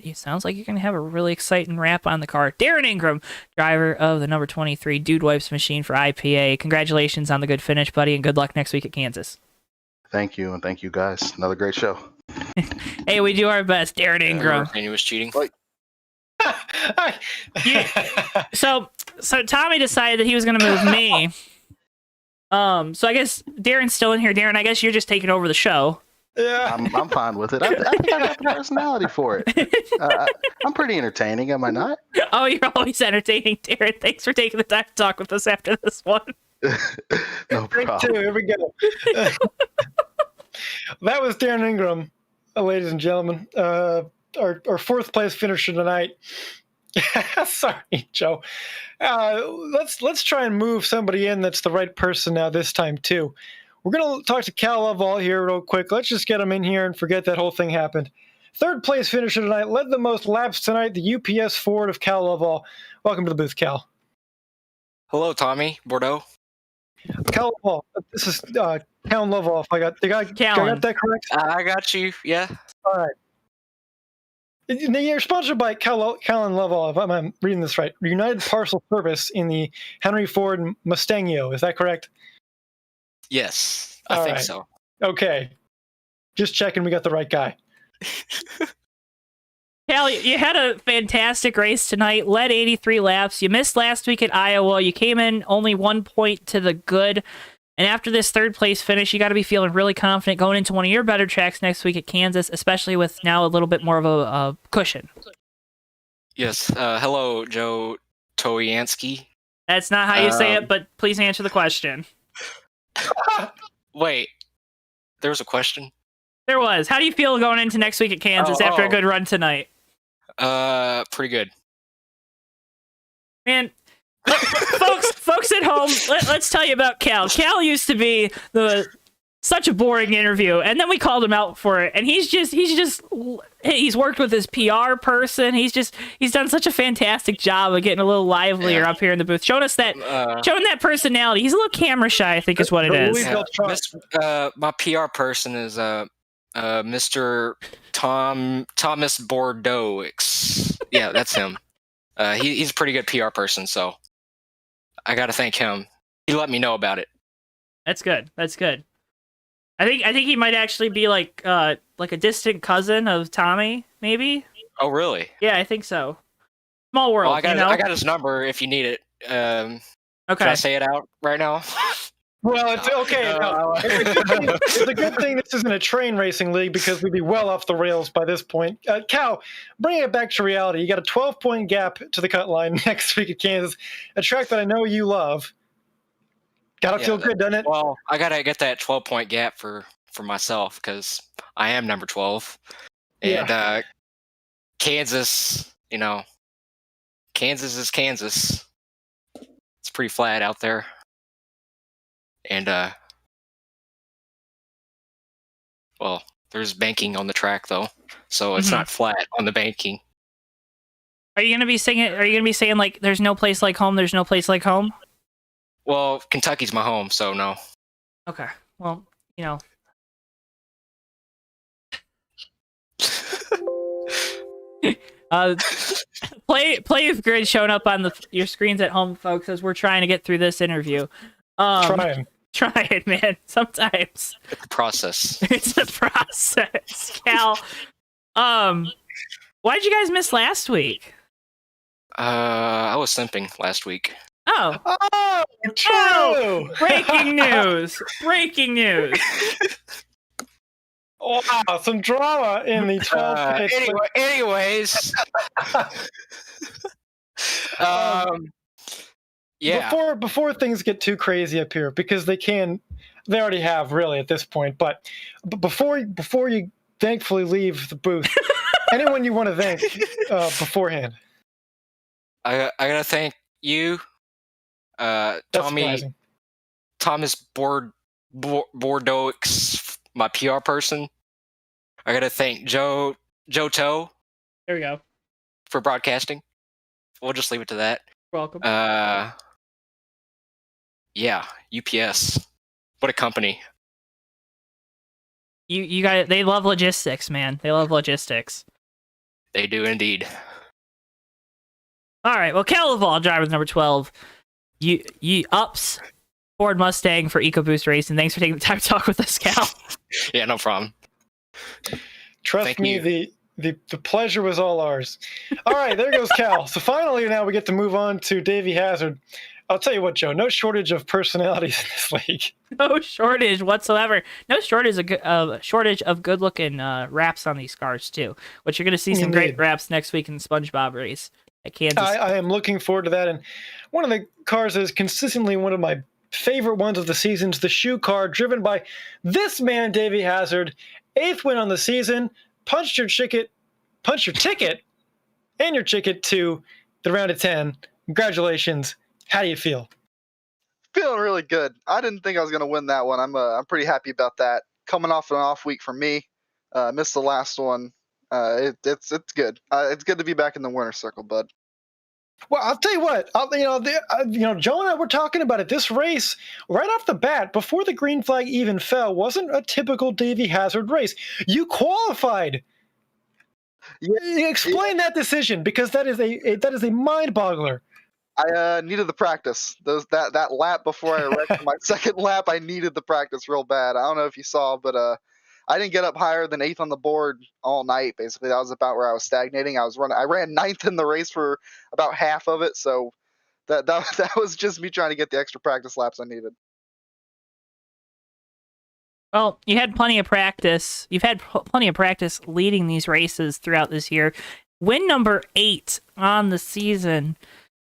it sounds like you're going to have a really exciting wrap on the car. Darren Ingram, driver of the number 23 Dude Wipes machine for IPA. Congratulations on the good finish, buddy, and good luck next week at Kansas. Thank you, and thank you guys. Another great show. Hey, we do our best, Darren Ingram. And he was cheating. So Tommy decided that he was going to move me. So I guess Darren's still in here. Darren, I guess you're just taking over the show. Yeah. I'm fine with it. I think I got the personality for it. I'm pretty entertaining, am I not? Oh, you're always entertaining, Darren. Thanks for taking the time to talk with us after this one. No Take problem. 2. Here we go. That was Darren Ingram, ladies and gentlemen. Our fourth place finisher tonight. Sorry, Joe. Let's try and move somebody in that's the right person now this time too. We're gonna talk to Cal Lovell here real quick. Let's just get him in here and forget that whole thing happened. Third place finisher tonight, led the most laps tonight, the UPS Ford of Cal Lovell. Welcome to the booth, Cal. Hello, Tommy Bordeaux. Cal Lovell. This is Cal Lovell. I got that correct? I got you. Yeah. All right. You're sponsored by Cal and Lovell, if I'm reading this right. United Parcel Service in the Henry Ford Mustangio. Is that correct? Yes, I think so. Okay. Just checking we got the right guy. Cal, you had a fantastic race tonight, led 83 laps. You missed last week at Iowa. You came in only 1 point to the good. And after this third place finish, you got to be feeling really confident going into one of your better tracks next week at Kansas, especially with now a little bit more of a cushion. Yes. Hello, Joe Toyansky. That's not how you say it, but please answer the question. Wait, there was a question? There was. How do you feel going into next week at Kansas after a good run tonight? Pretty good. Man, folks at home, let's tell you about Cal. Cal used to be such a boring interview, and then we called him out for it. And he's worked with his PR person. He's done such a fantastic job of getting a little livelier up here in the booth, showing that personality. He's a little camera shy, I think is what it is. My PR person is Mr. Thomas Bordeaux. Yeah, that's him. He's a pretty good PR person, so I got to thank him. He let me know about it. That's good. I think he might actually be like a distant cousin of Tommy, maybe. Oh, really? Yeah, I think so. Small world. Well, I got his number if you need it. Okay. Should I say it out right now? Well, it's okay. It's a good thing this isn't a train racing league because we'd be well off the rails by this point. Cal, bring it back to reality. You got a 12-point gap to the cut line next week at Kansas, a track that I know you love. Gotta feel good, doesn't it? Well, I gotta get that 12-point gap for myself because I am number 12, and Kansas, Kansas is Kansas. It's pretty flat out there. And, well, There's banking on the track though, so it's not flat on the banking. Are you gonna be singing? Are you gonna be saying like, "There's no place like home. There's no place like home"? Well, Kentucky's my home, so no. Okay. Well, you know. Playoff grid showing up on your screens at home, folks, as we're trying to get through this interview. Try it, man. Sometimes It's a process. it's a process. Cal, why did you guys miss last week? I was simping last week. Oh, True. oh! Breaking news! Breaking news! Wow, some drama in the 12 picks. Anyways, yeah. Before things get too crazy up here, because they already have really at this point. But before you thankfully leave the booth, anyone you want to thank beforehand? I gotta thank you, That's surprising. Thomas Bordeaux, my PR person. I gotta thank JoeTow There we go. for broadcasting. We'll just leave it to that. Welcome. Yeah, UPS. What a company. You guys, they love logistics, man. They love logistics. They do indeed. All right. Well, Cal Laval, driver number 12. You ups Ford Mustang for EcoBoost Racing. Thanks for taking the time to talk with us, Cal. Yeah, no problem. Trust Thank me, you. the pleasure was all ours. All right, there goes Cal. So finally, now we get to move on to Davey Hazard. I'll tell you what, Joe. No shortage of personalities in this league. No shortage whatsoever. No shortage of good-looking wraps on these cars too. Which you're going to see some great wraps next week in the SpongeBob race at Kansas. I am looking forward to that. And one of the cars that is consistently one of my favorite ones of the season is the shoe car, driven by this man, Davey Hazard. 8th win on the season. Punched your ticket, and your ticket to the round of 10. Congratulations. How do you feel? Feeling really good. I didn't think I was going to win that one. I'm pretty happy about that. Coming off an off week for me. Missed the last one. It's good. It's good to be back in the winner's circle, bud. Well, I'll tell you what. Joe and I were talking about it. This race, right off the bat, before the green flag even fell, wasn't a typical Davey Hazard race. You qualified. Yeah, explain that decision, because that is a mind-boggler. I needed the practice. That lap before I wrecked my second lap, I needed the practice real bad. I don't know if you saw, but I didn't get up higher than 8th on the board all night. Basically, that was about where I was stagnating. I ran 9th in the race for about half of it, so that was just me trying to get the extra practice laps I needed. Well, you had plenty of practice. You've had plenty of practice leading these races throughout this year. Win number 8 on the season.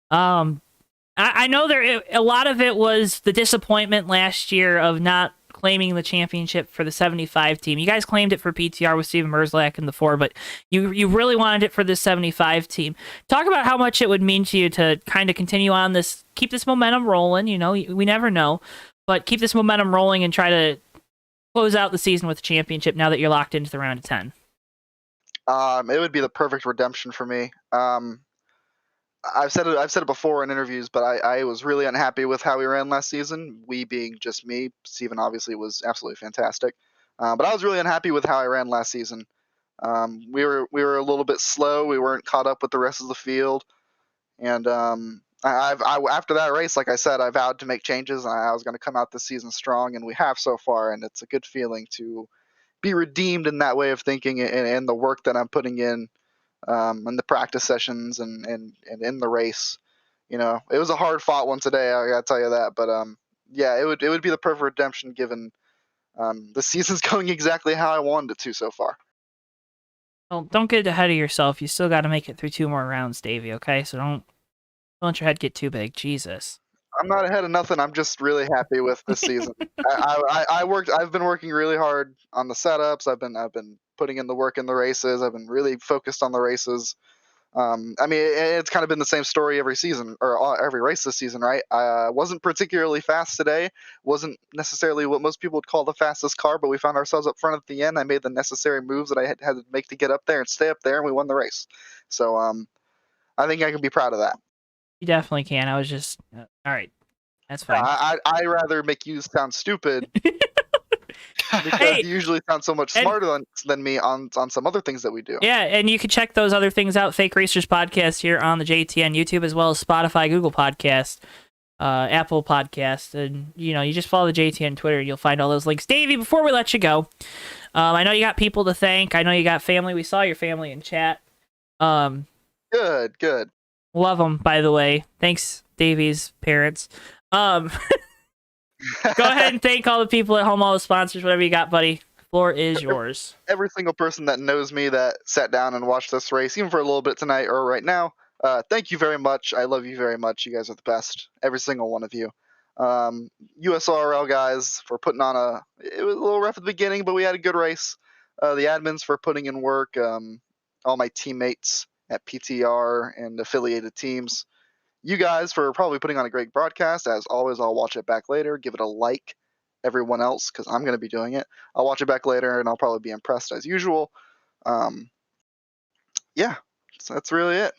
I know a lot of it was the disappointment last year of not claiming the championship for the 75 team. You guys claimed it for PTR with Steven Merzlak in the 4, but you really wanted it for the 75 team. Talk about how much it would mean to you to kind of continue on this, keep this momentum rolling. You know, we never know, but keep this momentum rolling and try to close out the season with a championship now that you're locked into the round of 10. It would be the perfect redemption for me. I've said it before in interviews, but I was really unhappy with how we ran last season. We being just me. Steven obviously was absolutely fantastic, but I was really unhappy with how I ran last season. We were a little bit slow. We weren't caught up with the rest of the field, and after that race, like I said, I vowed to make changes, and I was going to come out this season strong, and we have so far, and it's a good feeling to be redeemed in that way of thinking and the work that I'm putting in. And the practice sessions and in the race, you know, it was a hard fought one today. I gotta tell you that, but yeah, it would be the perfect redemption given the season's going exactly how I wanted it to so far. Well, don't get ahead of yourself. You still got to make it through 2 more rounds, Davey. Okay, so don't let your head get too big. Jesus. I'm not ahead of nothing. I'm just really happy with this season. I've been working really hard on the setups. I've been putting in the work in the races. I've been really focused on the races. I mean, it's kind of been the same story every season or every race this season, right? Wasn't particularly fast today. Wasn't necessarily what most people would call the fastest car, but we found ourselves up front at the end. I made the necessary moves that I had to make to get up there and stay up there, and we won the race. So I think I can be proud of that. You definitely can. I was just all right. That's fine. I rather make you sound stupid because Hey. you usually sound so much smarter than me on some other things that we do. Yeah, and you can check those other things out. Fake Racers Podcast here on the JTN YouTube, as well as Spotify, Google Podcast, Apple Podcast, and you just follow the JTN Twitter, and you'll find all those links. Davey, before we let you go, I know you got people to thank. I know you got family. We saw your family in chat. Good. Love them, by the way. Thanks, Davey's parents. Go ahead and thank all the people at home, all the sponsors, whatever you got, buddy. Floor is yours. Every single person that knows me that sat down and watched this race, even for a little bit tonight or right now, thank you very much. I love you very much. You guys are the best. Every single one of you. USORL guys for putting on it was a little rough at the beginning, but we had a good race. The admins for putting in work. All my teammates at PTR and affiliated teams. You guys for probably putting on a great broadcast. As always, I'll watch it back later. Give it a like. Everyone else, because I'm going to be doing it. I'll watch it back later, and I'll probably be impressed as usual. Yeah, so that's really it.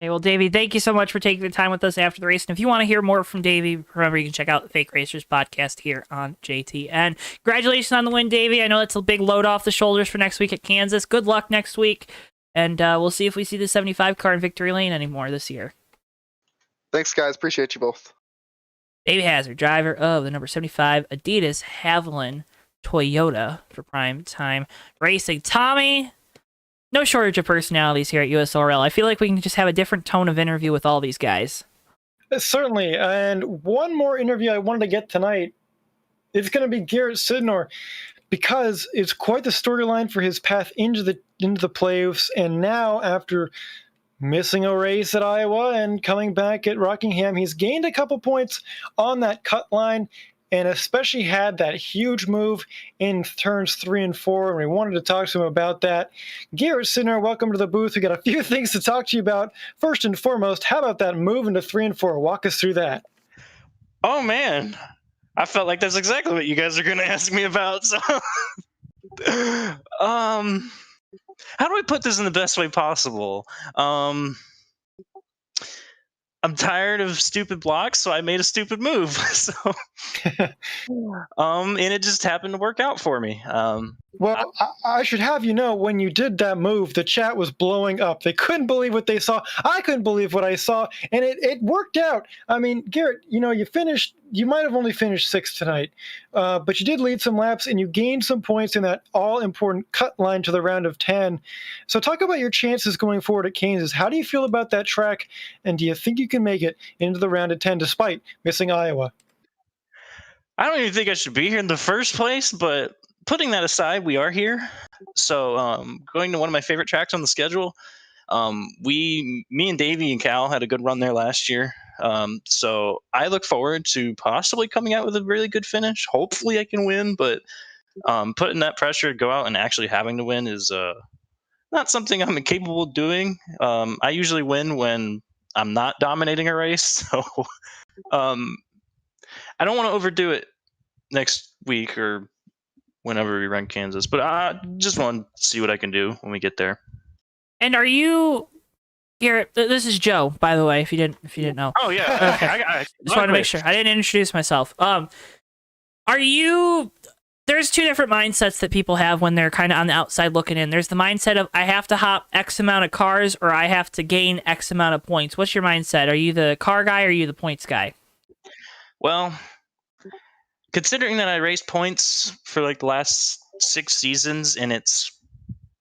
Hey, well, Davey, thank you so much for taking the time with us after the race. And if you want to hear more from Davey, remember you can check out the Fake Racers podcast here on JTN. Congratulations on the win, Davey. I know it's a big load off the shoulders for next week at Kansas. Good luck next week, and we'll see if we see the 75 car in Victory Lane anymore this year. Thanks, guys. Appreciate you both. Davey Hazard, driver of the number 75 Adidas Havilland Toyota for Prime Time Racing. Tommy, no shortage of personalities here at USORL. I feel like we can just have a different tone of interview with all these guys. Certainly. And one more interview I wanted to get tonight. It's going to be Garrett Sidnor, because it's quite the storyline for his path into the playoffs. And now, after missing a race at Iowa and coming back at Rockingham, he's gained a couple points on that cut line, and especially had that huge move in turns 3 and 4, and we wanted to talk to him about that. Garrett Sidnor, welcome to the booth. We got a few things to talk to you about. First and foremost, how about that move into 3 and 4? Walk us through that. Oh, man. I felt like that's exactly what you guys are going to ask me about. So, how do I put this in the best way possible? I'm tired of stupid blocks, so I made a stupid move. So, and it just happened to work out for me. Well, I should have you know, when you did that move, the chat was blowing up. They couldn't believe what they saw. I couldn't believe what I saw, and it worked out. I mean, Garrett, you might have only finished 6th tonight, but you did lead some laps, and you gained some points in that all-important cut line to the round of 10. So talk about your chances going forward at Kansas. How do you feel about that track, and do you think you can make it into the round of 10 despite missing Iowa? I don't even think I should be here in the first place, but putting that aside, we are here. So going to one of my favorite tracks on the schedule, me and Davey and Cal had a good run there last year. So I look forward to possibly coming out with a really good finish. Hopefully I can win, but putting that pressure to go out and actually having to win is not something I'm capable of doing. I usually win when I'm not dominating a race. So I don't want to overdo it next week or whenever we run Kansas, but I just want to see what I can do when we get there. And are you, Garrett? This is Joe, by the way. If you didn't know. Oh yeah. Okay. I just wanted to make sure. I didn't introduce myself. Are you? There's two different mindsets that people have when they're kind of on the outside looking in. There's the mindset of I have to hop X amount of cars or I have to gain X amount of points. What's your mindset? Are you the car guy or are you the points guy? Well, considering that I raced points for like the last 6 seasons and it's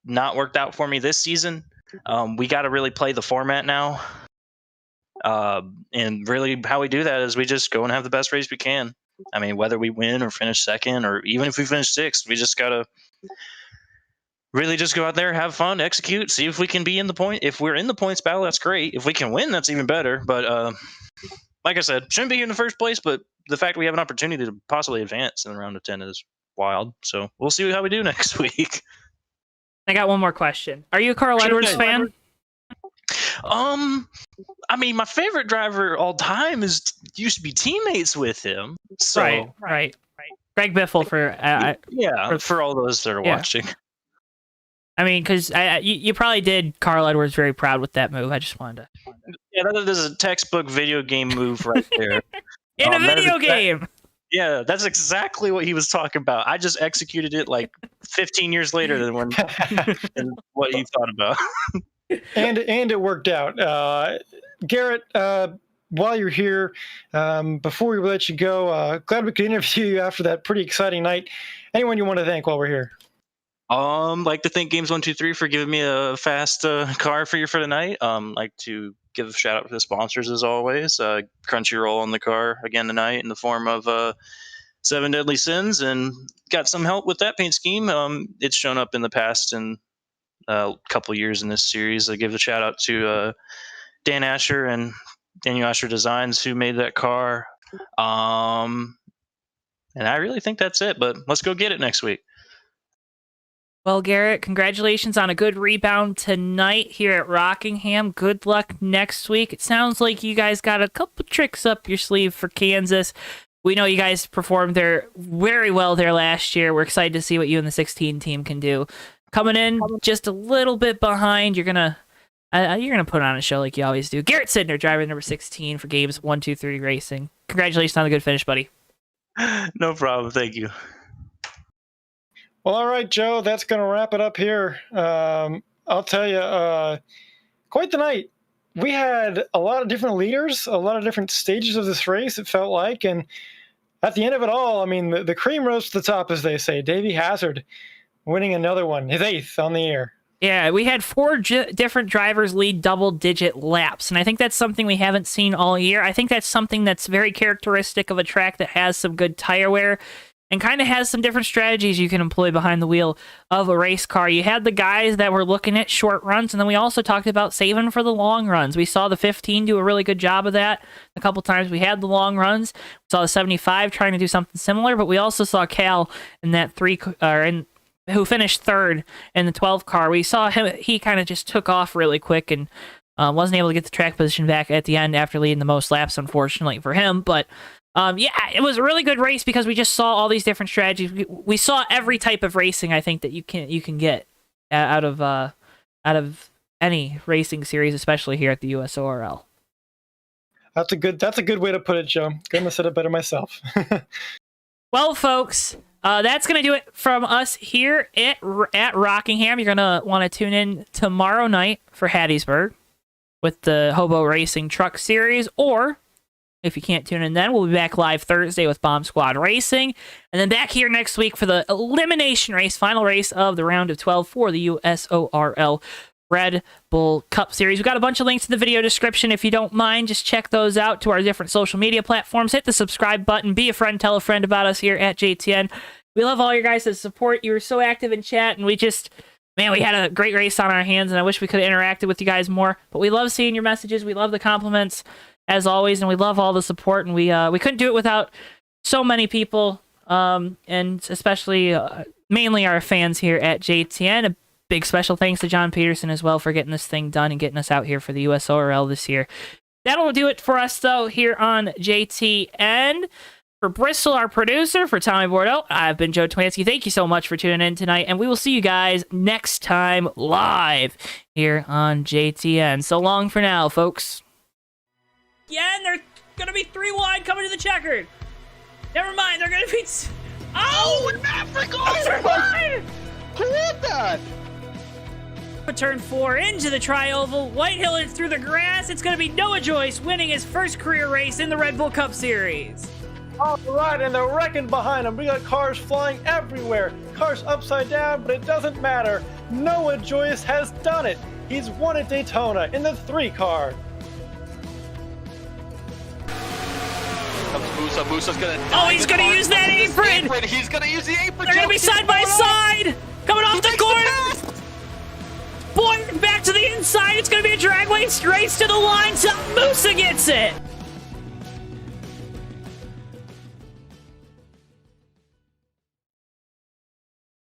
not worked out for me this season, we got to really play the format now. And really how we do that is we just go and have the best race we can. I mean, whether we win or finish 2nd or even if we finish 6th, we just got to really just go out there, have fun, execute, see if we can be in the point. If we're in the points battle, that's great. If we can win, that's even better. But like I said, shouldn't be here in the first place, but the fact we have an opportunity to possibly advance in the round of 10 is wild. So we'll see how we do next week. I got one more question. Are you a Carl Edwards fan? I mean, my favorite driver all time used to be teammates with him. So Right. Greg Biffle for all those that are watching. I mean, because you probably did Carl Edwards very proud with that move. I just wanted to. Yeah, that is a textbook video game move right there. In a video game. Yeah, that's exactly what he was talking about. I just executed it like 15 years later than what he thought about. and it worked out. Garrett, while you're here, before we let you go, glad we could interview you after that pretty exciting night. Anyone you want to thank while we're here? Like to thank Games123 for giving me a fast car for tonight. Like to give a shout out to the sponsors as always. Crunchyroll on the car again tonight in the form of 7 Deadly Sins, and got some help with that paint scheme. It's shown up in the past in a couple years in this series. I give a shout out to Dan Asher and Daniel Asher Designs who made that car. And I really think that's it, but let's go get it next week. Well, Garrett, congratulations on a good rebound tonight here at Rockingham. Good luck next week. It sounds like you guys got a couple tricks up your sleeve for Kansas. We know you guys performed there very well there last year. We're excited to see what you and the 16 team can do. Coming in just a little bit behind, you're gonna put on a show like you always do. Garrett Sidner, driver number 16 for Games 123 Racing. Congratulations on the good finish, buddy. No problem. Thank you. Well, all right, Joe, that's going to wrap it up here. I'll tell you, quite the night. We had a lot of different leaders, a lot of different stages of this race, it felt like. And at the end of it all, I mean, the cream rose to the top, as they say. Davey Hazard winning another one, his 8th on the year. Yeah, we had 4 different drivers lead double-digit laps, and I think that's something we haven't seen all year. I think that's something that's very characteristic of a track that has some good tire wear and kind of has some different strategies you can employ behind the wheel of a race car. You had the guys that were looking at short runs, and then we also talked about saving for the long runs. We saw the 15 do a really good job of that. A couple times we had the long runs. We saw the 75 trying to do something similar, but we also saw Cal in that who finished 3rd in the 12 car. We saw him, he kind of just took off really quick and wasn't able to get the track position back at the end after leading the most laps, unfortunately for him. But it was a really good race because we just saw all these different strategies. We saw every type of racing I think that you can get out of any racing series, especially here at the USORL. That's a good way to put it, Joe. Couldn't have said it better myself. Well, folks, that's going to do it from us here at Rockingham. You're going to want to tune in tomorrow night for Hattiesburg with the Hobo Racing Truck Series, or if you can't tune in then, we'll be back live Thursday with Bomb Squad Racing, and then back here next week for the elimination race, final race of the round of 12 for the USORL Red Bull Cup Series. We've got a bunch of links in the video description. If you don't mind, just check those out to our different social media platforms. Hit the subscribe button. Be a friend. Tell a friend about us here at JTN. We love all your guys' support. You were so active in chat, and we had a great race on our hands, and I wish we could have interacted with you guys more. But we love seeing your messages. We love the compliments, as always, and we love all the support. And we couldn't do it without so many people, and especially mainly our fans here at JTN. A big special thanks to John Peterson as well for getting this thing done and getting us out here for the USORL this year. That'll do it for us, though, here on JTN. For Bristol, our producer, for Tommy Bordeaux, I've been Joe Twansky. Thank you so much for tuning in tonight, and we will see you guys next time live here on JTN. So long for now, folks. Yeah, and they're going to be 3 wide coming to the checkered. Never mind, they're going to be... Oh, Maverick over wide! Who is that? Turn 4 into the tri-oval. Whitehill is through the grass. It's going to be Noah Joyce winning his first career race in the Red Bull Cup Series. All right, and they're wrecking behind them. We got cars flying everywhere. Cars upside down, but it doesn't matter. Noah Joyce has done it. He's won at Daytona in the 3 car. Comes Musa. Musa's gonna. Oh, he's gonna use that apron. He's gonna use the apron. They're gonna be side by side. Coming off the corner. Boy, back to the inside. It's gonna be a drag race to the line. Musa gets it.